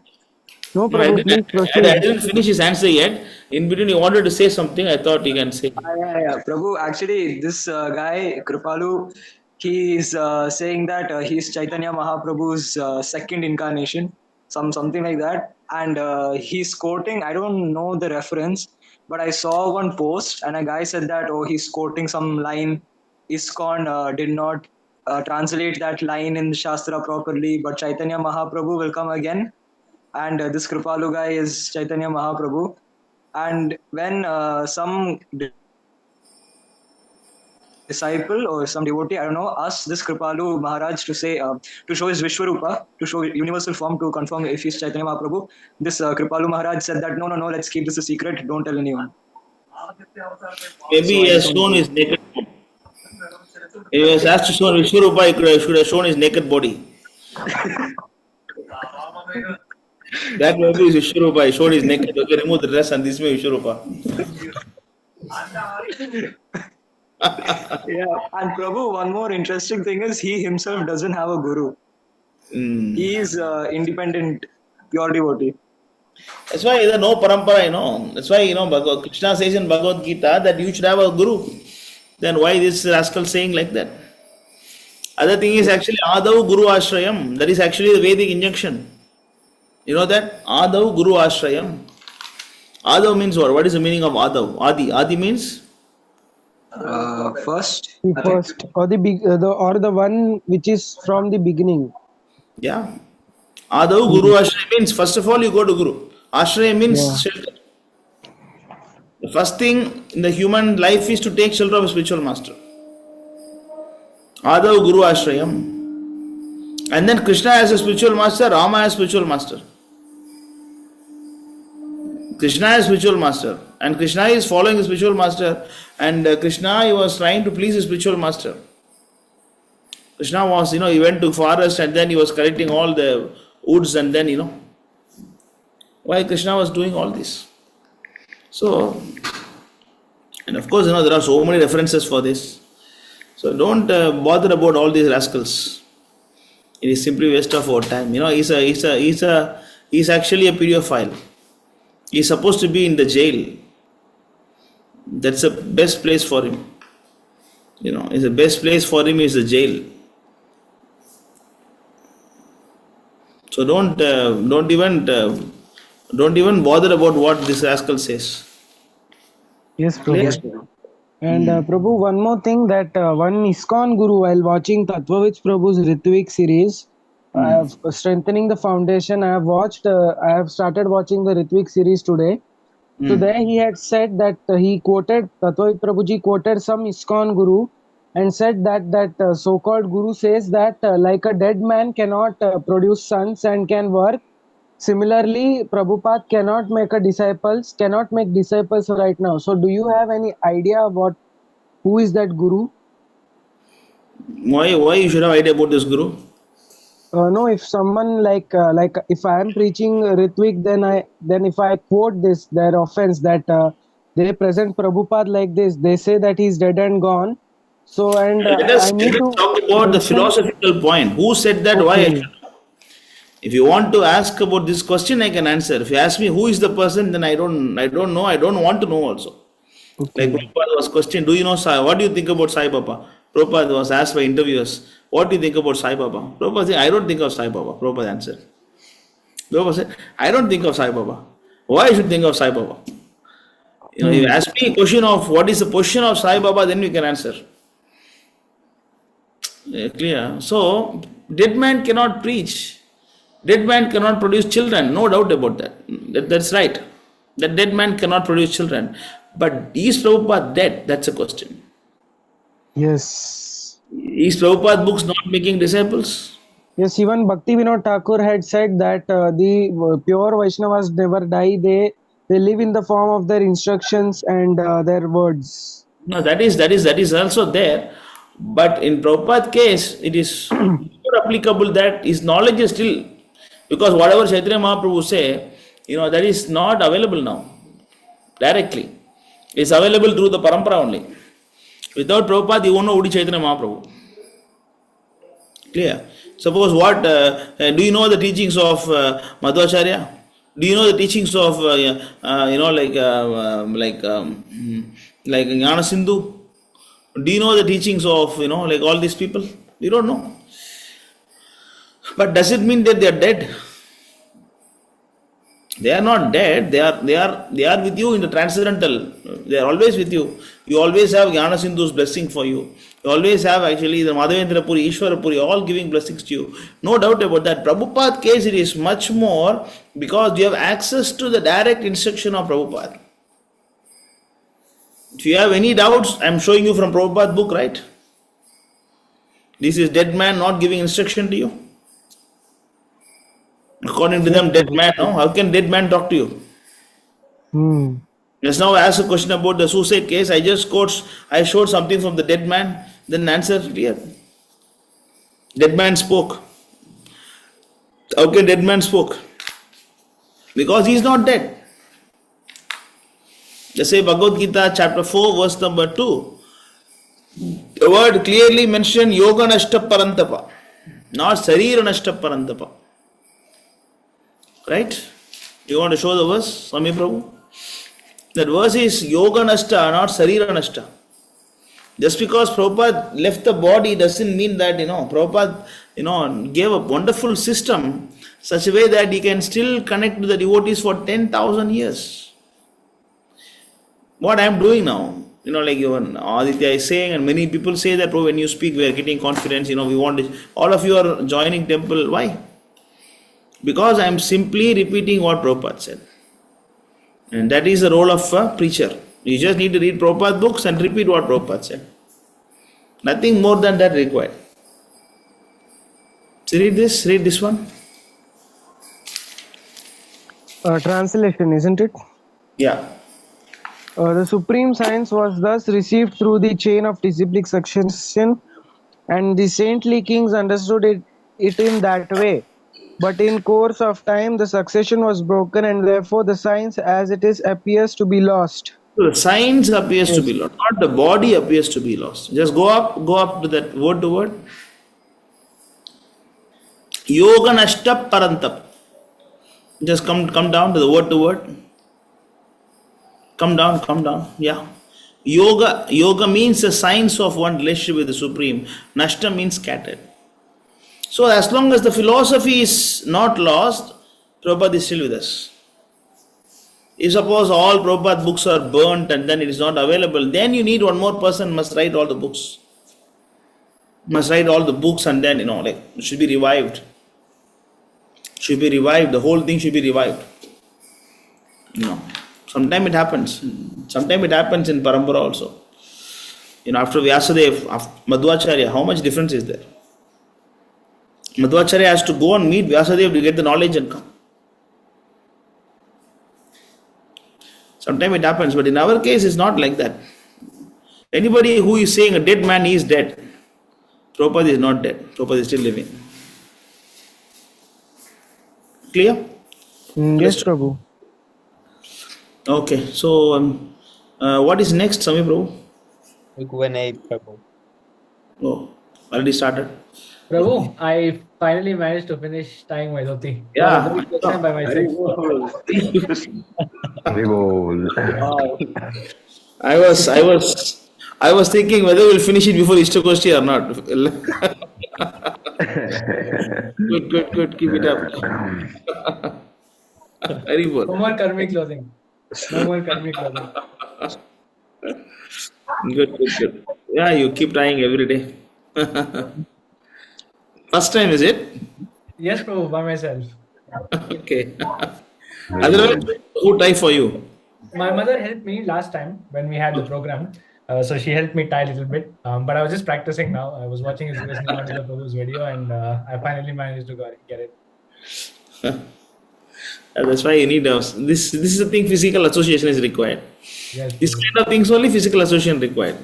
No, Prabhu, please proceed. I didn't finish his answer yet. In between, he wanted to say something. I thought he can say. Yeah. Prabhu, actually, this guy, Kripalu, he's saying that he's Chaitanya Mahaprabhu's second incarnation, something like that. And he's quoting, I don't know the reference, but I saw one post and a guy said that, he's quoting some line. ISKCON did not translate that line in Shastra properly, but Chaitanya Mahaprabhu will come again. And this Kripalu guy is Chaitanya Mahaprabhu. And when some disciple or some devotee, I don't know, asks this Kripalu Maharaj to say, to show his Vishwarupa, to show universal form to confirm if he's Chaitanya Mahaprabhu, this Kripalu Maharaj said that, no, let's keep this a secret, don't tell anyone. Maybe he has shown his naked body. He was asked to show Vishwarupa, he should have shown his naked body. That maybe is Vishwarupa. He showed his naked. Okay, remove the dress and this way Vishwarupa. Yeah, and Prabhu, one more interesting thing is he himself doesn't have a guru. He is independent, pure devotee. That's why there is no parampara, That's why, Krishna says in Bhagavad Gita that you should have a guru. Then why this rascal saying like that? Other thing is actually Adav Guru Ashrayam. That is actually the Vedic injunction. You know that? Adav Guru Ashrayam. Adav means what? What is the meaning of Adav? Adi. Adi means? First, The I think. first or the one which is from the beginning. Yeah. Adav Guru Ashraya means first of all you go to Guru. Ashraya means Yeah. shelter. The first thing in the human life is to take shelter of a spiritual master. Adav Guru Ashrayam. And then Krishna as a spiritual master, Rama as spiritual master. Krishna is spiritual master, and Krishna is following the spiritual master, and Krishna he was trying to please his spiritual master. Krishna was, he went to forest and then he was collecting all the woods, and then, why Krishna was doing all this. So, and of course, there are so many references for this. So don't bother about all these rascals. It is simply waste of our time. He's actually a pedophile. He's supposed to be in the jail. That's the best place for him. It's the best place for him is the jail. So don't even bother about what this rascal says. Yes, Prabhu. And Prabhu, one more thing that one ISKCON Guru, while watching Tattvavits Prabhu's Ritvik series, I have strengthening the foundation. I have started watching the Ritvik series today. So there he had said that he quoted, Tattvavit Prabhuji quoted some ISKCON Guru and said that so-called Guru says that like a dead man cannot produce sons and can work. Similarly, Prabhupada cannot make disciples right now. So do you have any idea about who is that Guru? Why you should have idea about this Guru? No, if someone like if I am preaching Ritvik, then if I quote their offense that they present Prabhupada like this, they say that he's dead and gone. So and let us talk about the philosophical point. Who said that? Okay. Why? If you want to ask about this question, I can answer. If you ask me who is the person, then I don't know. I don't want to know also. Okay. Like Prabhupada was questioned, do you know Sai? What do you think about Sai Baba? Prabhupada was asked by interviewers, what do you think about Sai Baba? Prabhupada said, I don't think of Sai Baba. Prabhupada answered. Prabhupada said, I don't think of Sai Baba. Why I should think of Sai Baba? You ask me a question of what is the position of Sai Baba, then we can answer. Clear? So, dead man cannot preach. Dead man cannot produce children. No doubt about that. That's right. That dead man cannot produce children. But is Prabhupada dead? That's a question. Yes. Is Prabhupada books not making disciples? Yes, even Bhakti Vinod Thakur had said that the pure Vaishnavas never die. They live in the form of their instructions and their words. No, that is also there. But in Prabhupada's case, it is more applicable that his knowledge is still, because whatever Chaitanya Mahaprabhu say, that is not available now directly. It's available through the parampara only. Without Prabhupada, you won't know Udi Chaitanya Mahaprabhu. Clear? Suppose what, do you know the teachings of Madhvacharya? Do you know the teachings of, like Jnana Sindhu? Do you know the teachings of, like all these people? You don't know. But does it mean that they are dead? They are not dead. They are with you in the transcendental. They are always with you. You always have Jnana Sindhu's blessing for you. You always have actually the Madhavendra Puri, Ishvara Puri, all giving blessings to you. No doubt about that. Prabhupada case, it is much more because you have access to the direct instruction of Prabhupada. If you have any doubts, I am showing you from Prabhupada's book, right? This is dead man not giving instruction to you. According to them, dead man, no? How can dead man talk to you? Just now I asked a question about the suicide case. I showed something from the dead man, then answer clear. Dead man spoke. How can dead man spoke? Because he is not dead. Just say Bhagavad Gita chapter 4 verse number 2. The word clearly mentioned Yoga Nashta Parantapa, not Sarira Nashta Parantapa. Right? You want to show the verse, Swami Prabhu? That verse is Yoga Nashta, not Sarira Nashta. Just because Prabhupada left the body doesn't mean that, Prabhupada, gave a wonderful system such a way that he can still connect to the devotees for 10,000 years. What I am doing now, like even Aditya is saying, and many people say that, Prabhu, when you speak, we are getting confidence, we want it. All of you are joining temple. Why? Because I am simply repeating what Prabhupada said. And that is the role of a preacher. You just need to read Prabhupada books and repeat what Prabhupada said. Nothing more than that required. So read this one. Translation, isn't it? Yeah. The supreme science was thus received through the chain of disciplic succession, and the saintly kings understood it in that way. But in course of time, the succession was broken, and therefore the science as it is appears to be lost. So the science appears to be lost, not the body appears to be lost. Just go up to that word to word. Yoga Nashta Parantap. Just come down to the word to word. Come down. Yeah. Yoga means the science of one relationship with the Supreme. Nashta means scattered. So as long as the philosophy is not lost, Prabhupada is still with us. If suppose all Prabhupada books are burnt and then it is not available, then you need one more person must write all the books. Must write all the books and then, it should be revived. The whole thing should be revived. Sometimes it happens. Sometimes it happens in Parampara also. After Vyasadeva, after Madhvacharya, how much difference is there? Madhvacharya has to go and meet Vyasadeva to get the knowledge and come. Sometimes it happens, but in our case, it's not like that. Anybody who is saying a dead man is dead, Prabhupada is not dead. Prabhupada is still living. Clear? Yes, Prabhu. Okay, so what is next, Swami Prabhu? Q&A, Prabhu. Oh, already started. Prabhu, I finally managed to finish tying my dhoti. Yeah. For the very first time by myself. I was thinking whether we'll finish it before Istagoshti or not. Good. Keep it up. Very good. No more karmic clothing. Good. Yeah, you keep trying every day. First time, is it? Yes, Prabhu, by myself. Okay. Otherwise, who tie for you? My mother helped me last time when we had the program. So she helped me tie a little bit. But I was just practicing now. I was watching his Prabhu's video and I finally managed to get it. That's why you need this is the thing, physical association is required. Yes, this kind of things only physical association required.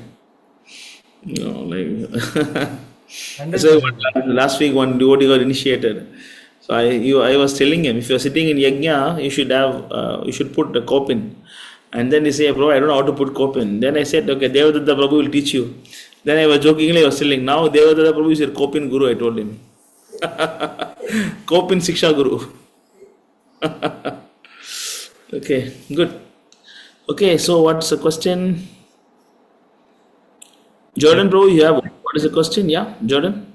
So last week one devotee got initiated. So I was telling him, if you are sitting in yajna, you should put a kopin. And then he said, bro, I don't know how to put kopin. Then I said, okay, Devadatta Prabhu will teach you. Then I was jokingly telling, now Devadatta Prabhu is your kopin guru, I told him. Kopin Siksha Guru. Okay, good. Okay, so what's the question? Jordan, bro, you have what is the question? Yeah, Jordan.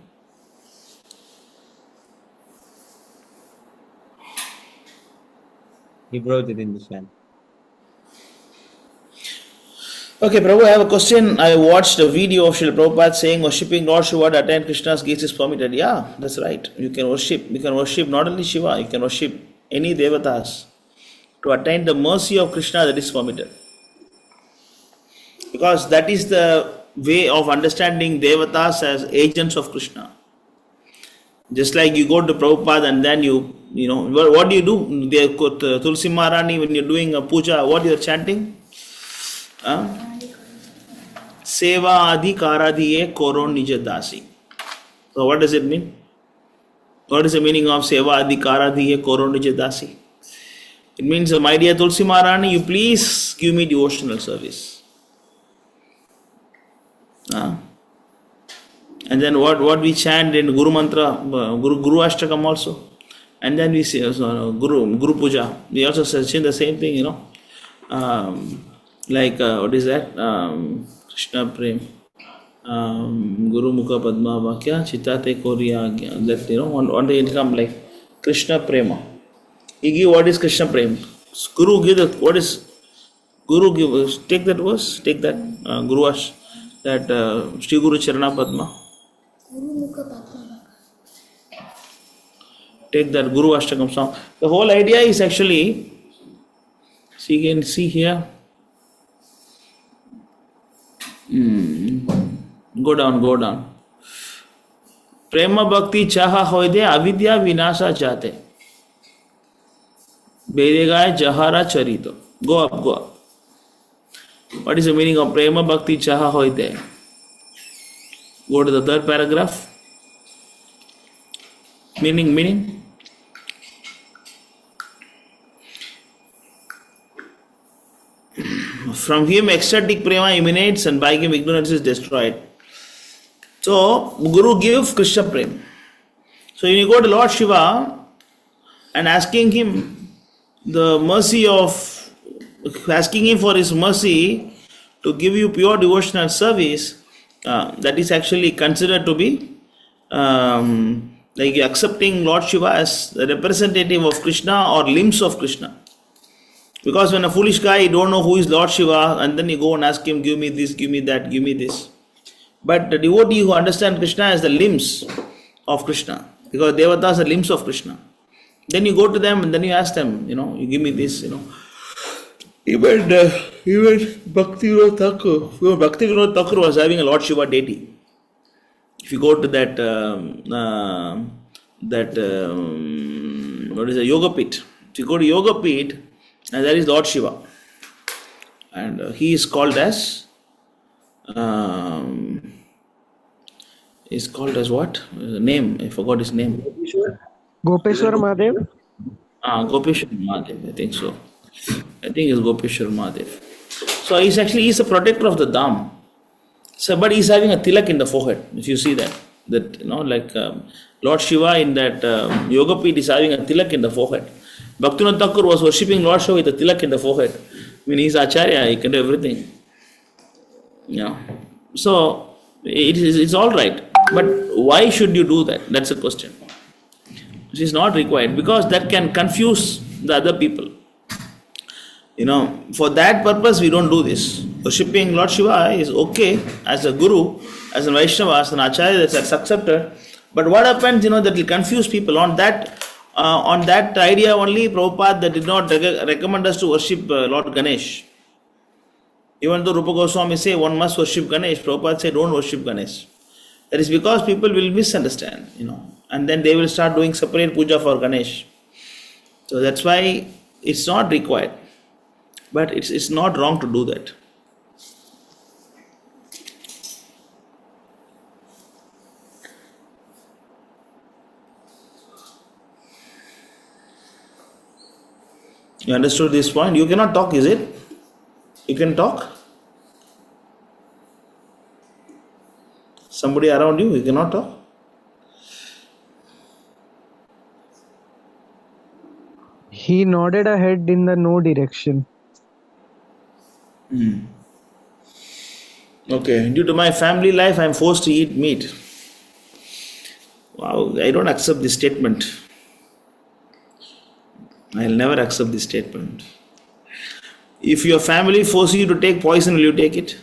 He wrote it in the chat. Okay, Prabhu, I have a question. I watched a video of Srila Prabhupada saying worshipping Lord Shiva to attain Krishna's gates is permitted. Yeah, that's right. You can worship not only Shiva, you can worship any devatas to attain the mercy of Krishna, that is permitted. Because that is the way of understanding devatas as agents of Krishna. Just like you go to Prabhupada and then what do you do? Tulsi Maharani, when you're doing a puja, what you're chanting? Seva adhikaradhiye koro nija dasi. So what does it mean? What is the meaning of Seva adhikaradhiye koro nija dasi? It means, my dear Tulsi Maharani, you please give me devotional service. And then what we chant in Guru Mantra, Guru Ashtakam also. And then we see Guru Puja. We also say the same thing, you know. What is that? Krishna Prem. Guru Mukha Padma Vakya Chitate Koriya. That, you know, on the income like Krishna Prema. He give what is Krishna Prem. Guru give the what is Guru give. Take that verse. Take that Guru Ash. That Sri Guru Charana Padma. Take that Guru Ashtakam song. The whole idea is actually, so you can see here. Go down. Prema Bhakti Chaha Hoide Avidya Vinasha Chate. Bedegaya Jahara Charito. Go up. What is the meaning of Prema Bhakti Chaha Hoide? Go to the third paragraph. Meaning. From him ecstatic prema emanates and by him ignorance is destroyed. So Guru gives Krishna prema. So when you go to Lord Shiva and asking him for his mercy to give you pure devotional service, that is actually considered to be like accepting Lord Shiva as the representative of Krishna or limbs of Krishna. Because when a foolish guy don't know who is Lord Shiva, and then you go and ask him, give me this, give me that, give me this. But the devotee who understands Krishna as the limbs of Krishna, because Devatas are limbs of Krishna, then you go to them and then you ask them, you know, you give me this, you know. Even Bhaktivinoda Thakur was having a Lord Shiva deity. If you go to that what is a Yoga Pit? If you go to Yoga Pit, and there is Lord Shiva, and he is called as what? Name, I forgot his name. Gopeshwar Mahadev. Gopeshwar Mahadev, I think so. I think it's Gopeshwar Mahadev. So he's a protector of the Dham. So, but he's having a tilak in the forehead. If you see that you know, like Lord Shiva in that Yoga Pit is having a tilak in the forehead. Bhaktivinoda Thakur was worshipping Lord Shiva with a tilak in the forehead. I mean, he's Acharya, he can do everything. Yeah. So, it's all right. But why should you do that? That's the question. Which is not required, because that can confuse the other people. You know, for that purpose we don't do this. Worshipping Lord Shiva is okay as a Guru, as a Vaishnava, as an Acharya, that's accepted. But what happens, you know, that will confuse people. On that idea only, Prabhupada did not recommend us to worship Lord Ganesh. Even though Rupa Goswami say one must worship Ganesh, Prabhupada say don't worship Ganesh. That is because people will misunderstand, you know, and then they will start doing separate puja for Ganesh. So that's why it's not required. But it's not wrong to do that. You understood this point? You cannot talk, is it? You can talk? Somebody around you, you cannot talk? He nodded a head in the no direction. Okay, due to my family life, I am forced to eat meat. Wow, I don't accept this statement. I'll never accept this statement. If your family forces you to take poison, will you take it?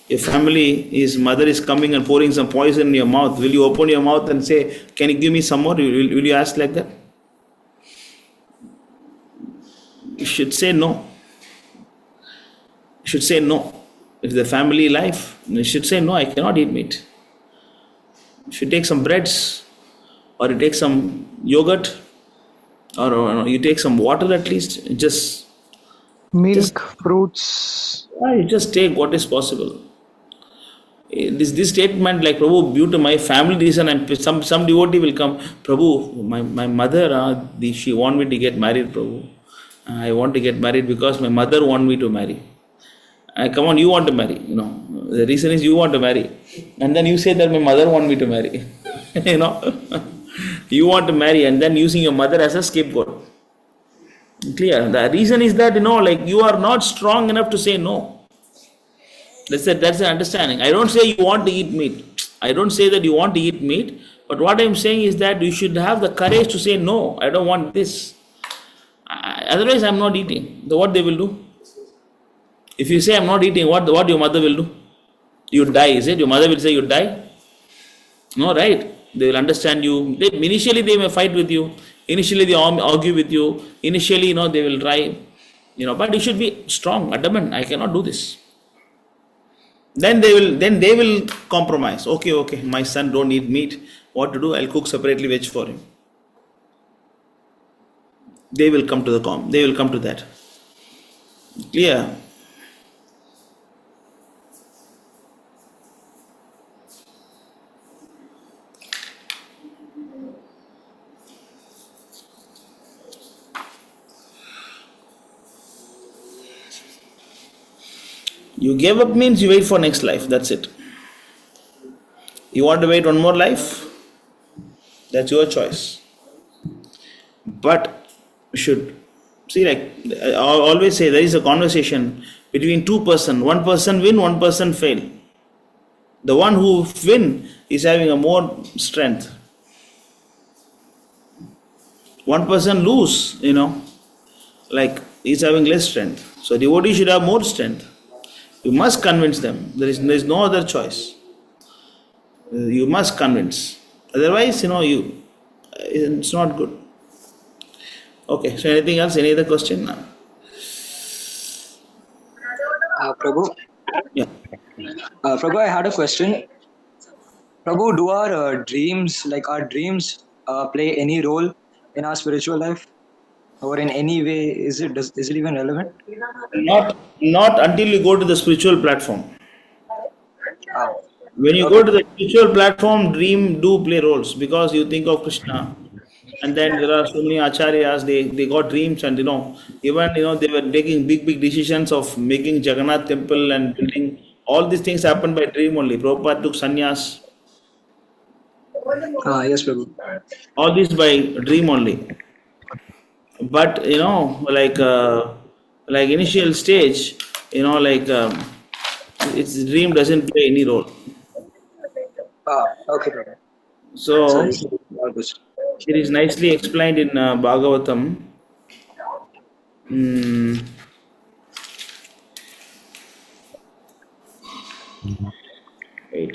Your family, his mother is coming and pouring some poison in your mouth, will you open your mouth and say, can you give me some more? Will you ask like that? You should say no. You should say no. If the family life, you should say no, I cannot eat meat. You should take some breads, or you take some yogurt, or you take some water at least. Just milk, fruits. You just take what is possible. This statement, like Prabhu, due to my family reason, and some devotee will come, Prabhu, my mother, she want me to get married, Prabhu. I want to get married because my mother want me to marry. Come on, you want to marry. The reason is you want to marry. And then you say that my mother want me to marry. you know, you want to marry and then using your mother as a scapegoat. Clear. The reason is that, like you are not strong enough to say no. That's the understanding. I don't say you want to eat meat. I don't say that you want to eat meat. But what I'm saying is that you should have the courage to say no. I don't want this. Otherwise, I'm not eating. What they will do? If you say I'm not eating, what your mother will do? You die, is it? Your mother will say you die? No, right? They will understand you. Initially, they may fight with you. Initially, they argue with you. Initially, they will try. But you should be strong, adamant. I cannot do this. Then they will compromise. Okay. My son don't eat meat. What to do? I'll cook separately veg for him. They will come to They will come to that. Clear? You gave up means you wait for next life. That's it. You want to wait one more life? That's your choice. But you should see, like I always say, there is a conversation between two persons. One person win, one person fail. The one who win is having a more strength. One person lose, like is having less strength. So devotee should have more strength. You must convince them. There is no other choice. You must convince. Otherwise, it's not good. Okay, so anything else? Any other question? Prabhu? Yeah. Prabhu, I had a question. Prabhu, do our dreams play any role in our spiritual life? Or in any way, is it even relevant? Not until you go to the spiritual platform. When you go to the spiritual platform, dream do play roles because you think of Krishna. And then there are so many acharyas, they got dreams and even they were taking big decisions of making Jagannath temple and building. All these things happened by dream only. Prabhupada took sannyas. Yes, Prabhu. All this by dream only. But like initial stage, its dream doesn't play any role. Okay. So it is nicely explained in Bhagavatam. Wait,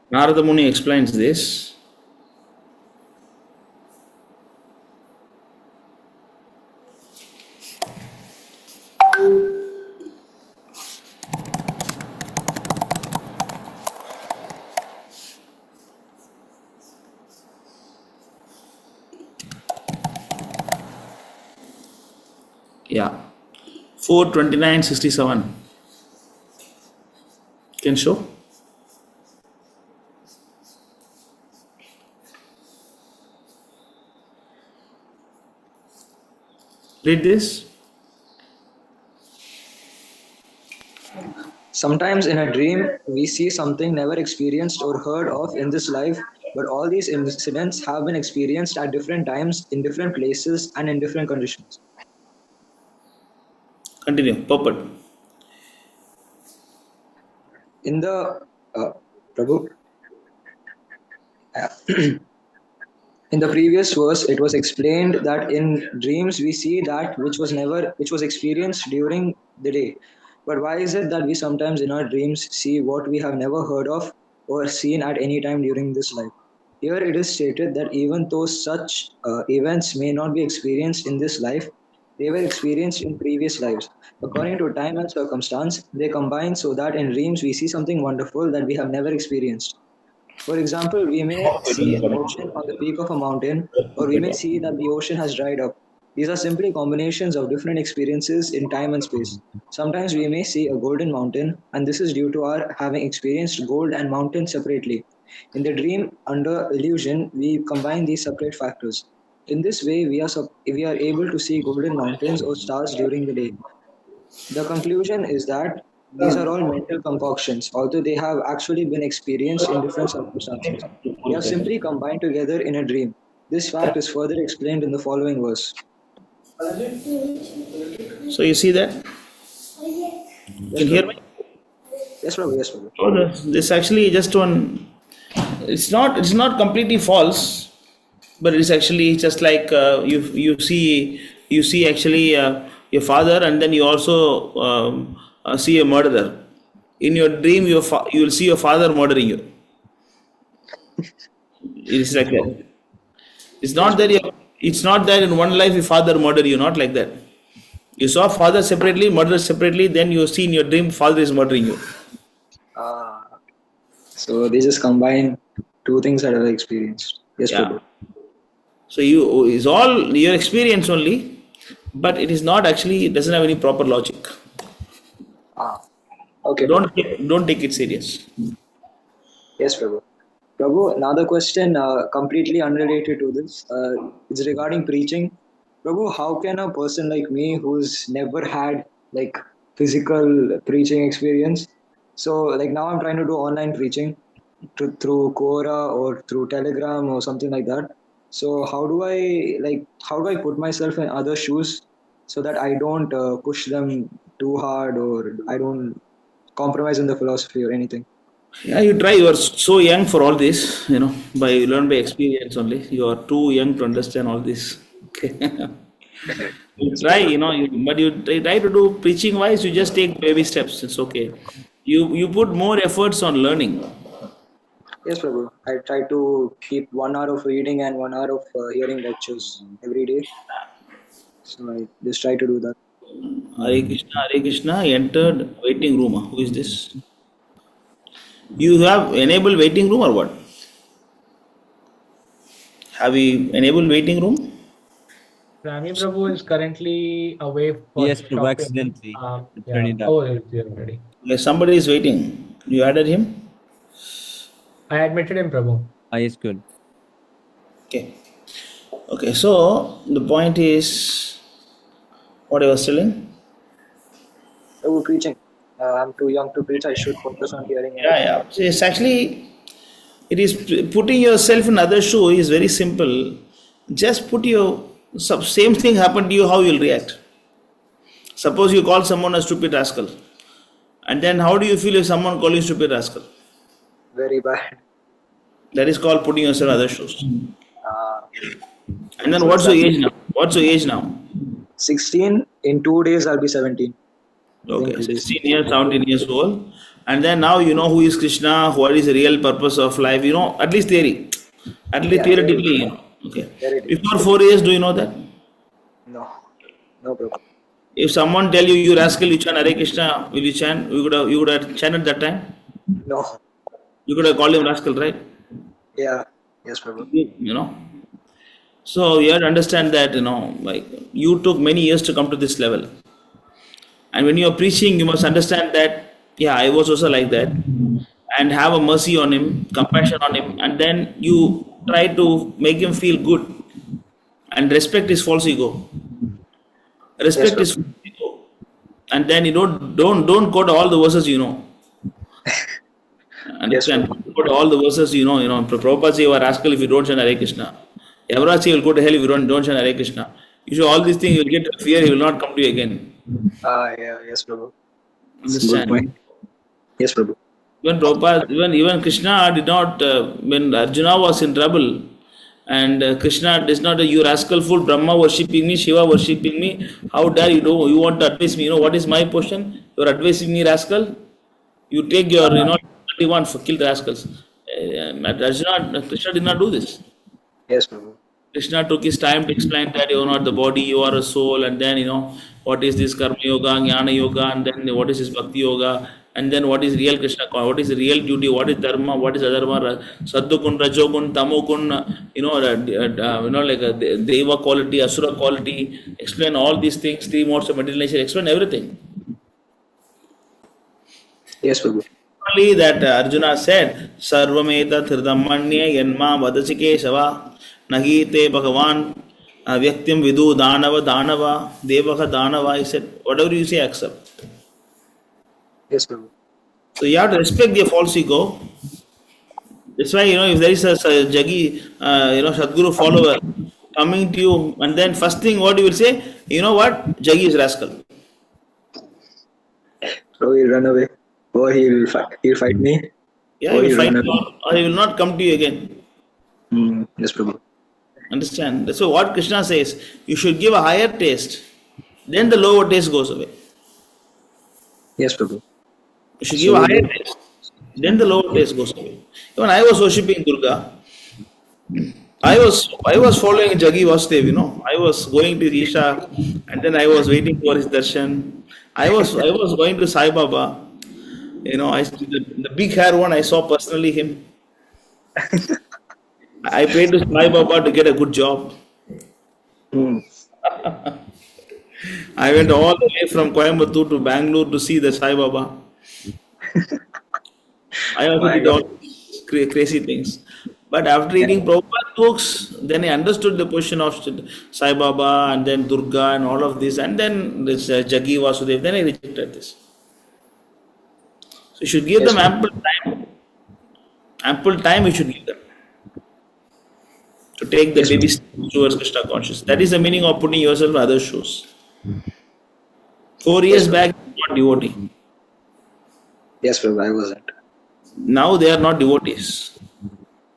Narada Muni explains this. Yeah, 4:29:67. Can show? Read this. Sometimes in a dream, we see something never experienced or heard of in this life, but all these incidents have been experienced at different times, in different places, and in different conditions. Continue. Purport. In the Prabhu, in the previous verse, it was explained that in dreams we see that which was experienced during the day. But why is it that we sometimes in our dreams see what we have never heard of or seen at any time during this life? Here it is stated that even though such events may not be experienced in this life, they were experienced in previous lives. According to time and circumstance, they combine so that in dreams we see something wonderful that we have never experienced. For example, we may see an ocean on the peak of a mountain, or we may see that the ocean has dried up. These are simply combinations of different experiences in time and space. Sometimes we may see a golden mountain, and this is due to our having experienced gold and mountain separately. In the dream, under illusion, we combine these separate factors. In this way, we are able to see golden mountains or stars during the day. The conclusion is that these are all mental concoctions, although they have actually been experienced in different circumstances. They are simply combined together in a dream. This fact is further explained in the following verse. So you see that? Yes, Can you hear Prabhu. me? Yes, Prabhu. Yes, Prabhu. So this actually just one. It's not completely false, but it's actually just like you see actually your father, and then you also see a murderer. In your dream, you will see your father murdering you. It's like that. It's not that it's not that in one life your father murdered you. Not like that. You saw father separately, murder separately. Then you see in your dream father is murdering you. So they just combine two things that I've experienced. Yes, Yeah. Prabhu. So it's all your experience only, but it is not actually. It doesn't have any proper logic. Okay. Don't take it serious. Yes, Prabhu. Prabhu, another question completely unrelated to this. It's regarding preaching. Prabhu, how can a person like me who's never had like physical preaching experience, so like now I'm trying to do online preaching through Quora or through Telegram or something like that. So how do I put myself in other shoes so that I don't push them too hard or I don't compromise in the philosophy or anything? Yeah, you try. You are so young for all this. You learn by experience only. You are too young to understand all this. Okay. You try. But you try to do preaching wise. You just take baby steps. It's okay. You put more efforts on learning. Yes, Prabhu. I try to keep 1 hour of reading and 1 hour of hearing lectures every day. So I just try to do that. Hare Krishna, Hare Krishna. Entered waiting room. Who is this? You have enabled waiting room or what? Have you enabled waiting room? Rami Prabhu is currently away for Yes, Prabhu, shopping. accidentally. Yeah. Turn it up. Oh, it's here already. Yes, somebody is waiting. You added him? I admitted him, Prabhu. Yes, good. Okay. Okay, so the point is what I was telling? Prabhu, preaching. I'm too young to preach. I should focus on hearing. Yeah. So it's actually, it is putting yourself in other shoe is very simple. Just put your same thing happen to you, how you'll react. Suppose you call someone a stupid rascal, and then how do you feel if someone calls you stupid rascal? Very bad. That is called putting yourself in other shoes. And then So what's your exactly. age now? What's your age now? 16. In 2 days, I'll be 17. Okay, 16 years, 17 years old. And then now you know who is Krishna, what is the real purpose of life, at least theory. At least theoretically, Okay. Before 4 years, do you know that? No, Prabhu. If someone tell you rascal, you chant Hare Krishna, will you chant? You would have chanted that time? No. You could have called him rascal, right? Yeah. Yes, Prabhu. So you have to understand that, like you took many years to come to this level. And when you are preaching, you must understand that, yeah, I was also like that. And have a mercy on him, compassion on him, and then you try to make him feel good. And respect his false ego. Respect his false ego. And then you don't quote all the verses you know. Understand? Quote all the verses you know. Prabhupada say you are rascal if you don't chant Hare Krishna. Yavraj say you will go to hell if you don't chant Hare Krishna. You show all these things, you will get fear, he will not come to you again. Yeah, yes, Prabhu. Understand? Good point. Yes, Prabhu. Even Prabhupada, even Krishna did not, when Arjuna was in trouble, and Krishna is not you rascal fool, Brahma worshipping me, Shiva worshipping me, how dare you do, you want to advise me, what is my portion? You are advising me, rascal? You take your, 31 for kill the rascals. Krishna did not do this. Yes, Prabhu. Krishna took his time to explain that you are not the body, you are a soul, and then what is this karma yoga, jnana yoga, and then what is this bhakti yoga, and then what is real Krishna, what is the real duty, what is dharma, what is adharma, sattvagun, rajogun, tamogun, deva quality, asura quality, explain all these things, 3 modes of material nature, explain everything. Yes, Prabhu. Only that Arjuna said, Sarvameta Thirdamanya Yanma Vadachike Shava Nahite Bhagavan Vyaktim Vidu Danava Devaka Danava. He said, whatever you say, accept. Yes, Prabhu. So you have to respect the false ego. That's why, if there is a Jagi, Sadguru follower coming to you, and then first thing what you will say, you know what? Jagi is rascal. So he'll run away, or he'll fight me, Yeah, or he will he'll fight run you away. or he will not come to you again. Yes, Prabhu. Understand? So what Krishna says, you should give a higher taste, then the lower taste goes away. Yes, Prabhu. You should So give a we higher do. taste, then the lower taste goes away. When I was worshipping Durga, I was following Jagi Vasudev, I was going to Isha and then I was waiting for his darshan. I was going to Sai Baba. The big hair one I saw personally him. I paid to Sai Baba to get a good job. I went all the way from Coimbatore to Bangalore to see the Sai Baba. I also My did all God. crazy things. But after reading Prabhupada books, then I understood the position of Sai Baba and then Durga and all of this, and then this Jagi Vasudev. Then I rejected this. So you should give Yes, them Prabhu. ample time. Ample time you should give them to take the Yes, baby Prabhu. steps towards Krishna consciousness. That is the meaning of putting yourself in other shoes. 4 years Yes, Prabhu. back, they were not devotee. Yes, Prabhu. I wasn't. Now they are not devotees.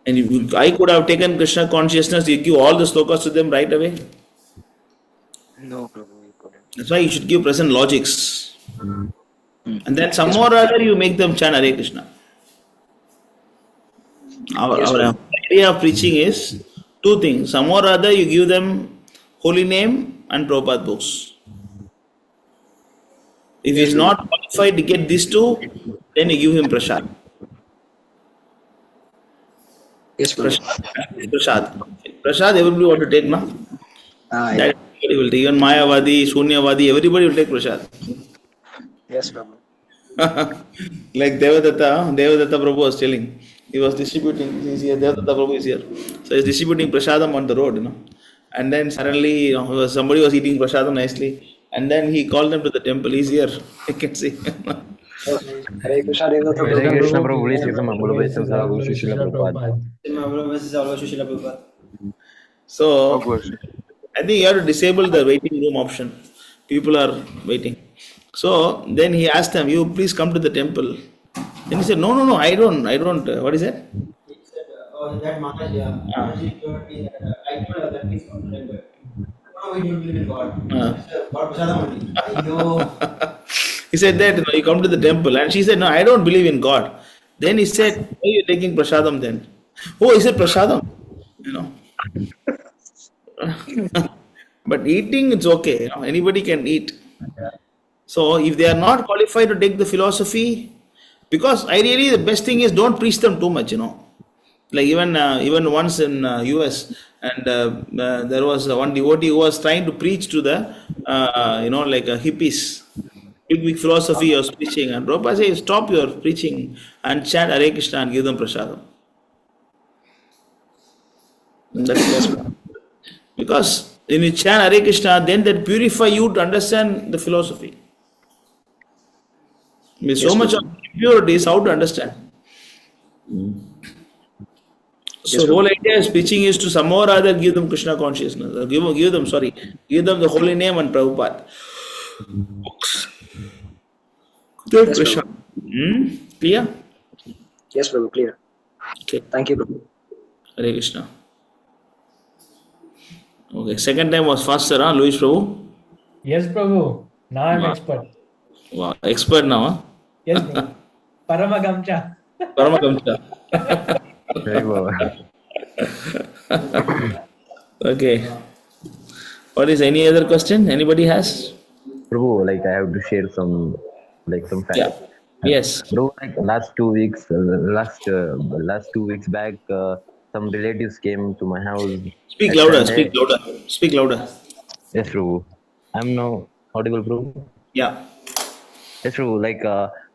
And if I could have taken Krishna consciousness, you give all the slokas to them right away. No, Prabhu. You couldn't. That's why you should give present logics. And then some Yes, more or Prabhu. other you make them chant Hare Krishna. Yes, Our Prabhu. idea of preaching is two things. Some or other you give them holy name and Prabhupada books. If he Yes, is Prabhu. not qualified to get these two, then you give him prasad. Yes, Prabhu. Prasad. Prasad everybody want to take, no? Ah, yeah. That everybody will take. Even Mayavadi, Shunyavadi, everybody will take prasad. Yes, Prabhu. Like Devadatta Prabhu was telling. He was distributing, he's here, Devadatta Prabhu is here. So he's distributing prasadam on the road. And then suddenly, somebody was eating prasadam nicely. And then he called them to the temple. He's here. You can see. Hare Krishna, Devadatta Hare Prabhu. Krishna Prabhu, Prabhu, please Hare give some humble Krishna obeisance to our Guru Srila Prabhupada. So, I think you have to disable the waiting room option. People are waiting. So, then he asked them, you please come to the temple. Then he said, no, I don't. What is that? That Maharaj, Maharaj told me that I told her that please come to temple. No, we don't believe in God. God Prasadam only. Ayyo. He said that you come to the temple, and she said, no, I don't believe in God. Then he said, why are you taking prasadam then? Oh, he said prasadam. You know. But eating, it's okay. Anybody can eat. So if they are not qualified to take the philosophy, because ideally the best thing is don't preach them too much. Like even once in US, and there was one devotee who was trying to preach to the like hippies. Big philosophy he was preaching, and Prabhupada says, stop your preaching and chant Hare Krishna and give them prasadam. That's because when you chant Hare Krishna, then that purify you to understand the philosophy. With so much of impurities, how to understand? So whole idea is preaching is to some or other give them Krishna consciousness. Or give them the holy name and Prabhupada. Yes, Krishna. Prabhu. Clear? Yes, Prabhu. Clear. Okay. Thank you, Prabhu. Hare Krishna. Okay, second time was faster, huh, Louis Prabhu? Yes, Prabhu. Now I'm Wow. expert. Wow, expert now, huh? Yes, Prabhu. Paramagamcha. Paramagamcha. Very well. Okay. What is any other question? Anybody has? Prabhu, like I have to share some facts. Yeah. Yes. Bro, like last 2 weeks back, some relatives came to my house. Speak at louder, Sunday. speak louder. Speak louder. Yes, Prabhu. I'm now audible, Prabhu. Yeah. Yes, Prabhu. Like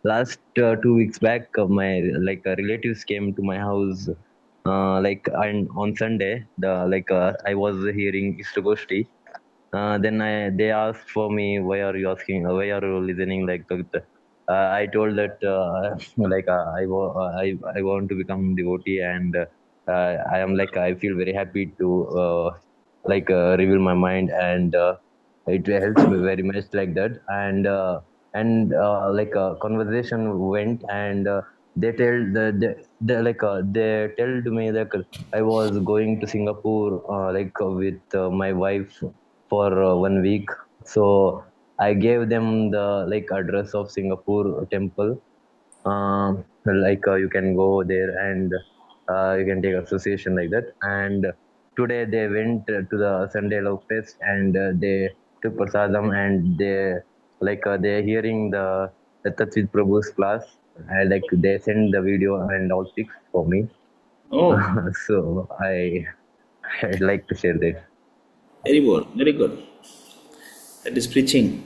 last 2 weeks back, my relatives came to my house. And on Sunday, I was hearing Istagoshti. They asked for me, why are you asking? Why are you listening like that? I told that I want to become devotee, and I feel very happy to reveal my mind, and it helps me very much like that. And conversation went, and they told me that I was going to Singapore with my wife for 1 week. So I gave them the address of Singapore temple. You can go there, and you can take association like that. And today they went to the Sunday Love Fest, and they took prasadam, and they're hearing the Tatvit Prabhu's class, and they send the video and all pics for me. Oh, So I'd like to share this. very good, very good. That is preaching.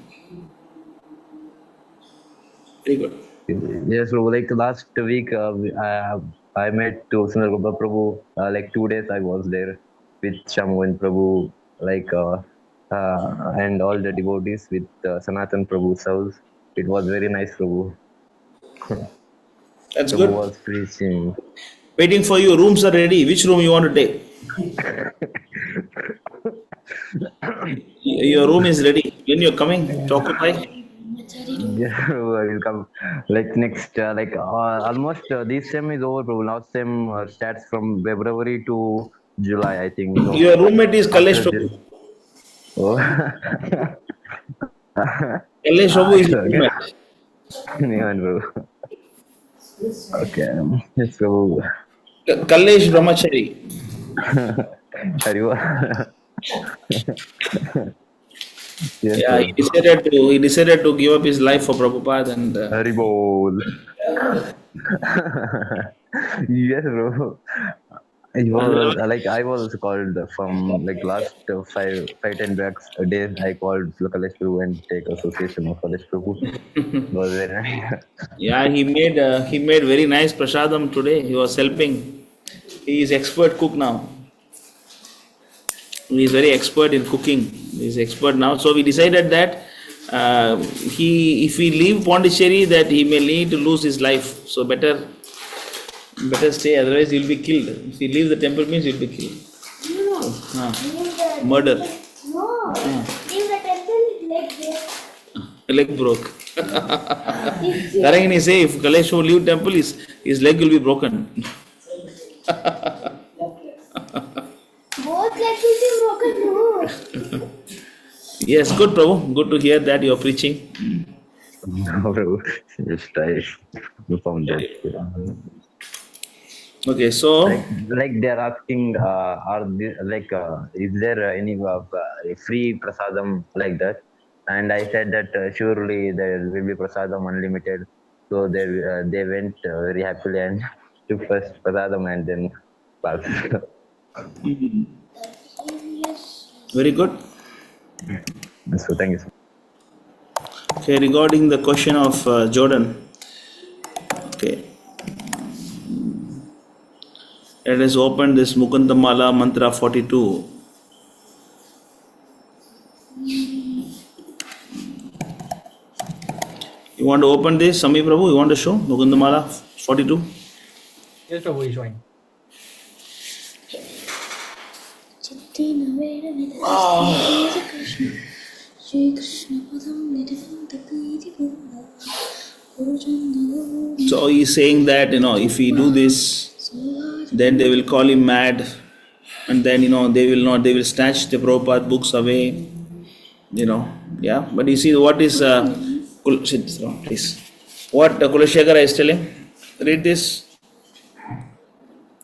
Very good. Yes, Prabhu. Like last week, I met to Sundar Gopal Prabhu. 2 days I was there with Shamuan Prabhu, and all the devotees with Sanatan Prabhu's house. It was very nice, Prabhu. That's Prabhu good. was preaching. Waiting for you. Rooms are ready. Which room you want to take? Your room is ready. When you're coming to occupy? Yeah, I will come. Next, almost this sem is over, Prabhu. Last sem starts from February to July, I think. So Your roommate is Kalesh after this, Prabhu. oh. Kalesh Prabhu is your Okay. roommate. Yeah, bro. Okay. Yes, Prabhu. Kalesh Brahmachari. Hariva. Yes, Yeah, Prabhu. he decided to give up his life for Prabhupada, and Haribol. Yes, bro. I was called from last 10 days. I called Kalesh Prabhu and take association of Kalesh Prabhu. It was very nice. yeah, he made very nice prasadam today. He was helping. He is expert cook now. He is very expert in cooking. He is expert now. So we decided that if we leave Pondicherry, that he may need to lose his life. So better stay. Otherwise, he'll be killed. If he leave the temple, means he'll be killed. Murder. No. Leave the temple like this. Leg broke. Tarangini say if Kalesh will leave temple, his leg will be broken. Both legs will be broken too. Yes, good, Prabhu. Good to hear that you are preaching. No, Prabhu. Just I found that. Okay, so They're asking, is there any free prasadam like that? And I said that surely there will be prasadam unlimited. So they went very happily and took first prasadam and then class. Very good. So thank you. Okay, regarding the question of Jordan. Okay. Let us open this Mukundamala Mantra 42. You want to open this, Sami Prabhu? You want to show Mukundamala 42? Yes, Prabhu, he's showing. So he's saying that, if we do this, then they will call him mad, and then, they will snatch the Prabhupada books away, yeah. But you see, what is, sit down, please. What Kulashekara is telling? Read this.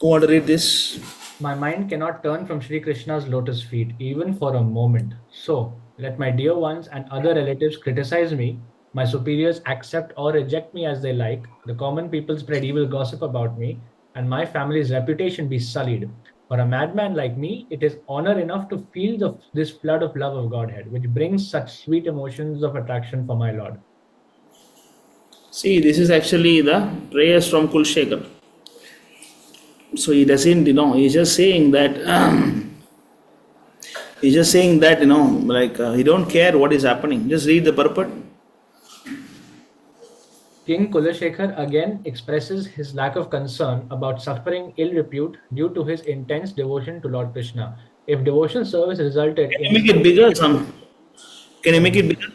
Who want to read this? My mind cannot turn from Sri Krishna's lotus feet, even for a moment. So, let my dear ones and other relatives criticize me, my superiors accept or reject me as they like, the common people spread evil gossip about me, and my family's reputation be sullied. For a madman like me, it is honor enough to feel this flood of love of Godhead, which brings such sweet emotions of attraction for my Lord. See, this is actually the prayers from Kulshekar. So he doesn't, he's just saying that, he don't care what is happening. Just read the purport. King Kulashekar again expresses his lack of concern about suffering ill repute due to his intense devotion to Lord Krishna. If devotion service resulted Can in you make it bigger, Can you make it bigger?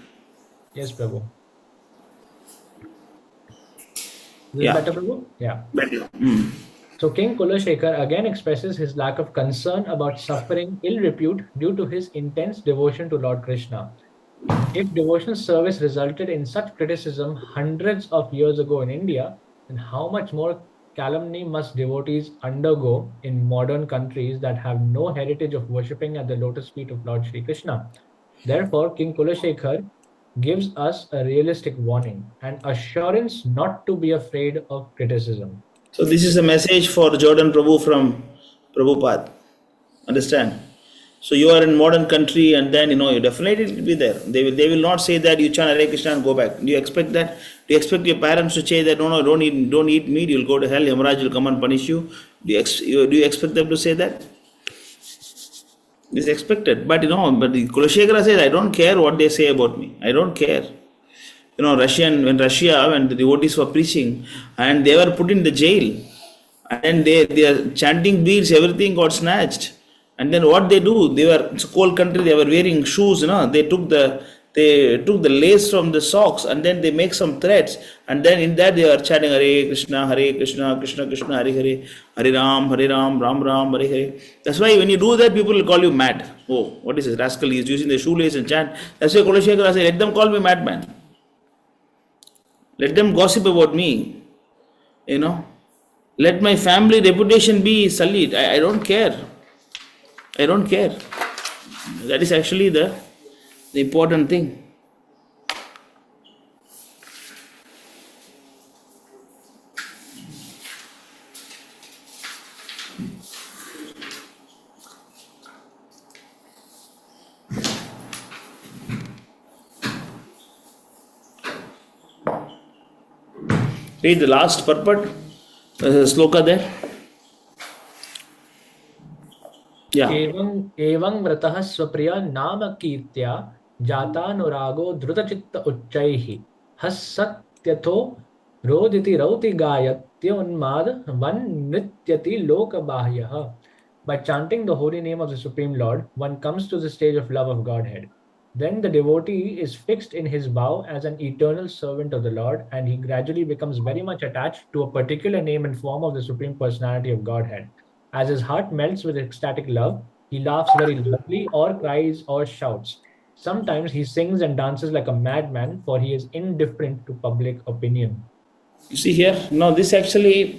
Yes, Prabhu. Is Yeah. it better, Prabhu? Yeah. Better. So King Kulashekar again expresses his lack of concern about suffering ill repute due to his intense devotion to Lord Krishna. If devotional service resulted in such criticism hundreds of years ago in India, then how much more calumny must devotees undergo in modern countries that have no heritage of worshipping at the lotus feet of Lord Sri Krishna? Therefore, King Kulashekar gives us a realistic warning and assurance not to be afraid of criticism. So this is a message for Jordan Prabhu from Prabhupada. Understand? So you are in modern country, and then you definitely will be there. They will not say that you chant Hare Krishna and go back. Do you expect that? Do you expect your parents to say that no, don't eat meat, you'll go to hell, Yamaraj will come and punish you? Do you expect them to say that? It's expected. But but the Kulashekara says, I don't care what they say about me. I don't care. When the devotees were preaching and they were put in the jail, and they are chanting beads, everything got snatched. And then what they do, it's a cold country, they were wearing shoes, they took the lace from the socks, and then they make some threads, and then in that they are chanting Hare Krishna, Krishna Krishna, Hare Hare, Hare Ram, Ram Ram, Hare Hare. That's why when you do that, people will call you mad. Oh, what is this rascal? He is using the shoelace and chant. That's why Kulashekara said, let them call me madman. Let them gossip about me. Let my family reputation be sullied. I don't care. I don't care. That is actually the important thing. Read the last purport. There's a sloka there. Yeah. एवं व्रतः स्वप्रिय नाम कीर्त्या जातानुरागो द्रुतचित्त उच्चैः हसत्यथो रोदिति रौति गायत्योन्माद one नृत्यति लोकबाह्यः. By chanting the holy name of the Supreme Lord, one comes to the stage of love of Godhead. Then the devotee is fixed in his vow as an eternal servant of the Lord, and he gradually becomes very much attached to a particular name and form of the Supreme Personality of Godhead. As his heart melts with ecstatic love, he laughs very loudly or cries or shouts. Sometimes he sings and dances like a madman, for he is indifferent to public opinion. You see here, now this actually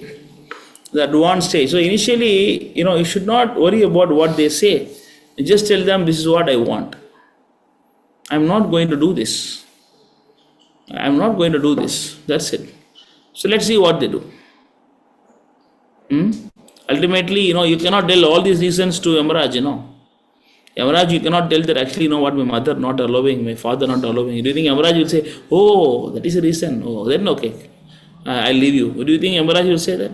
the advanced stage. So initially, you should not worry about what they say. You just tell them, this is what I want. I'm not going to do this. I'm not going to do this. That's it. So let's see what they do. Ultimately, you cannot tell all these reasons to Yamaraj, Yamaraj, you cannot tell that actually, what, my mother not allowing, my father not allowing. Do you think Yamaraj will say, oh, that is a reason? Oh, then okay, I'll leave you. Do you think Yamaraj will say that?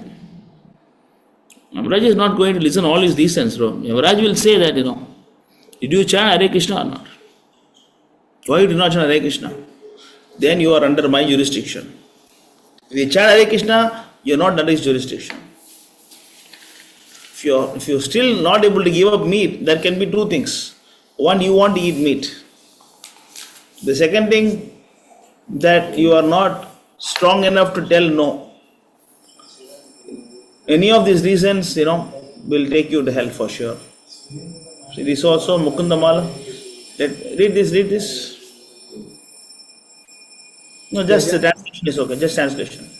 Yamaraj is not going to listen all his reasons, bro. Yamaraj will say that, did you chant Hare Krishna or not? Why you do not chant Hare Krishna? Then you are under my jurisdiction. If you chant Hare Krishna, you are not under his jurisdiction. If you're still not able to give up meat, there can be two things. One, you want to eat meat. The second thing, that you are not strong enough to tell no. Any of these reasons, will take you to hell for sure. See this also, Mukundamala. Read this. No, just the translation is okay, just translation.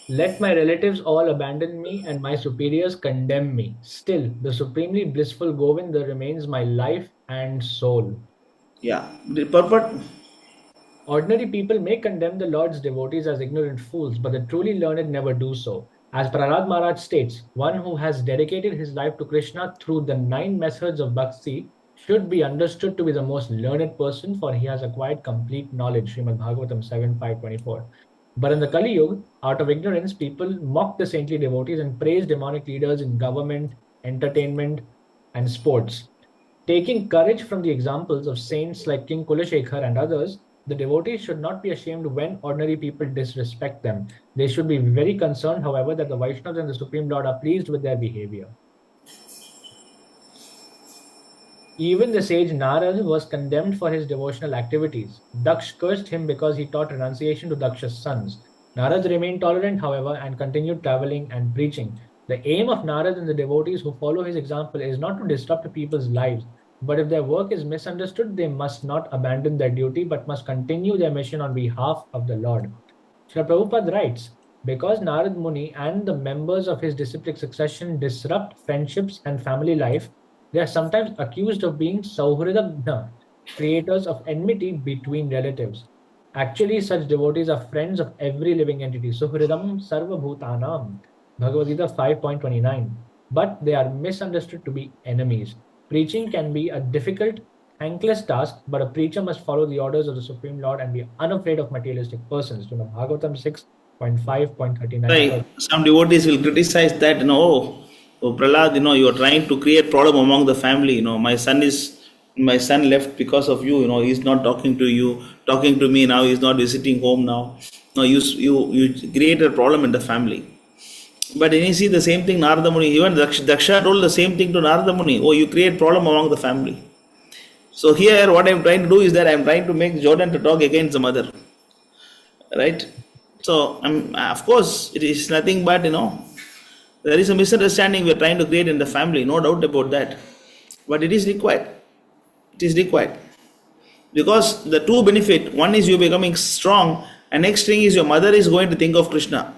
Let my relatives all abandon me and my superiors condemn me. Still, the supremely blissful Govinda remains my life and soul. Yeah. The purport? Ordinary people may condemn the Lord's devotees as ignorant fools, but the truly learned never do so. As Prahlad Maharaj states, one who has dedicated his life to Krishna through the 9 methods of bhakti should be understood to be the most learned person, for he has acquired complete knowledge. Srimad Bhagavatam 7.5.24. But in the Kali Yuga, out of ignorance, people mock the saintly devotees and praise demonic leaders in government, entertainment, and sports. Taking courage from the examples of saints like King Kulashekar and others, the devotees should not be ashamed when ordinary people disrespect them. They should be very concerned, however, that the Vaishnavas and the Supreme Lord are pleased with their behavior. Even the sage Narad was condemned for his devotional activities. Daksh cursed him because he taught renunciation to Daksha's sons. Narad remained tolerant, however, and continued traveling and preaching. The aim of Narad and the devotees who follow his example is not to disrupt people's lives, but if their work is misunderstood, they must not abandon their duty but must continue their mission on behalf of the Lord. Srila Prabhupada writes, because Narad Muni and the members of his disciplic succession disrupt friendships and family life, they are sometimes accused of being Sauhridagna, creators of enmity between relatives. Actually, such devotees are friends of every living entity. Suhridam Sarva Bhutanam, Bhagavad Gita 5.29. But they are misunderstood to be enemies. Preaching can be a difficult, thankless task, but a preacher must follow the orders of the Supreme Lord and be unafraid of materialistic persons. Bhagavatam 6.5.39. Right. Some devotees will criticize that, Prahlad, you are trying to create problem among the family. My son left because of you. He's not talking to you, talking to me now. He's not visiting home now. No, you created a problem in the family. But then you see the same thing Narada Muni. Even Daksha told the same thing to Narada Muni. Oh, you create problem among the family. So here, what I'm trying to do is that I'm trying to make Jordan to talk against the mother, right? So, of course, it is nothing but, there is a misunderstanding we are trying to create in the family, no doubt about that. But it is required. It is required. Because the two benefit, one is you becoming strong, and next thing is your mother is going to think of Krishna.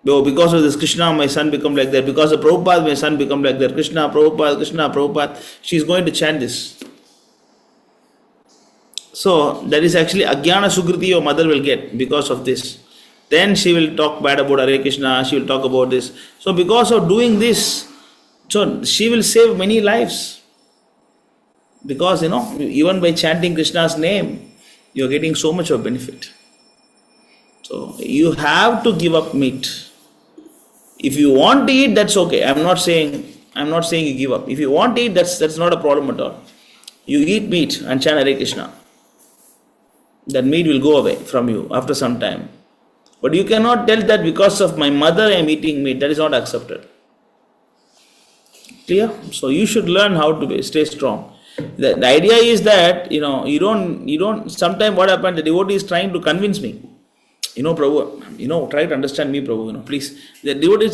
Because of this Krishna, my son become like that. Because of Prabhupada, my son become like that. Krishna, Prabhupada. She is going to chant this. So, that is actually Ajnana Sukriti your mother will get because of this. Then she will talk bad about Hare Krishna, she will talk about this. So, because of doing this, so she will save many lives. Because, even by chanting Krishna's name, you are getting so much of benefit. So, you have to give up meat. If you want to eat, that's okay. I'm not saying you give up. If you want to eat, that's not a problem at all. You eat meat and chant Hare Krishna. That meat will go away from you after some time. But you cannot tell that because of my mother I am eating meat. That is not accepted. Clear? So you should learn how to stay strong. The idea is that, you don't, sometimes what happens, the devotee is trying to convince me. Prabhu, try to understand me, Prabhu, please. The devotee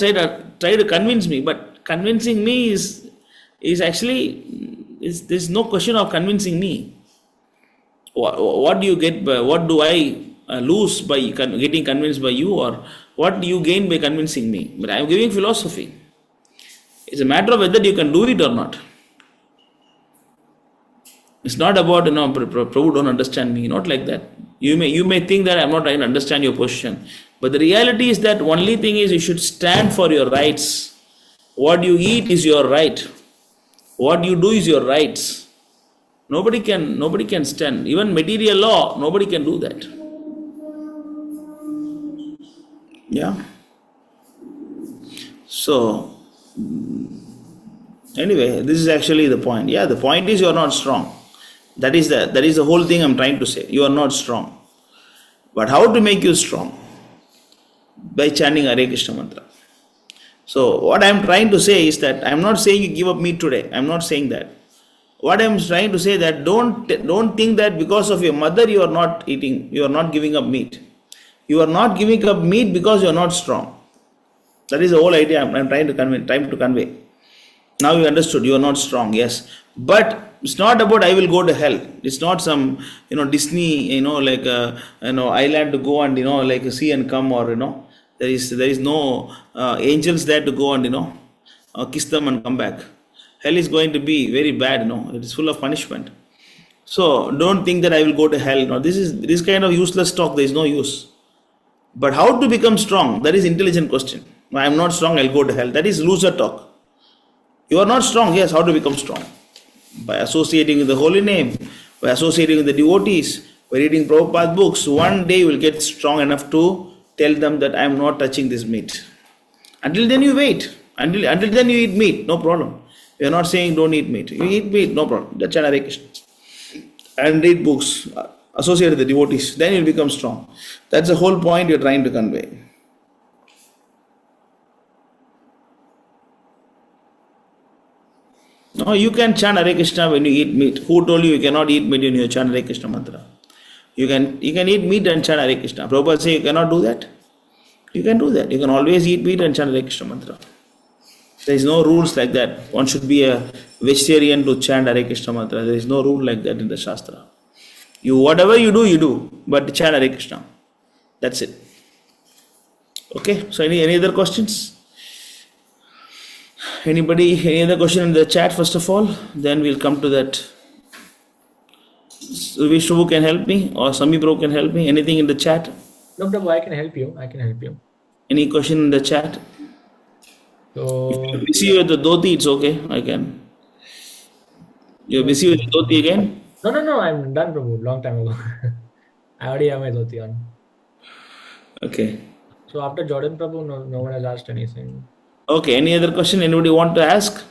try to convince me, but convincing me is actually, there's no question of convincing me. What do you get? What do I lose by getting convinced by you, or what do you gain by convincing me? But I am giving philosophy. It's a matter of whether you can do it or not. It's not about Prabhu don't understand me. Not like that. You may think that I'm not trying to understand your position, but the reality is that only thing is you should stand for your rights. What you eat is your right. What you do is your rights. Nobody can stand. Even material law, nobody can do that. Yeah. So, anyway, this is actually the point. Yeah, the point is you are not strong. That is the whole thing I'm trying to say. You are not strong. But how to make you strong? By chanting Hare Krishna mantra. So, what I'm trying to say is that I'm not saying you give up meat today. I'm not saying that. What I'm trying to say that don't think that because of your mother you are not eating, you are not giving up meat. You are not giving up meat because you are not strong. That is the whole idea I'm trying to convey. Now you understood, you are not strong, yes. But it's not about I will go to hell. It's not some, Disney, like island to go and, like see and come, or, there is no angels there to go and, kiss them and come back. Hell is going to be very bad, it is full of punishment. So don't think that I will go to hell. No, this kind of useless talk, there is no use. But how to become strong? That is intelligent question. No, I am not strong, I'll go to hell. That is loser talk. You are not strong, yes, how to become strong? By associating with the holy name, by associating with the devotees, by reading Prabhupada books, one day you will get strong enough to tell them that I am not touching this meat. Until then you wait. Until then you eat meat, no problem. We are not saying don't eat meat. You eat meat, no problem. That's Hare Krishna. And read books associated with the devotees. Then you'll become strong. That's the whole point you're trying to convey. No, you can chant Hare Krishna when you eat meat. Who told you cannot eat meat when you chant Hare Krishna mantra? You can eat meat and chant Hare Krishna. Prabhupada say you cannot do that. You can do that. You can always eat meat and chant Hare Krishna mantra. There is no rules like that. One should be a vegetarian to chant Hare Krishna mantra. There is no rule like that in the Shastra. Whatever you do, but chant Hare Krishna. That's it. Okay, so any other questions? Anybody, any other question in the chat first of all? Then we'll come to that. Vishnu can help me or Sami Prabhu can help me. Anything in the chat? No, Prabhu, I can help you. Any question in the chat? So, if you're busy with the dhoti, it's okay. I can. You're busy with the dhoti again? No, I'm done, Prabhu. Long time ago. I already have my dhoti on. Okay. So after Jordan Prabhu, no one has asked anything. Okay, any other question anybody want to ask?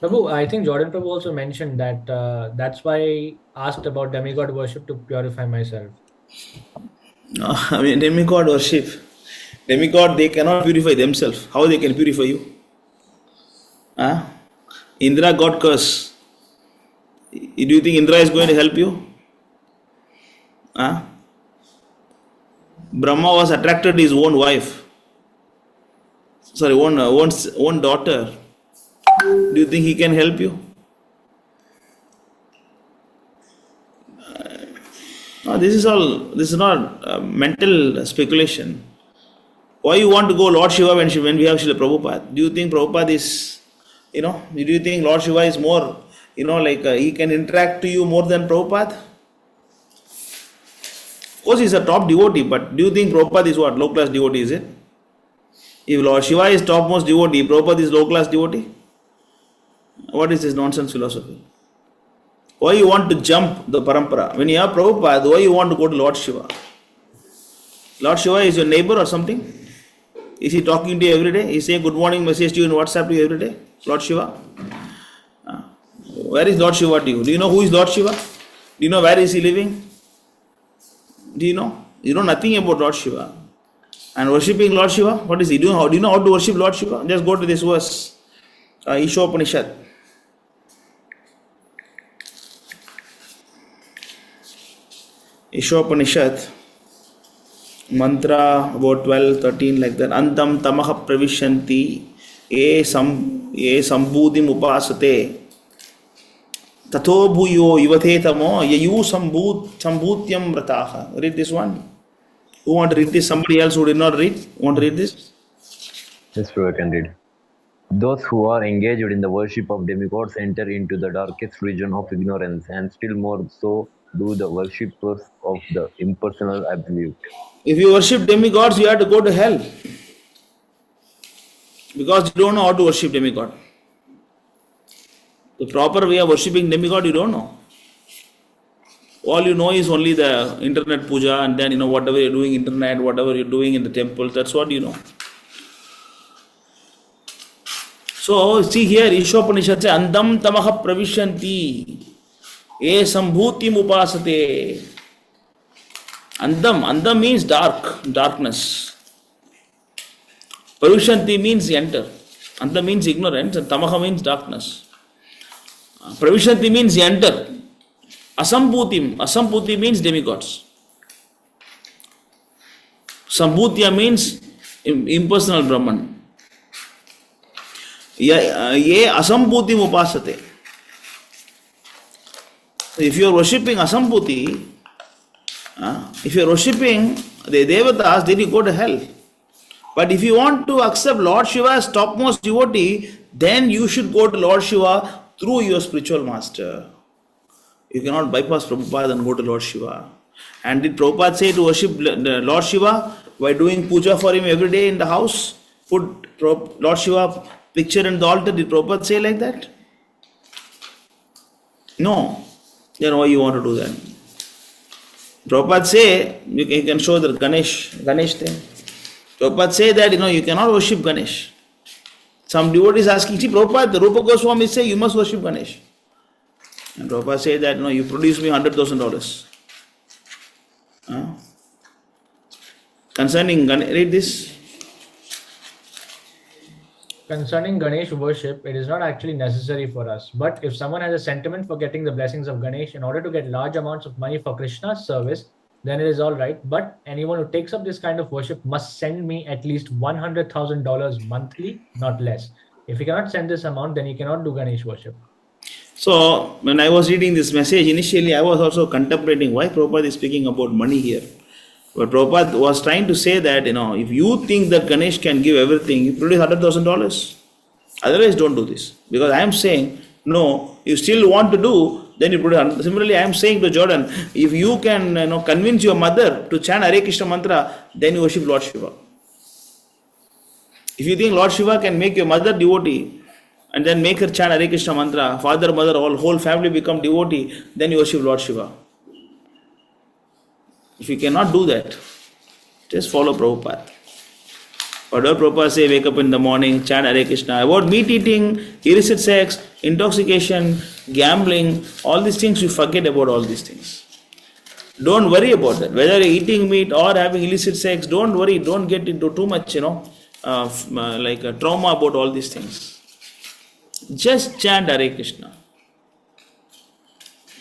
Prabhu, I think Jordan Prabhu also mentioned that that's why I asked about demigod worship to purify myself. No, I mean demigod worship. Demigod, they cannot purify themselves. How they can purify you? Indra got curse. Do you think Indra is going to help you? Brahma was attracted to his own wife. Sorry, own daughter. Do you think he can help you? No, this is not mental speculation. Why you want to go Lord Shiva when we have Srila Prabhupada? Do you think Prabhupada is, do you think Lord Shiva is more, he can interact to you more than Prabhupada? Of course, he's a top devotee, but do you think Prabhupada is what? Low class devotee, is it? If Lord Shiva is topmost devotee, Prabhupada is low class devotee? What is this nonsense philosophy? Why you want to jump the parampara? When you have Prabhupada, why you want to go to Lord Shiva? Lord Shiva is your neighbor or something? Is he talking to you every day? He saying good morning message to you in WhatsApp to you every day? Lord Shiva? Where is Lord Shiva to you? Do you know who is Lord Shiva? Do you know where is he living? Do you know? You know nothing about Lord Shiva. And worshipping Lord Shiva, what is he doing? Do you know how to worship Lord Shiva? Just go to this verse. Ishopanishad. Ishopanishad. Mantra about 12, 13 like that. Antam tamaha pravishanti ye sambudhim upasate tatho bhuyo ivate tamo yayu sambhutyam vrataha. Read this one. Who want to read this? Somebody else who did not read? Want to read this? Yes, bro, I can read. Those who are engaged in the worship of demigods enter into the darkest region of ignorance, and still more so do the worshippers of the impersonal absolute. If you worship demigods, you have to go to hell. Because you don't know how to worship demigod. The proper way of worshipping demigod, you don't know. All you know is only the internet puja, and then whatever you're doing internet, whatever you're doing in the temple, that's what you know. So see here, Ishopanishad says, Andam tamaha pravishanti e sambhutim upasate. Andam means darkness. Pravishanti means enter. Andam means ignorance, and tamaha means darkness. Pravishanti means enter. Asamputi means demigods. Sambhutya means impersonal Brahman. Ye asamputim upasate. If you are worshipping asamputi, if you are worshipping the devatas, then you go to hell. But if you want to accept Lord Shiva as topmost devotee, then you should go to Lord Shiva through your spiritual master. You cannot bypass Prabhupada and go to Lord Shiva. And did Prabhupada say to worship Lord Shiva by doing puja for him every day in the house? Put Lord Shiva picture in the altar. Did Prabhupada say like that? No. Then why you want to do that? Prabhupada say, you can show the Ganesh thing. Prabhupada say that, you cannot worship Ganesh. Some devotees asking, see, Prabhupada, the Rupa Goswami say you must worship Ganesh. And Prabhupada say that, you produce me $100,000. Concerning Ganesh, read this. Concerning Ganesh worship, it is not actually necessary for us. But if someone has a sentiment for getting the blessings of Ganesh in order to get large amounts of money for Krishna's service, then it is all right. But anyone who takes up this kind of worship must send me at least $100,000 monthly, not less. If you cannot send this amount, then you cannot do Ganesh worship. So, when I was reading this message, initially I was also contemplating why Prabhupada is speaking about money here. But Prabhupada was trying to say that, if you think that Ganesh can give everything, you produce $100,000. Otherwise, don't do this. Because I am saying, no, you still want to do, then you produce. Similarly, I am saying to Jordan, if you can convince your mother to chant Hare Krishna mantra, then you worship Lord Shiva. If you think Lord Shiva can make your mother devotee, and then make her chant Hare Krishna mantra, father, mother, whole family become devotee, then you worship Lord Shiva. If you cannot do that, just follow Prabhupada. Whatever Prabhupada say, wake up in the morning, chant Hare Krishna. About meat eating, illicit sex, intoxication, gambling, all these things, you forget about all these things. Don't worry about that. Whether you're eating meat or having illicit sex, don't worry. Don't get into too much, like a trauma about all these things. Just chant Hare Krishna.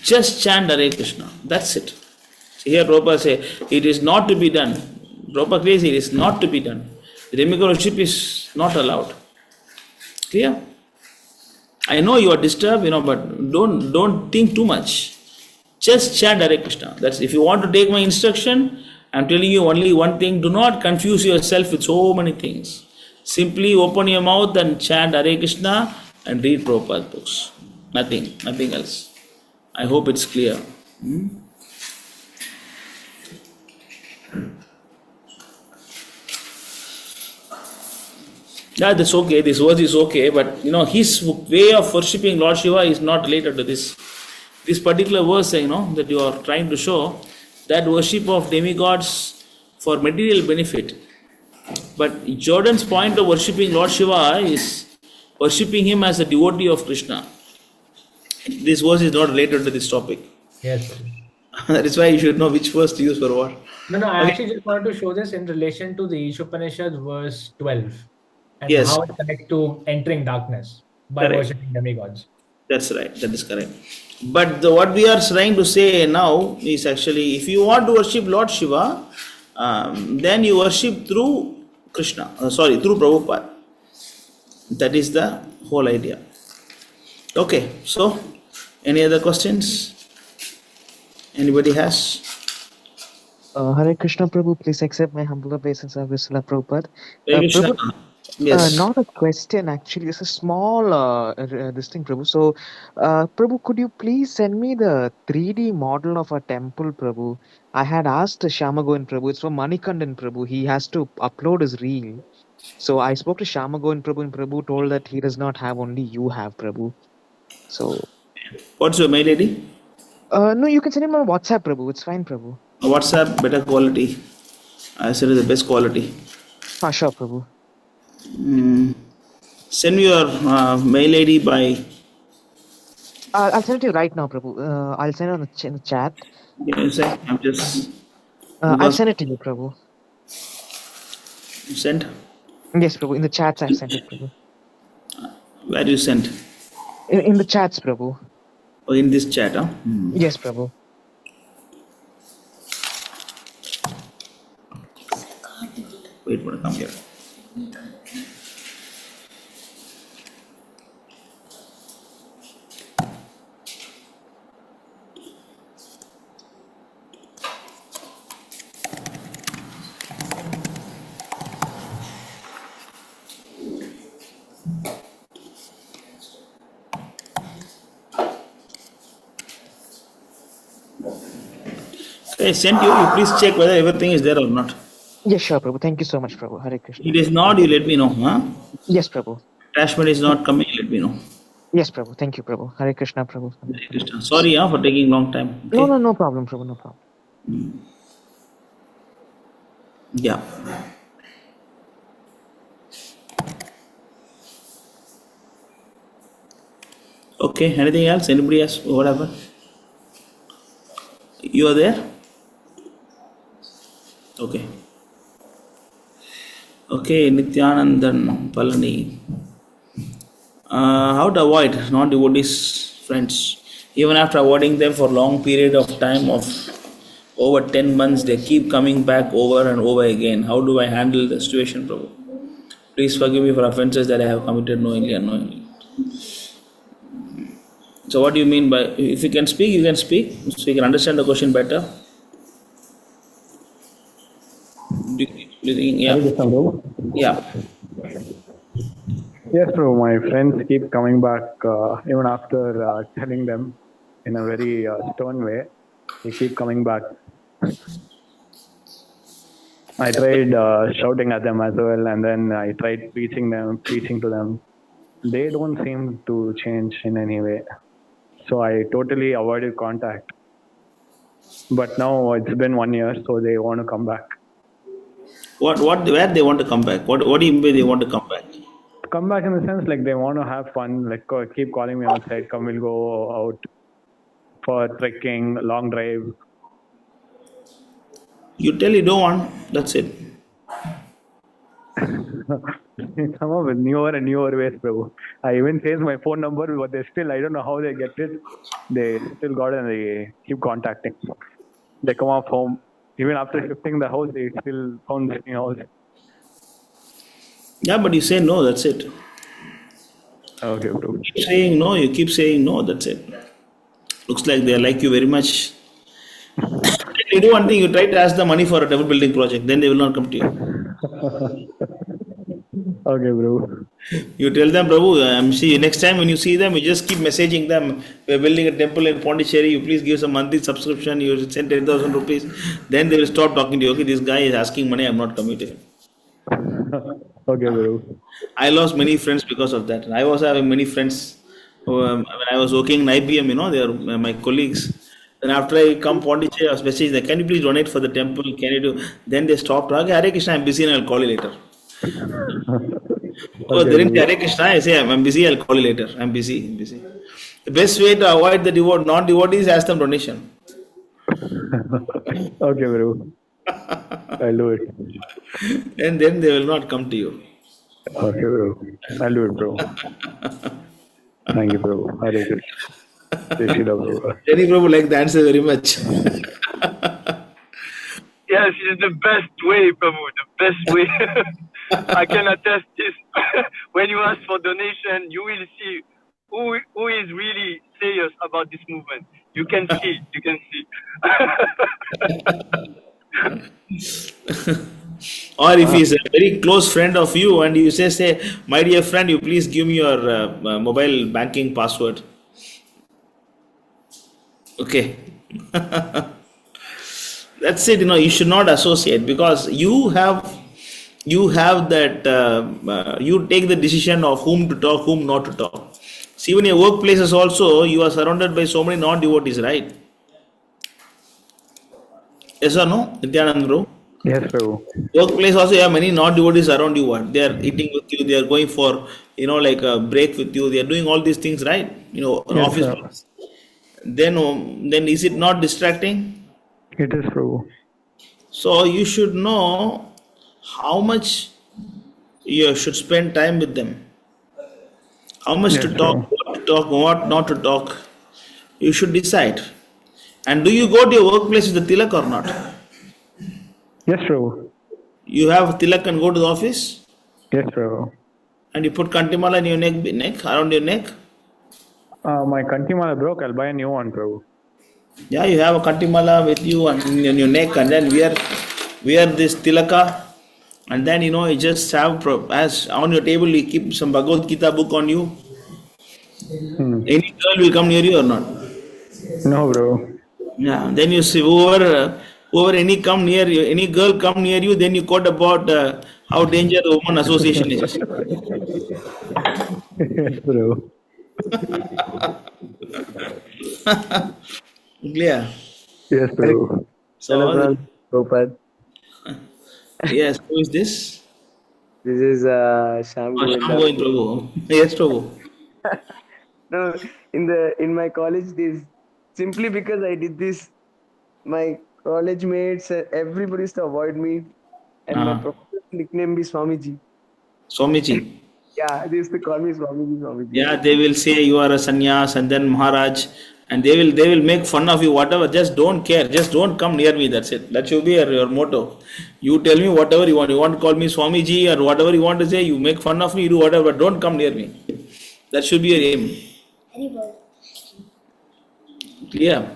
Just chant Hare Krishna. That's it. Here Prabhupada say, it is not to be done. Prabhupada says it is not to be done. Demigod worship is not allowed. Clear? I know you are disturbed, but don't think too much. Just chant Hare Krishna. That's if you want to take my instruction, I'm telling you only one thing. Do not confuse yourself with so many things. Simply open your mouth and chant Hare Krishna and read Prabhupada books. Nothing else. I hope it's clear. Yeah, that's okay. This verse is okay, but his way of worshipping Lord Shiva is not related to this. This particular verse, that you are trying to show, that worship of demigods for material benefit. But Jordan's point of worshipping Lord Shiva is worshipping him as a devotee of Krishna. This verse is not related to this topic. Yes. That is why you should know which verse to use for what. No, I actually just wanted to show this in relation to the Ishopanishad verse 12 and Yes. how it connects to entering darkness by worshipping demigods. That's right. That is correct. But what we are trying to say now is actually, if you want to worship Lord Shiva, then you worship through Krishna. Through Prabhupada. That is the whole idea. Okay. So, any other questions? Anybody has? Hare Krishna Prabhu, please accept my humble obeisance of Visala Prabhupada. Hare Krishna. Prabhu, Yes. not a question actually, it's a small this thing, Prabhu. So, Prabhu, could you please send me the 3D model of a temple, Prabhu? I had asked Shamagoan Prabhu, it's from Manikandan Prabhu, he has to upload his reel. So I spoke to Shamagoan Prabhu and Prabhu told that he does not have, only you have, Prabhu. So. What's your mail ID? No, you can send him on WhatsApp, Prabhu. It's fine, Prabhu. WhatsApp, better quality. I said the best quality. Sure, Prabhu. Send me your mail ID by. I'll send it to you right now, Prabhu. I'll send it in the chat. I'm just. I'll send it to you, Prabhu. You sent? Yes, Prabhu. In the chats, I've sent it, Prabhu. Where do you send? In the chats, Prabhu. Oh, in this chat, huh? Yes, Prabhu. Wait for it, come here. I sent you. You please check whether everything is there or not. Yes, sure, Prabhu. Thank you so much, Prabhu. Hare Krishna. It is not, you let me know, huh? Yes, Prabhu. Attachment is not coming, let me know. Yes, Prabhu. Thank you, Prabhu. Hare Krishna, Prabhu. Hare Krishna. Sorry for taking long time. No, Okay. no problem, Prabhu. No problem. Yeah. Okay. Anything else? Anybody else? What happened? You are there? Okay. Okay. Nityanandan Palani. How to avoid non-devotees friends? Even after avoiding them for long period of time of over 10 months, they keep coming back over and over again. How do I handle the situation, Prabhu? Please forgive me for offenses that I have committed knowingly and unknowingly. So what do you mean by, if you can speak, you can speak, so you can understand the question better. Do you think, yeah. Yeah. Yes, bro. My friends keep coming back even after telling them in a very stern way. They keep coming back. I tried shouting at them as well, and then I tried preaching to them. They don't seem to change in any way. So I totally avoided contact. But now it's been 1 year, so they want to come back. Where they want to come back? What do you mean they want to come back? Come back in the sense like they want to have fun, like keep calling me outside, come, we'll go out for trekking, long drive. You tell you don't want, that's it. Come up with newer and newer ways, Prabhu. I even changed my phone number, but they still, I don't know how they get it. They still got it and they keep contacting. They come off home. Even after shifting the house, they still found the new house. Yeah, but you say no, that's it. Okay, bro. Keep saying no, you keep saying no, that's it. Looks like they like you very much. You do one thing, you try to ask the money for a double building project, then they will not come to you. Okay, bro. You tell them, Prabhu, see, next time when you see them, you just keep messaging them. We're building a temple in Pondicherry. You please give some monthly subscription. You send 10,000 rupees. Then they will stop talking to you. Okay, this guy is asking money. I'm not coming to him. Okay, bro. I lost many friends because of that. I was having many friends when I was working in IBM. They are my colleagues. Then after I come Pondicherry, I was messaging them. Can you please donate for the temple? Can you do? Then they stopped. Okay, Hare Krishna, I'm busy and I'll call you later. Oh, they didn't say Hare Krishna. I say I'm busy. I'll call you later. I'm busy. The best way to avoid the non-devotees is ask them donation. Okay, bro. I'll do it. And then they will not come to you. Okay, bro. I'll do it, bro. Thank you, bro. Hare Krishna. Bro. Jenny Prabhu like the answer very much. Yes, it's the best way, Prabhu. The best way. I can attest this. When you ask for donation, you will see who is really serious about this movement. You can see. You can see. Or if he's a very close friend of you and you say, my dear friend, you please give me your mobile banking password. Okay. That's it. You should not associate because you have that. You take the decision of whom to talk, whom not to talk. See, even in your workplaces also, you are surrounded by so many non-devotees, right? Yes or no, Nityanand bro? Yes, bro. Workplace also, you have many non-devotees around you. What they are eating with you, they are going for like a break with you. They are doing all these things, right? An yes, office. Sir. Then is it not distracting? It is, bro. So you should know how much you should spend time with them. How much to talk, what to talk, what not to talk. You should decide. And do you go to your workplace with the tilak or not? Yes, bro. You have tilak and go to the office? Yes, bro. And you put kantimala in your neck, around your neck? My kantimala broke. I'll buy a new one, bro. Yeah, you have a kantimala with you and in your neck, and then wear this tilaka, and then you just have as on your table you keep some Bhagavad Gita book on you. Any girl will come near you or not? No, bro. Yeah. Then you see whoever any girl come near you, then you quote about how dangerous woman association is. Yes, bro. Clear. Yes, Prabhu. So, Prabhupada. yes, who is this? This is Sham Oh, Shyam Govinda. Govind Prabhu. Yes, Prabhu. No, in my college days, simply because I did this, my college mates, everybody used to avoid me, and my Uh, professor's nickname is Swamiji. Swamiji. Yeah, they used to call me Swamiji, Swamiji. Yeah, they will say you are a sannyas and then Maharaj, and they will make fun of you. Whatever, just don't care. Just don't come near me. That's it. That should be your motto. You tell me whatever you want. You want to call me Swamiji or whatever you want to say. You make fun of me. You do whatever. But don't come near me. That should be your aim. Clear.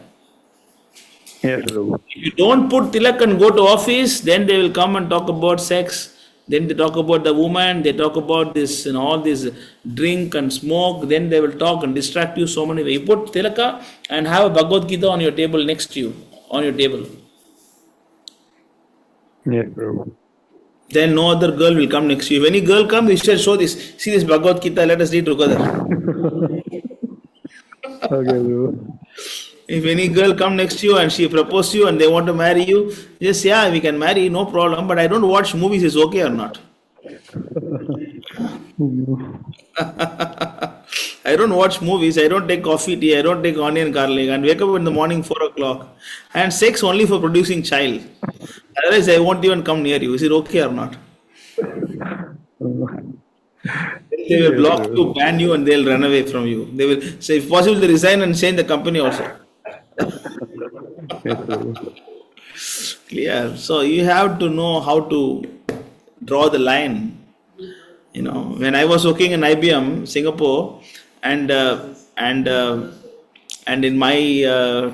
Yes, Prabhu. If you don't put tilak and go to office, then they will come and talk about sex. Then they talk about the woman. They talk about this and all this drink and smoke. Then they will talk and distract you so many ways. You put tilaka and have a Bhagavad Gita on your table next to you, on your table. Yes, Prabhu. Then no other girl will come next to you. If any girl comes, you shall show this. See this Bhagavad Gita. Let us read together. Okay, Prabhu. If any girl come next to you and she propose to you and they want to marry you, just yeah, we can marry, no problem. But I don't watch movies. Is okay or not? I don't watch movies. I don't take coffee, tea. I don't take onion, garlic, and wake up in the morning 4 o'clock. And sex only for producing child. Otherwise, I won't even come near you. Is it okay or not? They will block you, ban you, and they'll run away from you. They will say, if possible, they resign and change the company also. Yes, Prabhu. Clear. So you have to know how to draw the line. You know, when I was working in IBM Singapore, and in my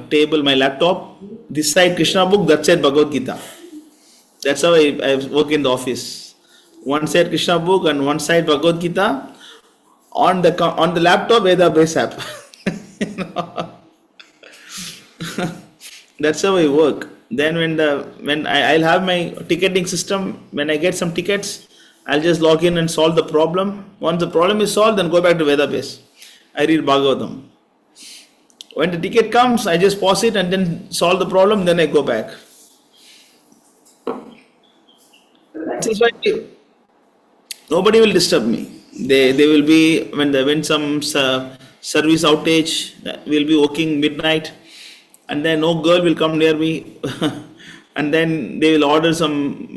table, my laptop, this side Krishna book, that side Bhagavad Gita. That's how I work in the office. One side Krishna book and one side Bhagavad Gita. On the laptop, Veda base app. You know? That's how I work. Then I'll have my ticketing system. When I get some tickets, I'll just log in and solve the problem. Once the problem is solved, then go back to Veda base. I read Bhagavatam. When the ticket comes, I just pause it and then solve the problem. Then I go back. This is why nobody will disturb me. They will be when some service outage, will be working midnight, and then no girl will come near me, and then they will order some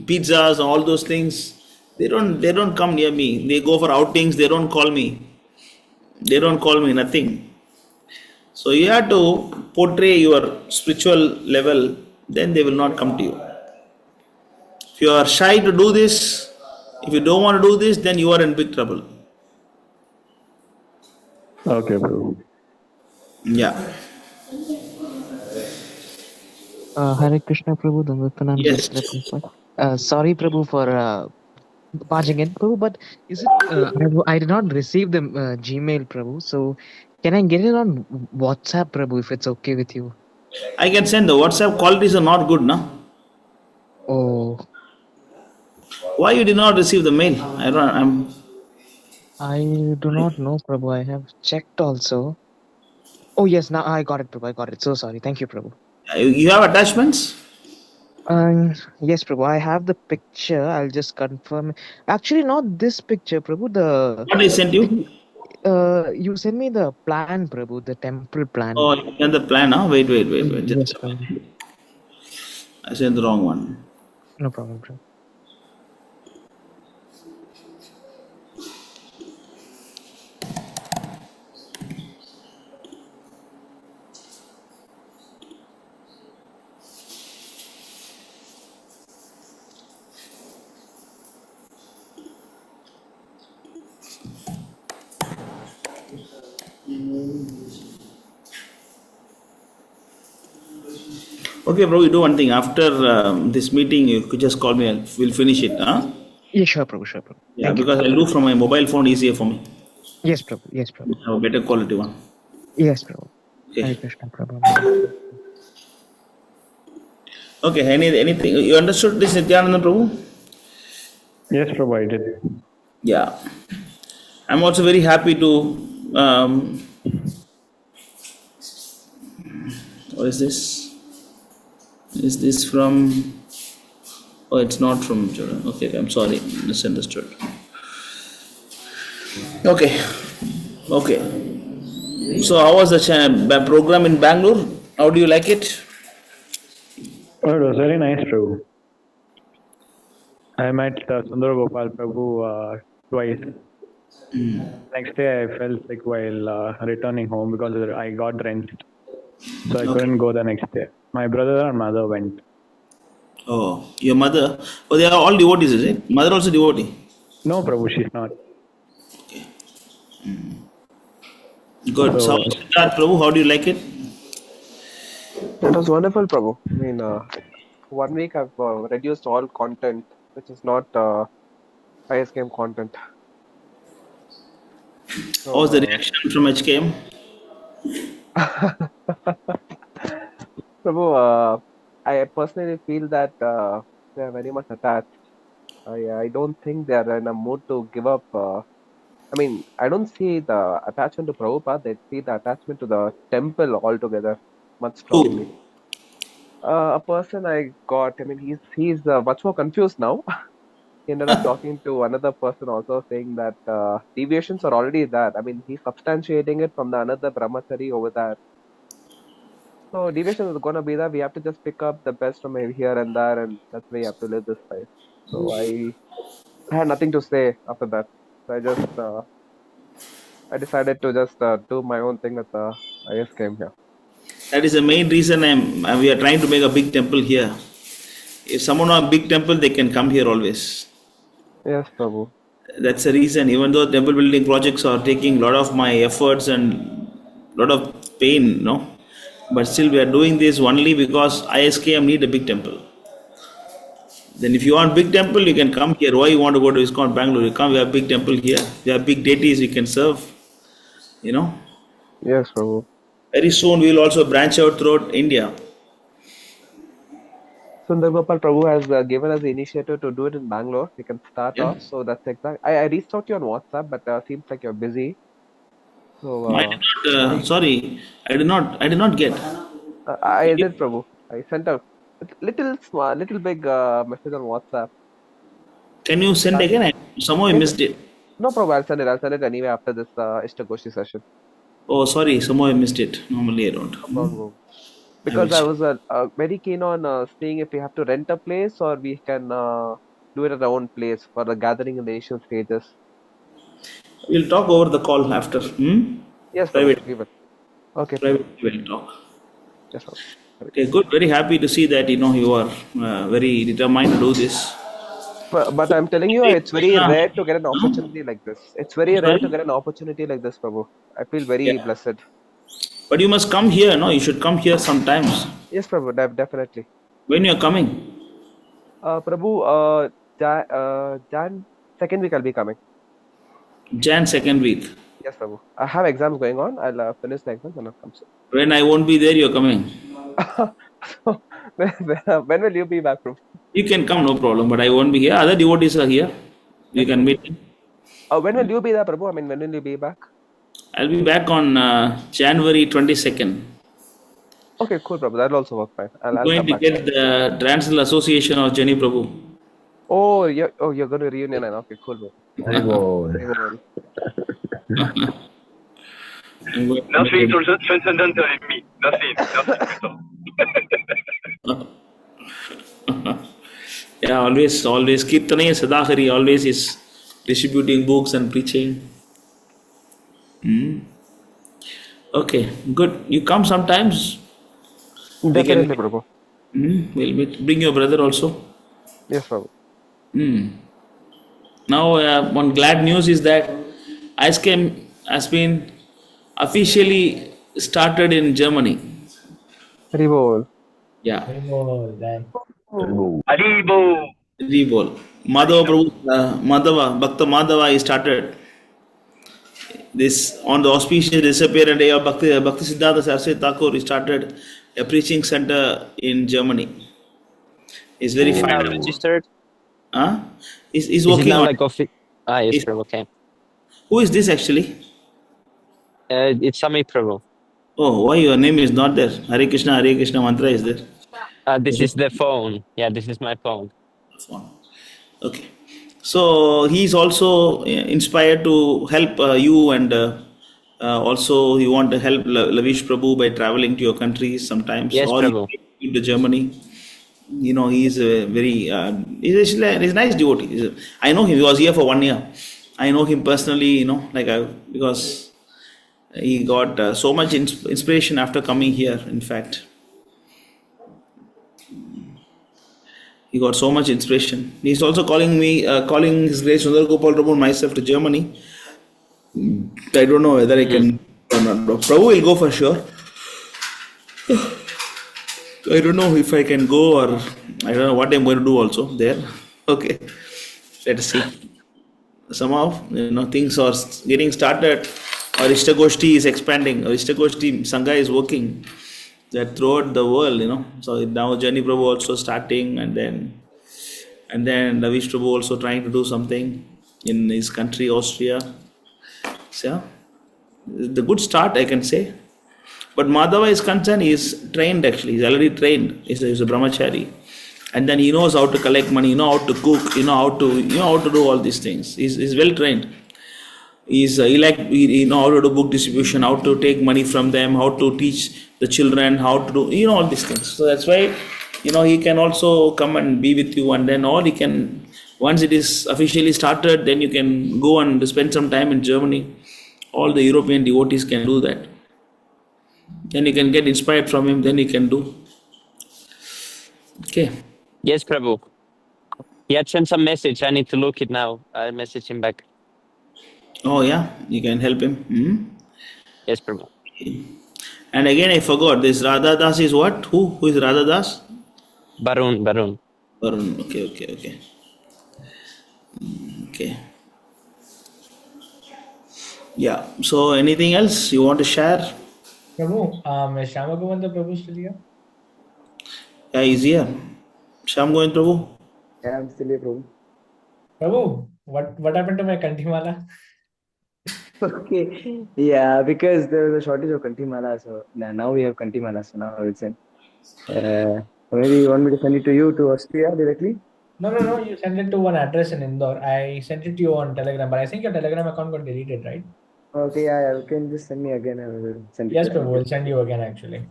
pizzas and all those things. They don't come near me. They go for outings. They don't call me. They don't call me nothing. So you have to portray your spiritual level. Then they will not come to you. If you are shy to do this, if you don't want to do this, then you are in big trouble. Okay, Prabhu. Yeah. Hare Krishna, Prabhu. Dandatanam Yes. sorry, Prabhu, for barging in, Prabhu. But is it? I did not receive the Gmail, Prabhu. So can I get it on WhatsApp, Prabhu, if it's okay with you? I can send. The WhatsApp qualities are not good, no? Oh, Why you did not receive the mail? I do not know, Prabhu. I have checked also. Oh yes, now I got it, Prabhu. I got it. So sorry. Thank you, Prabhu. You have attachments? Yes, Prabhu. I have the picture. I'll just confirm. Actually, not this picture, Prabhu. What I sent you? You sent me the plan, Prabhu, the temple plan. Oh, you sent the plan, huh? Wait. Yes, Just Prabhu. I sent the wrong one. No problem, Prabhu. Okay, bro, you do one thing. After this meeting, you could just call me and we'll finish it, huh? Yeah, sure, Prabhu, sure, Prabhu. Yeah, Thank because I'll do from my mobile phone easier for me. Yes, Prabhu. Yes, Prabhu. Have a better quality one. Yes, Prabhu. Okay. Hare Krishna, Prabhu. Okay, anything you understood this Nityananda Prabhu? Yes, Prabhu, I did. Yeah. I'm also very happy to. What is this? Is this from? Oh, it's not from Jordan. Okay, I'm sorry, misunderstood. Okay, okay. So, how was the program in Bangalore? How do you like it? Oh, it was very nice, Prabhu. I met Sundar Gopal Prabhu twice. Next day, I fell sick while returning home because I got drenched. So I couldn't go the next day. My brother and mother went. Oh, your mother. Oh, they are all devotees, is it? Mother also devotee. No, Prabhu, she's not. Good. So, So, Siddharth Prabhu, how do you like it? It was wonderful, Prabhu. I mean, 1 week I've reduced all content which is not ISKM content. How was the So, reaction from HKM? Prabhu, I personally feel that they are very much attached. I don't think they are in a mood to give up. I mean, I don't see the attachment to Prabhupada. They see the attachment to the temple altogether much strongly. A person I got, I mean, he's much more confused now. He ended up talking to another person also saying that deviations are already there. I mean, he's substantiating it from the another brahmachari over there. So deviation is gonna be there. We have to just pick up the best from here and there, and that's why you have to live this life. So I had nothing to say after that. So I decided to just do my own thing with I just came here. That is the main reason we are trying to make a big temple here. If someone want a big temple, they can come here always. Yes, Prabhu. That's the reason. Even though temple building projects are taking a lot of my efforts and a lot of pain, but still we are doing this only because ISKM need a big temple. Then if you want big temple, you can come here. Why you want to go to ISKCON Bangalore? You come, we have big temple here. We have big deities we can serve. Yes, Prabhu. Very soon we will also branch out throughout India. Sundar Gopal Prabhu has given us the initiative to do it in Bangalore. We can start off. So that's exact. I reached out to you on WhatsApp, but seems like you're busy. So I did not. Sorry, I did not. I did not get. I did, Prabhu. I sent a little small, little big message on WhatsApp. Can you send again? Somehow I missed it. No problem. I'll send it. I'll send it anyway after this Istagoshti session. Oh, sorry. Somehow I missed it. Normally I don't. No problem. Because I was very keen on seeing if we have to rent a place or we can do it at our own place for the gathering in the initial stages. We'll talk over the call after. Yes, Private. Prabhu. We will. Okay. Private. We'll talk. Yes, Prabhu. Okay, good. Very happy to see that you are very determined to do this. But I'm telling you, it's very rare to get an opportunity like this. It's very rare to get an opportunity like this, Prabhu. I feel very blessed. But you must come here, no? You should come here sometimes. Yes, Prabhu, definitely. When you're coming? Prabhu, Jan 2nd week I'll be coming. Jan 2nd week? Yes, Prabhu. I have exams going on. I'll finish the exams and I'll come soon. When I won't be there, you're coming? When will you be back, Prabhu? You can come, no problem, but I won't be here. Other devotees are here. You can meet them. When will you be there, Prabhu? I mean, when will you be back? I'll be back on January 22nd. Okay, cool, Prabhu. That'll also work fine. I'm going to get the Transcendental Association of Jenny Prabhu. Oh, you're going to reunion. Okay, cool, Prabhu. Nothing transcendental in me. Nothing at all. Yeah, always Kirtana Sadahari always is distributing books and preaching. Okay, good. You come sometimes. Definitely, Prabhu. We'll meet. Bring your brother also. Yes, Prabhu. Now, one glad news is that ISKM has been officially started in Germany. Haribol. Yeah. Haribol. Haribol. Madhava Prabhu, Bhakta Madhava he started this on the auspicious disappearance day of Bhakti Siddhanta Saraswati Thakur. He started a preaching center in Germany. He's very fine. Registered? He's working now on like yes, Prabhu, okay. Who is this actually? It's Sami Prabhu. Oh, why your name is not there? Hare Krishna mantra is there. This is the phone. Yeah, this is my phone. Okay. So he's also inspired to help you, and also you want to help Lavish Prabhu by traveling to your countries sometimes, Yes, or you Prabhu. take him to Germany. You know, he's a very he's a nice devotee. I know him. He was here for 1 year. I know him personally. You know, because he got so much inspiration after coming here. In fact, he got so much inspiration. He's also calling His Grace Sundar Gopal Prabhu and myself to Germany. I don't know whether I can or not. Prabhu will go for sure. I don't know if I can go, or I don't know what I'm going to do also there. Okay, let's see. Somehow, things are getting started. Our Istagoshti is expanding. Our Istagoshti Sangha is working that throughout the world. So now Jani Prabhu also starting, and then Ravish Prabhu also trying to do something in his country, Austria. So yeah, the good start, I can say. But Madhava is concerned, he is trained actually. He's already trained. He's a brahmachari. And then he knows how to collect money, how to cook, how to do all these things. He's well trained. He know how to do book distribution, how to take money from them, how to teach the children, how to do all these things. So that's why he can also come and be with you, and then, or he can, once it is officially started, then you can go and spend some time in Germany. All the European devotees can do that. Then you can get inspired from him, then you can do. Okay. Yes, Prabhu. He had sent some message. I need to look it now. I'll message him back. Oh yeah, you can help him. Yes, Prabhu. And again, I forgot. This Radha Das is what? Who is Radha Das? Barun. Barun. Okay. Okay. Yeah. So anything else you want to share? Prabhu, is Shama Govindra Prabhu still here? Yeah, he's here. Sham Govind Prabhu. Yeah, I'm still here, Prabhu. Prabhu, what happened to my Kantimala? Okay. Yeah, because there was a shortage of Kantimala, so now we have Kantimala, so now I will send. Maybe you want me to send it to you to Austria directly? No. You sent it to one address in Indore. I sent it to you on Telegram, but I think your Telegram account got deleted, right? Okay, yeah, you can just send me again. I will send it. Yes, Prabhu, we'll send you again actually.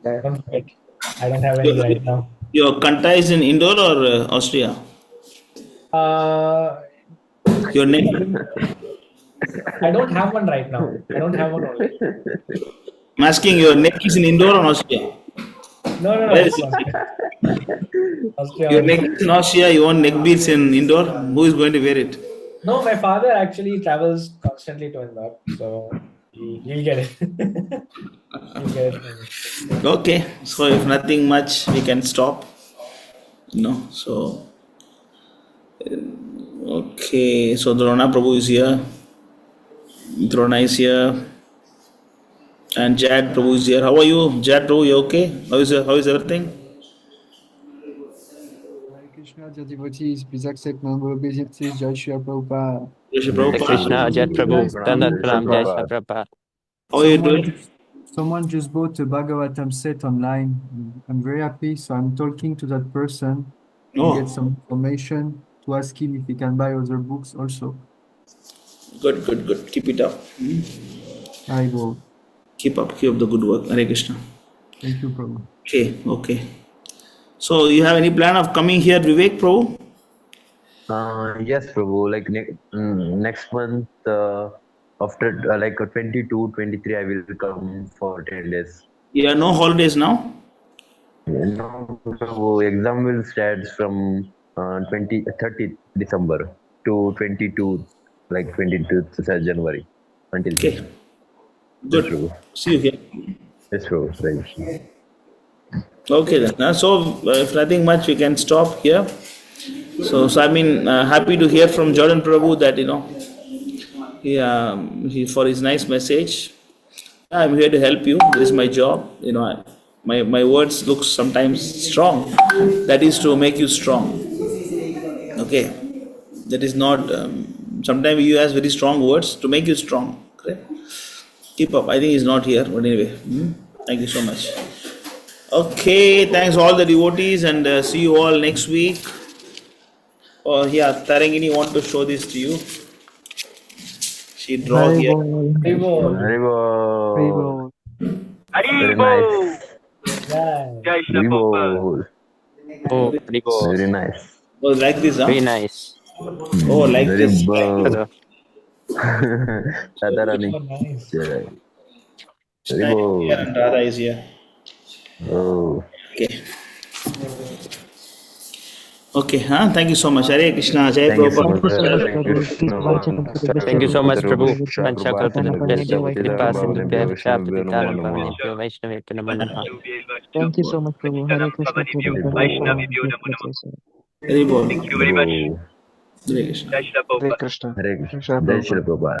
Yeah. Don't forget. I don't have any right now. Your Kanta is in Indore or Austria? Your name? I don't have one right now. I don't have one only. I'm asking, your neck is in Indore or Austria? No. Where is it? Your neck is in Austria, you want neck beads in Indore? Who is going to wear it? No, my father actually travels constantly to Indore, so he'll get it. He'll get it. Okay, so if nothing much, we can stop. So okay, so Drona Prabhu is here. Drona is here. And Jad Prabhu is here. How are you, Jad Prabhu? You okay? How is everything? Hare Krishna, devotees, please accept my humble obeisances. Jai Shri Prabhupada. Jai Shri Hare Prabhupada. Krishna, Jai Prabhu. Dandat Pranam, Jai Shri Prabhupada. How are you doing? Someone just bought a Bhagavatam set online. I'm very happy, so I'm talking to that person to get some information, to ask him if he can buy other books also. Good. Keep it up. I will. Keep up the good work. Hare Krishna. Thank you, Prabhu. Okay. So you have any plan of coming here, Vivek Prabhu? Yes, Prabhu. Like next month, after 22, 23, I will come for 10 days. Yeah, no holidays now? No, Prabhu. Exam will start from 30th December to 22nd January. Until okay. Good. Yes, see you here. Yes, Prabhu. Right. Okay then. So if nothing much, we can stop here. So I mean, happy to hear from Jordan Prabhu that he for his nice message. I'm here to help you. This is my job. My words look sometimes strong. That is to make you strong. Okay, that is not Sometimes you use very strong words to make you strong. Correct? Keep up. I think he's not here, but anyway. Thank you so much. Okay, thanks all the devotees, and see you all next week. Oh yeah, Tarangini want to show this to you. She draw here. Haribol. Very Haribo! nice. Jai Shri Prabhupada. Haribol. Oh, Haribol. Very nice. Oh, like this, huh? Very nice. Oh, like this. Haribol. Radharani. Oh, nice. Haribol. Yeah, and Radha is here. Oh. Okay. Okay, huh? Thank you so much. Hare Krishna, Jai Thank you so Prabhupada. much. Thank you so much, Prabhu. Thank you so much, Prabhu. Hare Krishna, Prabhu. Vaishnavibhyo Namo Namaha. Haribol. Thank you very much. Hare Krishna. Jai Shri Prabhupada. Hare Krishna. Hare Krishna. Jai Shri Prabhupada.